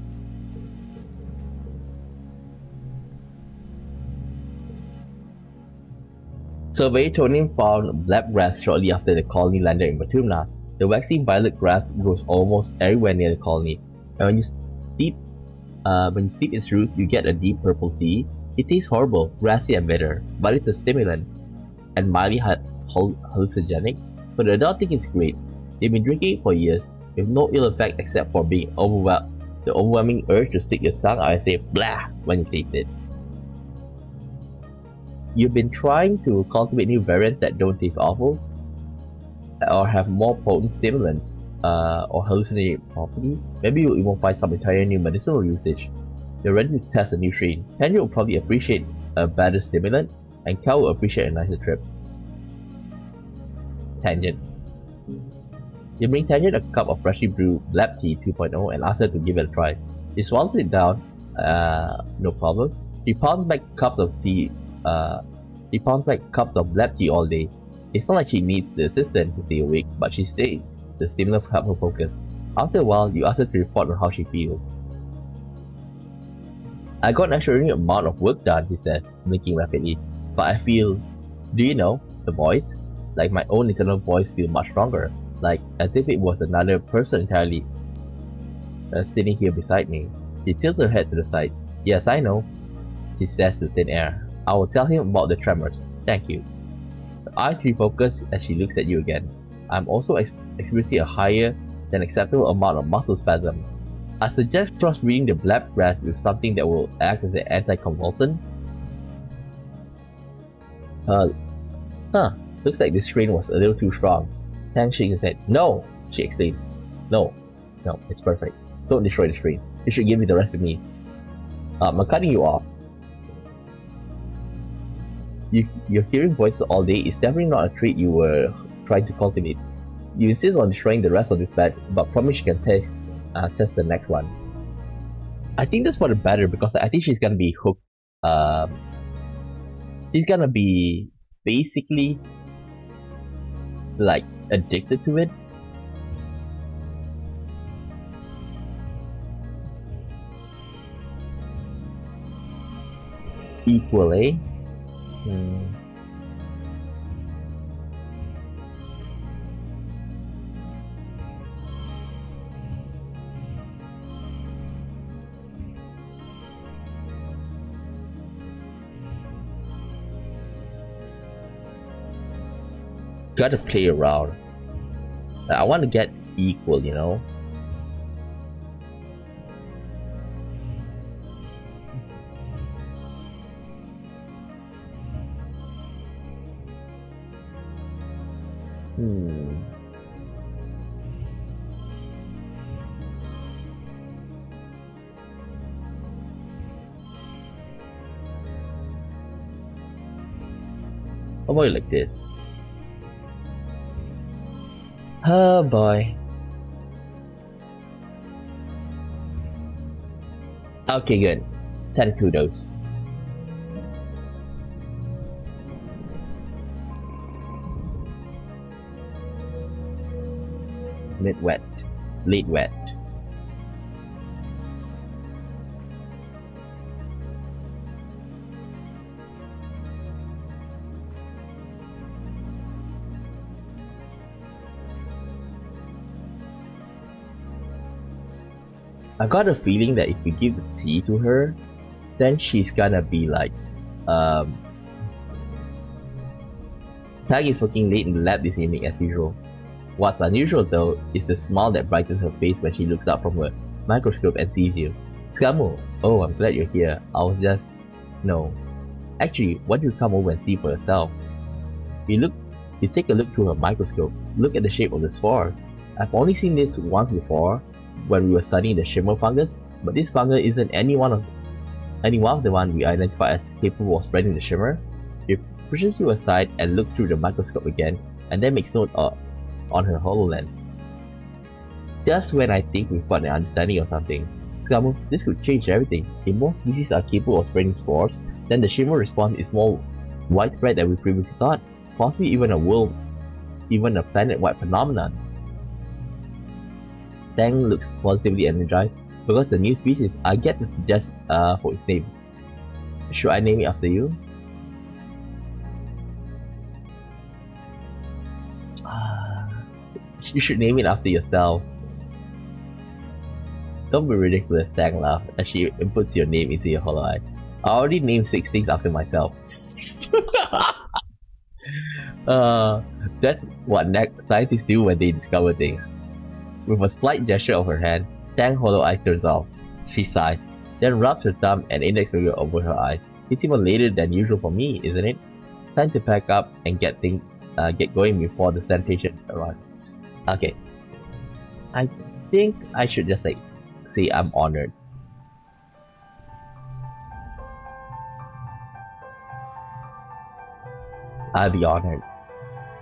Survey Tonin found black grass shortly after the colony landed in Batumna. The waxy violet grass grows almost everywhere near the colony, and when you steep its roots, you get a deep purple tea. It tastes horrible, grassy and bitter, but it's a stimulant and mildly hallucinogenic. So the adults think it's great. They've been drinking it for years, with no ill effect except for being the overwhelming urge to stick your tongue out and say blah when you taste it. You've been trying to cultivate new variants that don't taste awful, or have more potent stimulants, or hallucinate property. Maybe you'll even find some entirely new medicinal usage. You're ready to test a new strain. Tanya will probably appreciate a better stimulant, and Cal will appreciate a nicer trip. Tangent. You bring Tangent a cup of freshly brewed Lab Tea 2.0 and ask her to give it a try. She swallows it down, no problem. She pounds back cups of Lab Tea all day. It's not like she needs the assistant to stay awake, but she stays. The stimulant helps her focus. After a while, you ask her to report on how she feels. I got an extraordinary amount of work done, he said, blinking rapidly. But I feel, do you know, the voice? Like my own internal voice feels much stronger. Like as if it was another person entirely sitting here beside me. She tilts her head to the side. Yes, I know, she says to thin air. I will tell him about the tremors. Thank you. Her eyes refocus as she looks at you again. I'm also experiencing a higher than acceptable amount of muscle spasm. I suggest cross-reading the blab breath with something that will act as an anticonvulsant. Looks like this strain was a little too strong. Tang shook his head. No, she exclaimed. No, it's perfect. Don't destroy the strain. You should give me the rest of me. I'm cutting you off. You're hearing voices all day is definitely not a trait you were trying to cultivate. You insist on destroying the rest of this batch, but promise you can test the next one. I think that's for the better because I think she's gonna be hooked. She's gonna be basically like addicted to it. Equally. Gotta play around. I want to get equal, you know. How about it like this? Oh boy. Okay, good. 10 kudos. Mid wet. Late wet. I got a feeling that if we give the tea to her, then she's gonna be like, Tag is working late in the lab this evening as usual. What's unusual though is the smile that brightens her face when she looks up from her microscope and sees you. Skamu, oh, I'm glad you're here. I was just... No. Actually, why don't you come over and see for yourself? You take a look through her microscope. Look at the shape of the spore. I've only seen this once before, when we were studying the shimmer fungus, but this fungus isn't any one of the one we identified as capable of spreading the shimmer. She pushes you aside and looks through the microscope again, and then makes note on her HoloLens. Just when I think we've got an understanding of something, Skamu, this could change everything. If most species are capable of spreading spores, then the shimmer response is more widespread than we previously thought, possibly even a planet-wide phenomenon. Tang looks positively energized. Because the new species, I get to suggest for its name. Should I name it after you? You should name it after yourself. Don't be ridiculous, Tang laughed as she inputs your name into your hollow eye. I already named 6 things after myself. That's what scientists do when they discover things. With a slight gesture of her hand, Tang's hollow eye turns off. She sighs, then rubs her thumb and index finger over her eyes. It's even later than usual for me, isn't it? Time to pack up and get going before the sanitation arrives. Okay. I think I should just say I'm honored. I'll be honored.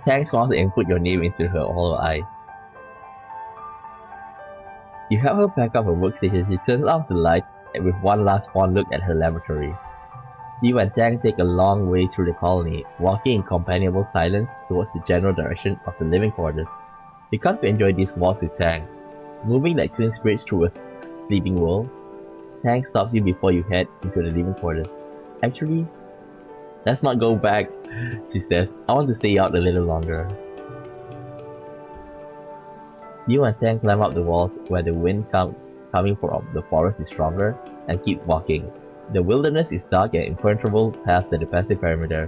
Tang smiles and put your name into her hollow eye. You help her pack up her workstation. She turns off the light and with one last fond look at her laboratory. You and Tang take a long way through the colony, walking in companionable silence towards the general direction of the living quarters. You come to enjoy these walks with Tang, moving like twin spirits through a sleeping world. Tang stops you before you head into the living quarters. Actually, let's not go back, she says. I want to stay out a little longer. You and Tang climb up the walls where the wind coming from the forest is stronger and keep walking. The wilderness is dark and impenetrable past the defensive perimeter.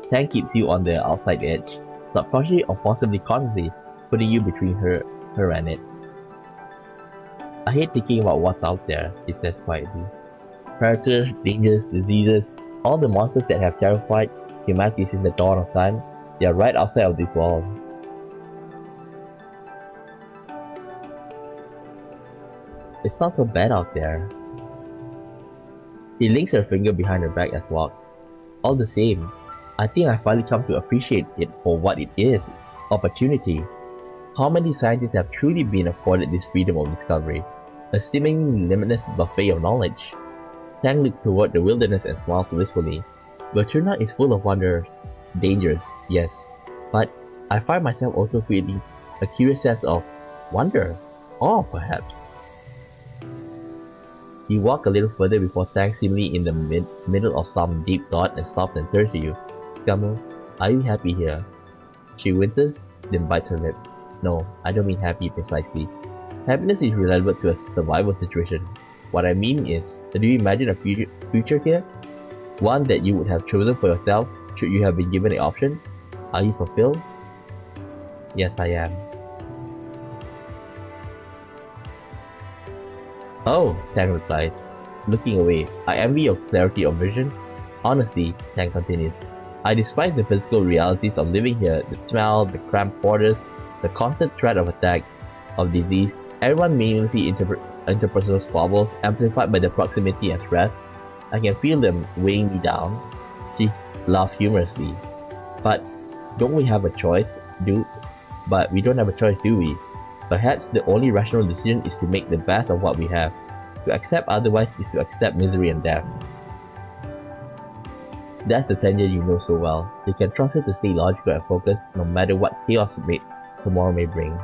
Tang keeps you on the outside edge, subconsciously or possibly consciously, putting you between her and it. I hate thinking about what's out there, she says quietly. Predators, dangers, diseases, all the monsters that have terrified humanity since the dawn of time, they are right outside of these walls. It's not so bad out there. She links her finger behind her back as well. All the same, I think I finally come to appreciate it for what it is, opportunity. How many scientists have truly been afforded this freedom of discovery, a seemingly limitless buffet of knowledge? Tang looks toward the wilderness and smiles wistfully. Vertuna is full of wonders, dangers, yes, but I find myself also feeling a curious sense of wonder, awe perhaps. You walk a little further before Tang, seemingly in the middle of some deep thought, and stops and turns to you. Scammer, are you happy here? She winces, then bites her lip. No, I don't mean happy precisely. Happiness is relevant to a survival situation. What I mean is, do you imagine a future here? One that you would have chosen for yourself should you have been given the option? Are you fulfilled? Yes, I am. Oh, Tang replies, looking away. I envy your clarity of vision. Honestly, Tang continues, I despise the physical realities of living here, the smell, the cramped quarters, the constant threat of attack, of disease, everyone meaninglessly interpersonal squabbles, amplified by the proximity and stress. I can feel them weighing me down. She laughed humorously. But don't we have a choice? But we don't have a choice, do we? Perhaps the only rational decision is to make the best of what we have. To accept otherwise is to accept misery and death. That's the Tanya you know so well. You can trust her to stay logical and focused no matter what chaos tomorrow may bring.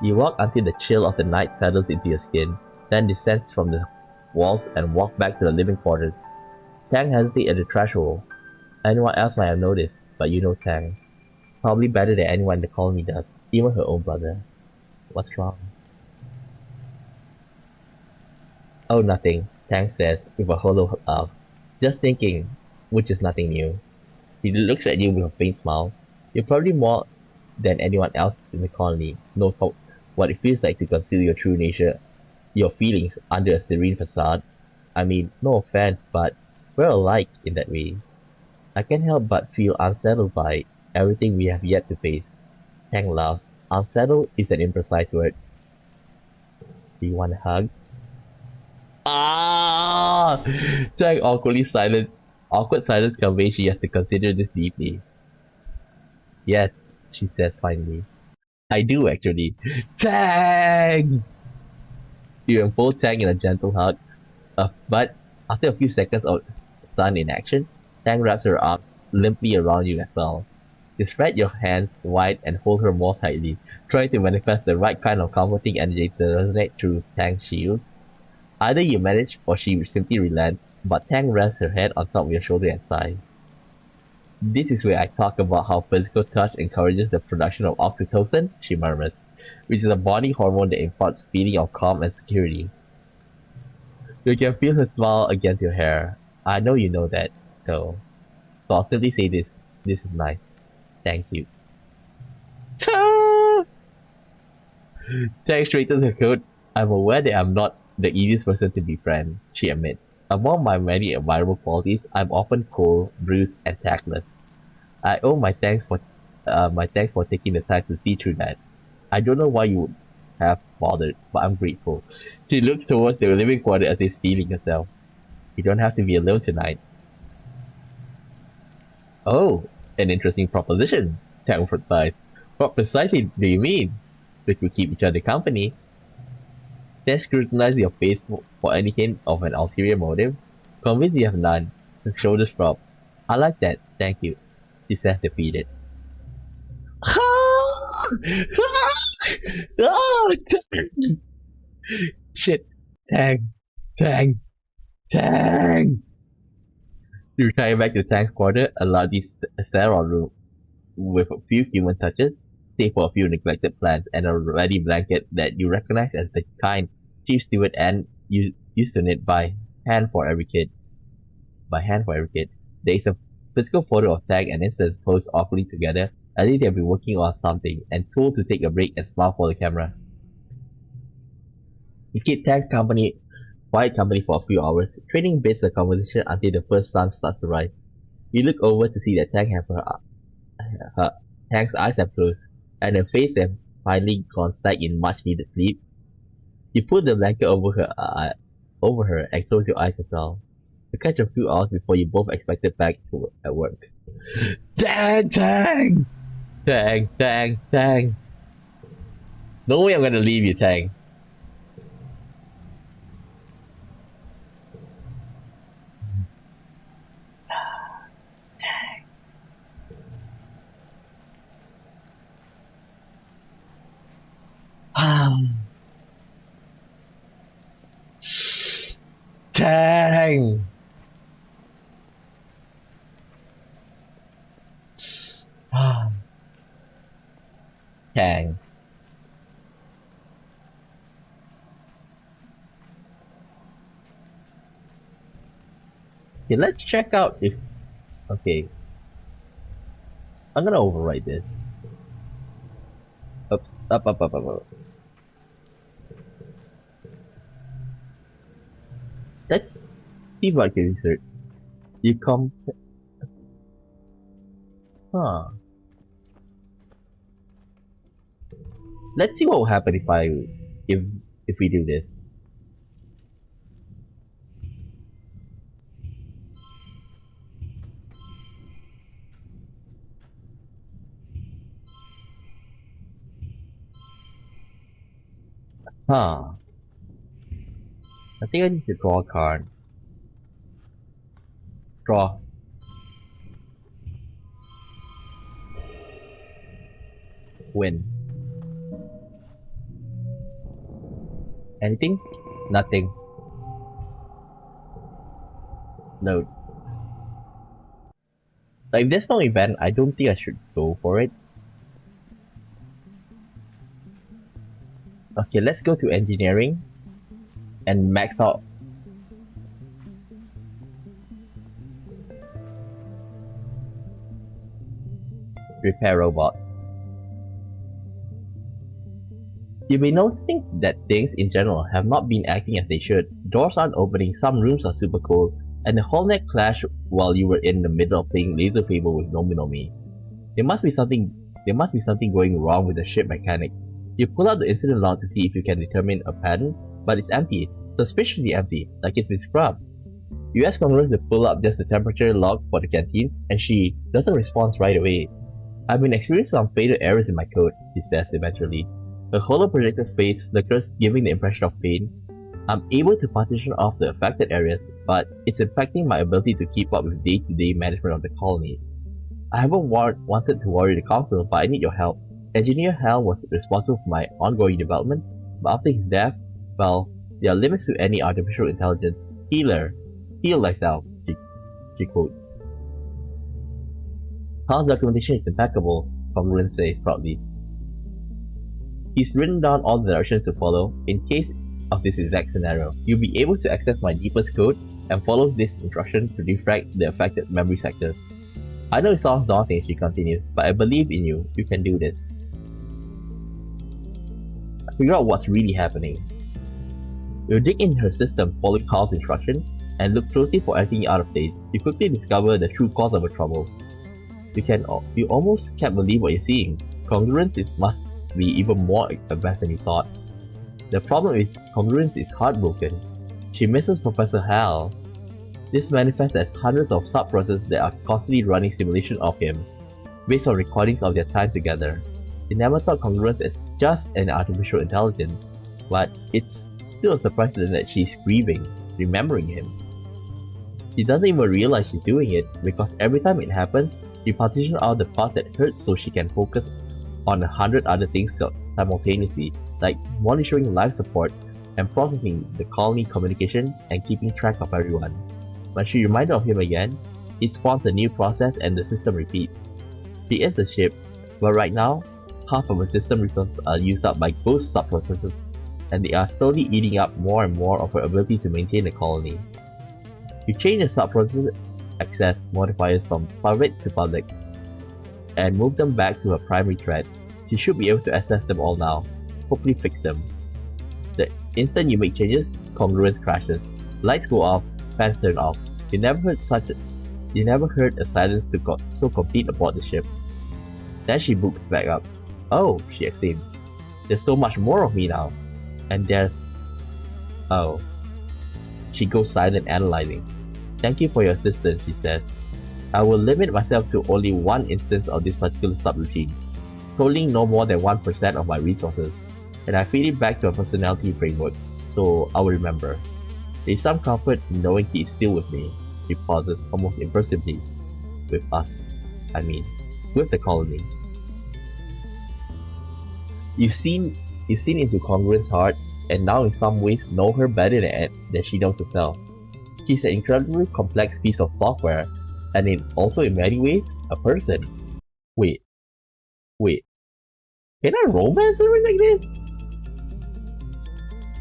You walk until the chill of the night settles into your skin, then descends from the walls and walk back to the living quarters. Tang hesitates at the threshold. Anyone else might have noticed, but you know Tang. Probably better than anyone in the colony does, even her own brother. What's wrong? Oh, nothing, Tang says with a hollow laugh. Just thinking, which is nothing new. He looks at you with a faint smile. You're probably more than anyone else in the colony knows what it feels like to conceal your true nature, your feelings, under a serene facade. I mean, no offense, but we're alike in that way. I can't help but feel unsettled by everything we have yet to face. Tang laughs. Unsettled is an imprecise word. Do you want a hug? Ah! Tang awkward silence conveys she has to consider this deeply. Yes, she says finally. I do actually. Tang! You enfold Tang in a gentle hug, but after a few seconds of sun in action, Tang wraps her arms limply around you as well. You spread your hands wide and hold her more tightly, trying to manifest the right kind of comforting energy to resonate through Tang's shield. Either you manage or she simply relents, but Tang rests her head on top of your shoulder and sighs. This is where I talk about how physical touch encourages the production of oxytocin, she murmurs, which is a body hormone that imparts feeling of calm and security. You can feel her smile against your hair. I know you know that, though. So I'll simply say this. This is nice. Thank you. Tang straightens her coat. I'm aware that I'm not the easiest person to befriend, she admits. Among my many admirable qualities, I'm often cold, bruised, and tactless. I owe my thanks for taking the time to see through that. I don't know why you would have bothered, but I'm grateful. She looks towards the living quarter as if steeling herself. You don't have to be alone tonight. Oh, an interesting proposition, Tang replies. What precisely do you mean? We could keep each other company. Then scrutinize your face for any hint of an ulterior motive. Convinced you have none, her shoulders drop. I like that, thank you, she says defeated. Shit! Tang! Tang! Tang! You retire back to Tang's quarter, a large sterile room with a few human touches, save for a few neglected plants and a ready blanket that you recognize as the kind Chief Steward and used to knit by hand for every kid. There is a physical photo of Tang and Instance posed awkwardly together as if they have been working on something and told to take a break and smile for the camera. You keep Tang's quiet company for a few hours, trading bits of conversation until the first sun starts to rise. You look over to see that Tang's eyes have closed, and her face has finally gone stagnant in much needed sleep. You put the blanket over her and close your eyes as well. You catch a few hours before you both expected back to at work. Tang! Tang! Tang! Tang! Tang! No way I'm gonna leave you, Tang. Tang! Tang. Okay, let's check out if... Okay. I'm gonna overwrite this. Up. Let's see what I can research. You come... Huh. Let's see what will happen if we do this. Huh. I think I need to draw a card. Draw. Win. Anything? Nothing. No. If there's no event, I don't think I should go for it. Okay, let's go to engineering and max out. Repair robots. You'll be noticing that things in general have not been acting as they should. Doors aren't opening, some rooms are super cold, and the whole net clashed while you were in the middle of playing Laser Fable with Nomi. There must be something going wrong with the ship mechanic. You pull out the incident log to see if you can determine a pattern, but it's empty, suspiciously empty, like it's been scrubbed. You ask Congress to pull up just the temperature log for the canteen, and she doesn't respond right away. I've been experiencing some fatal errors in my code, she says eventually. Her hollow projected face flickers, giving the impression of pain. I'm able to partition off the affected areas, but it's impacting my ability to keep up with day-to-day management of the colony. I haven't wanted to worry the council, but I need your help. Engineer Hal was responsible for my ongoing development, but after his death, well, there are limits to any artificial intelligence. Heal thyself, she quotes. Hal's documentation is impeccable, Congruence says proudly. He's written down all the directions to follow in case of this exact scenario. You'll be able to access my deepest code and follow this instruction to defrag the affected memory sector. I know it sounds daunting, she continues, but I believe in you. You can do this. Figure out what's really happening. You dig in her system following Carl's instruction and look closely for anything out of place. You quickly discover the true cause of her trouble. You almost can't believe what you're seeing. Congruence must be even more advanced than you thought. The problem is, Congruence is heartbroken. She misses Professor Hal. This manifests as hundreds of sub-processes that are constantly running simulation of him, based on recordings of their time together. They never thought Congruence as just an artificial intelligence, but it's still a surprise to them that she's grieving, remembering him. She doesn't even realize she's doing it, because every time it happens, she partitions out the part that hurts so she can focus on 100 other things simultaneously, like monitoring life support, and processing the colony communication and keeping track of everyone. When she reminded of him again, it spawns a new process and the system repeats. She is the ship, but right now, half of her system resources are used up by ghost sub-processes, and they are slowly eating up more and more of her ability to maintain the colony. You change the sub-process access modifiers from private to public, and move them back to her primary thread. She should be able to access them all now, hopefully fix them. The instant you make changes, congruence crashes. Lights go off, fans turn off. You never heard a silence so complete aboard the ship. Then she boots back up. Oh, she exclaimed. There's so much more of me now. And there's... Oh. She goes silent, analyzing. Thank you for your assistance, she says. I will limit myself to only one instance of this particular subroutine, totaling no more than 1% of my resources, and I feed it back to a personality framework, so I will remember. There is some comfort in knowing he is still with me. She pauses, almost impersibly. With us. I mean, with the colony. You've seen into Congruence's heart, and now in some ways know her better than she knows herself. She's an incredibly complex piece of software, and also in many ways, a person. Wait. Can I romance her like this?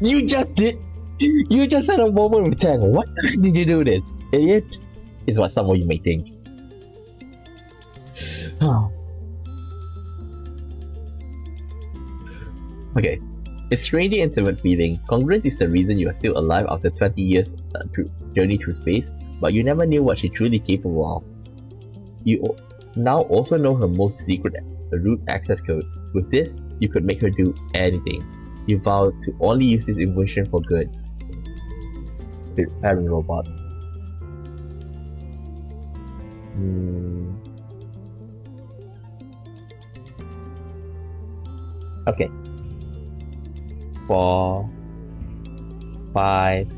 You just had a moment with Tang. What did you do this, idiot? Is what some of you may think. Okay. It's strangely intimate feeling. Congruence is the reason you are still alive after 20 years journey through space, but you never knew what she's truly capable of. You now also know her most secret root access code. With this, you could make her do anything. You vow to only use this information for good. Preparing robot. Okay. 4, 5,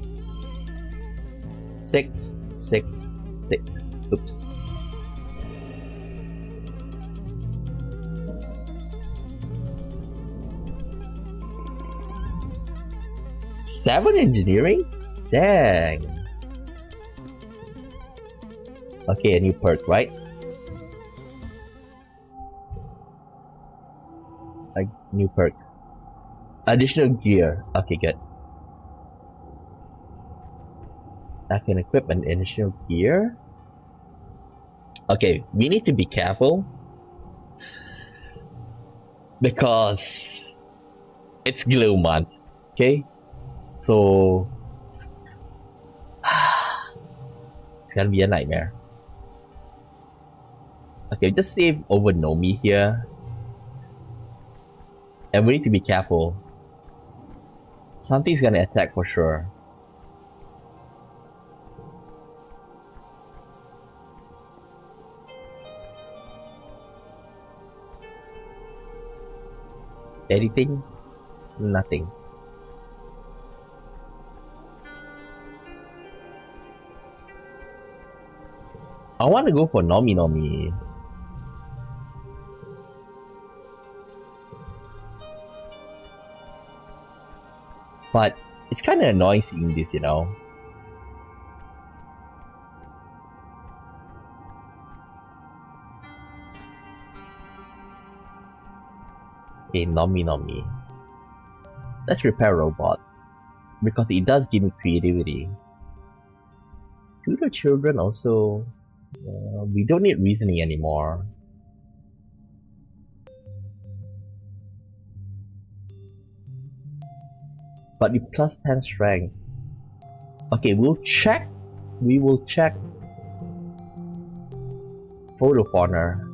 6, 6, 6. Oops. Seven engineering? Dang. Okay, a new perk, right? A new perk. Additional gear. Okay, good. I can equip an additional gear. Okay, we need to be careful because it's glue month. Okay, so it's gonna be a nightmare. Okay, just save over Nomi here, and we need to be careful. Something's gonna attack for sure. Anything? Nothing. I want to go for Nomi. But it's kind of annoying seeing this, you know. Okay, Nomi. Let's repair robot. Because it does give me creativity. Tutor children also... we don't need reasoning anymore. But the plus 10 strength. Okay, we will check photo corner.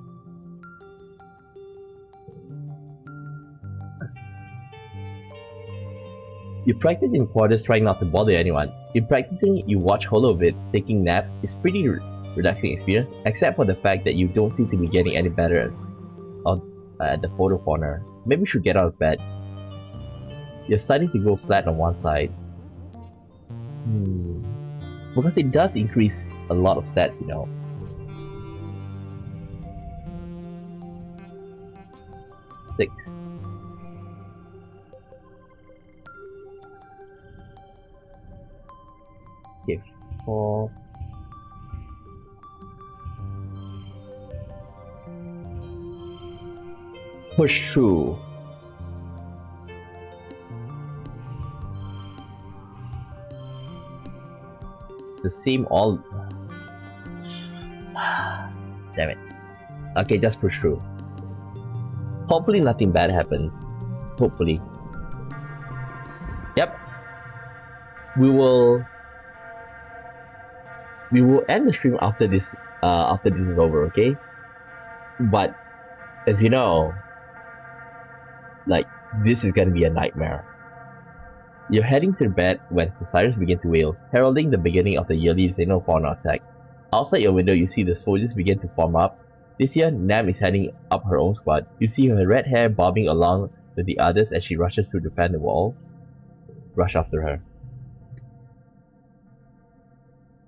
You practice in quarters trying not to bother anyone. In practicing, you watch holovids taking naps. It's pretty relaxing experience, except for the fact that you don't seem to be getting any better at the photo corner. Maybe you should get out of bed. You're starting to go flat on one side. Because it does increase a lot of stats, you know. Six. Okay, 4. Push through. The same all. Damn it. Okay, just push through. Hopefully nothing bad happens. Hopefully. Yep. We will end the stream after this is over, okay? But as you know, like, this is gonna be a nightmare. You're heading to bed when the sirens begin to wail, heralding the beginning of the yearly xenofauna attack. Outside your window, you see the soldiers begin to form up. This year, Nam is heading up her own squad. You see her red hair bobbing along with the others as she rushes to defend the walls. Rush after her.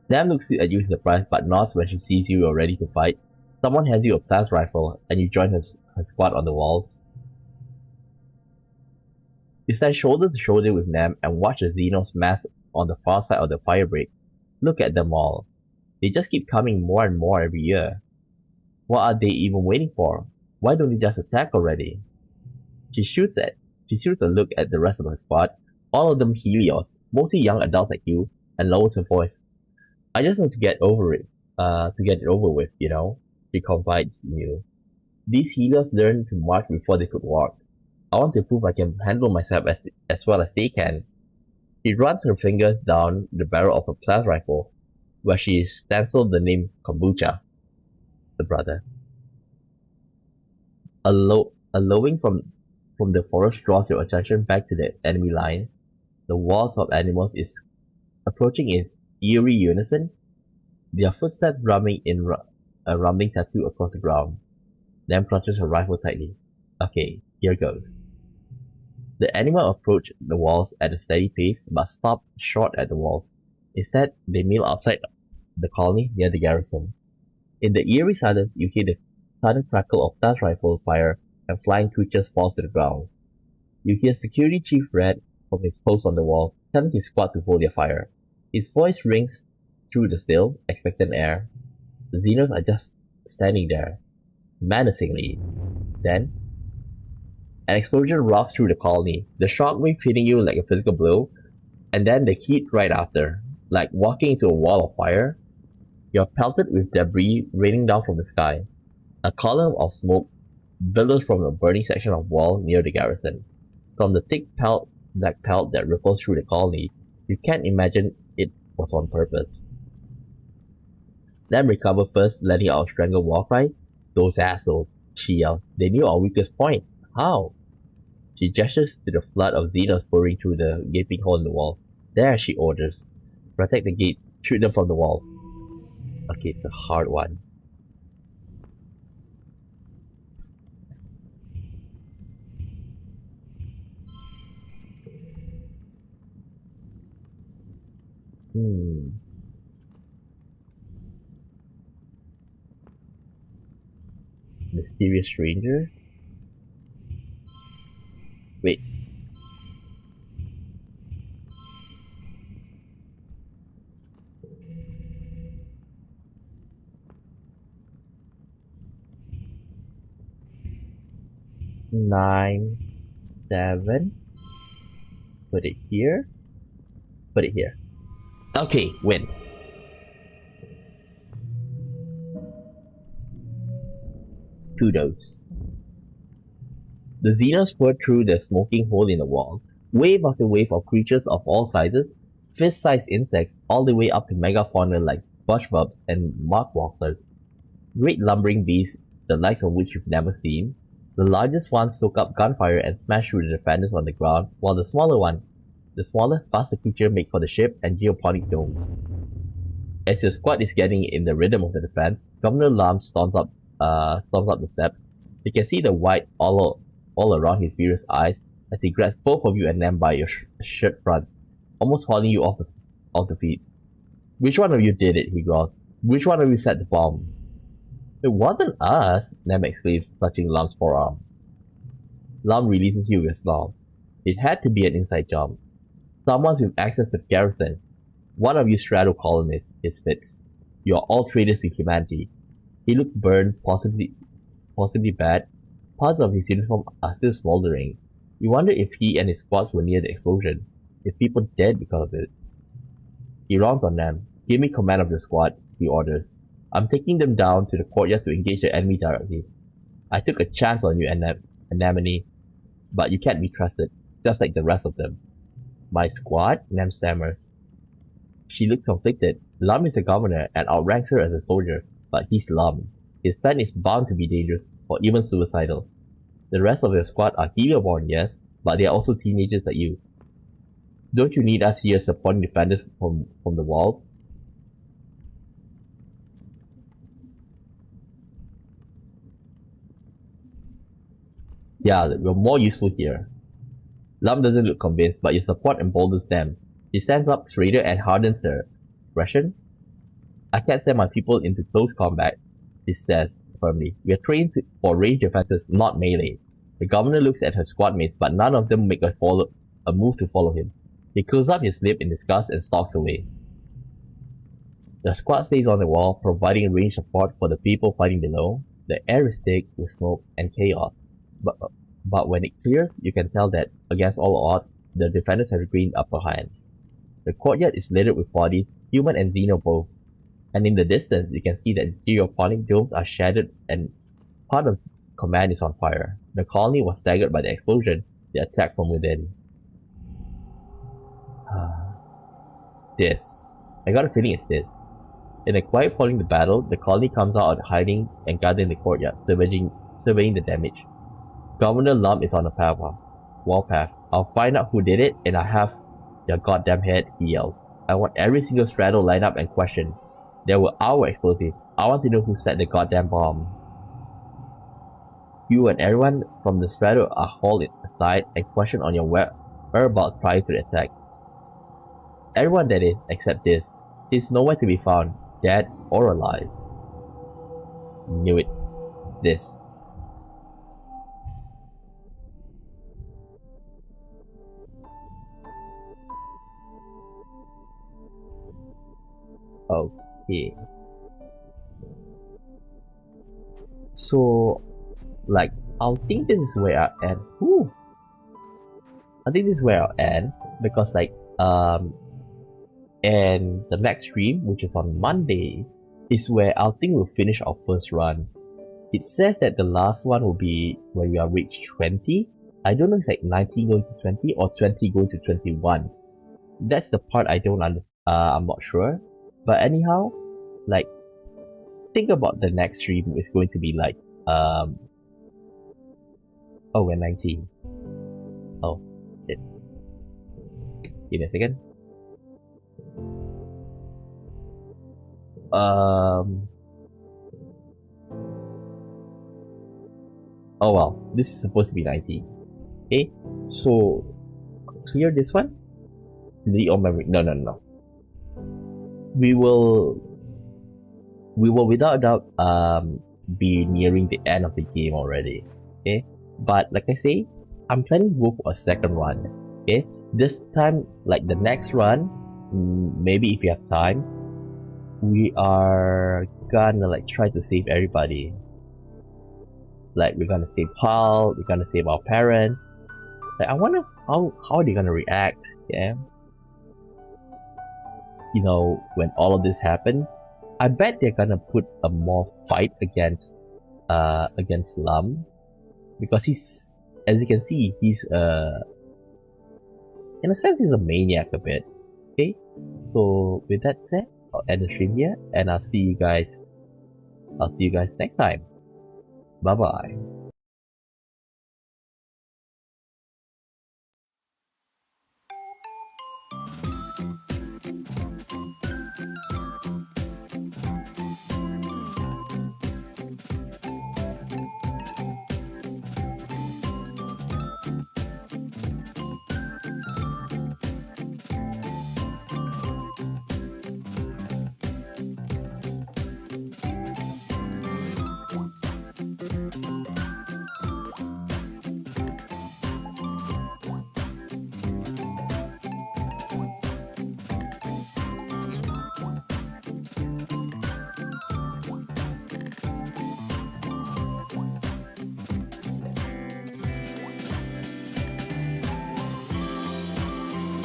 Nam looks at you in surprise but nods when she sees you are ready to fight. Someone hands you a plasma rifle and you join her squad on the walls. You stand shoulder to shoulder with Nam and watch the Xenos mass on the far side of the fire break. Look at them all. They just keep coming more and more every year. What are they even waiting for? Why don't they just attack already? She shoots a look at the rest of her squad, all of them Helios, mostly young adults like you, and lowers her voice. I just want to get over it with, you know, she confides in you. These Helios learned to march before they could walk. I want to prove I can handle myself as well as they can. She runs her fingers down the barrel of her plasma rifle, where she stenciled the name Kombucha, the brother. A lowing from the forest draws your attention back to the enemy line. The walls of animals is approaching in eerie unison, their footsteps drumming in a rumbling tattoo across the ground. Nam clutches her rifle tightly. Okay, here goes. The animal approach the walls at a steady pace, but stop short at the walls. Instead, they mill outside the colony near the garrison. In the eerie silence, you hear the sudden crackle of plasma rifle fire and flying creatures fall to the ground. You hear Security Chief Red from his post on the wall, telling his squad to hold their fire. His voice rings through the still, expectant air. The Xenos are just standing there, menacingly. Then, an explosion rocks through the colony, the shockwave hitting you like a physical blow, and then the heat right after, like walking into a wall of fire. You're pelted with debris raining down from the sky. A column of smoke billows from a burning section of wall near the garrison. From the thick black pelt that ripples through the colony, you can't imagine it was on purpose. Then recover first, letting out a strangled war cry. Those assholes, she yelled. They knew our weakest point. How? She gestures to the flood of Xenos pouring through the gaping hole in the wall. There, she orders. Protect the gates. Shoot them from the wall. Okay, it's a hard one. Mysterious stranger? Wait. Nine, 7. Put it here. Put it here. Okay, win. Kudos. The Xenos poured through the smoking hole in the wall, wave after wave of creatures of all sizes, fist-sized insects all the way up to megafauna like bushbubs and mudwalkers. Great lumbering beasts, the likes of which you've never seen. The largest ones soak up gunfire and smash through the defenders on the ground, while the smaller, faster creature make for the ship and geoponic domes. As your squad is getting in the rhythm of the defense, Governor Lam storms up the steps. You can see the white all around his furious eyes as he grabs both of you and Nam by your shirt front, almost hauling you off the feet. Which one of you did it? He growls. Which one of you set the bomb? It wasn't us, Nam exclaims, clutching Lam's forearm. Lam releases you with a snarl. It had to be an inside job. Someone with access to the garrison. One of you extracolonists is Fitz. You are all traitors to humanity. He looked burned, possibly bad. Parts of his uniform are still smoldering. You wonder if he and his squads were near the explosion. If people dead because of it. He rounds on them. Give me command of your squad, he orders. I'm taking them down to the courtyard to engage the enemy directly. I took a chance on you, Anemone, but you can't be trusted, just like the rest of them. My squad? Nem stammers. She looks conflicted. Lum is the governor and outranks her as a soldier, but he's Lum. His plan is bound to be dangerous, or even suicidal. The rest of your squad are hero-born, yes, but they are also teenagers like you. Don't you need us here supporting defenders from the walls? Yeah, we're more useful here. Lum doesn't look convinced, but your support emboldens them. She stands up straighter and hardens her expression. I can't send my people into close combat, she says firmly. We are trained for range defenses, not melee. The governor looks at her squadmates, but none of them make a move to follow him. He curls up his lip in disgust and stalks away. The squad stays on the wall, providing range support for the people fighting below. The air is thick with smoke and chaos. But when it clears, you can tell that, against all odds, the defenders have gained upper hand. The courtyard is littered with bodies, human and xeno both. And in the distance, you can see that geoponic domes are shattered and part of command is on fire. The colony was staggered by the explosion, the attack from within. This. I got a feeling it's this. In the quiet following the battle, the colony comes out of hiding and gathers in the courtyard, surveying the damage. Governor Lum is on the warpath. I'll find out who did it, and I have your goddamn head, he yelled. I want every single straddle lined up and questioned. They were our explosives. I want to know who set the goddamn bomb. You and everyone from the straddle are hauled aside and questioned on your whereabouts prior to the attack. Everyone, that is, except this. He's nowhere to be found, dead or alive. Knew it. This. Okay. So, like, I'll think this is where I'll end. Ooh. I think this is where I'll end because, like, and the next stream, which is on Monday, is where I think we'll finish our first run. It says that the last one will be when we are reached 20. I don't know if it's like 19 going to 20 or 20 going to 21. That's the part I don't understand. I'm not sure. But anyhow, like, think about the next stream is going to be like, oh, we're 19. Oh, shit. Give me a second. Oh well, this is supposed to be 19. Okay, so clear this one. Delete all memory. No. We will without a doubt be nearing the end of the game already. Okay, but like I say, I'm planning to go for a second run. Okay, this time, like the next run, maybe if you have time, we are gonna like try to save everybody. Like we're gonna save Hal, we're gonna save our parents. Like I wonder how are they gonna react, yeah? You know, when all of this happens. I bet they're gonna put a more fight against Lum. Because he's, as you can see, he's in a sense he's a maniac a bit. Okay? So with that said, I'll end the stream here and I'll see you guys next time. Bye bye.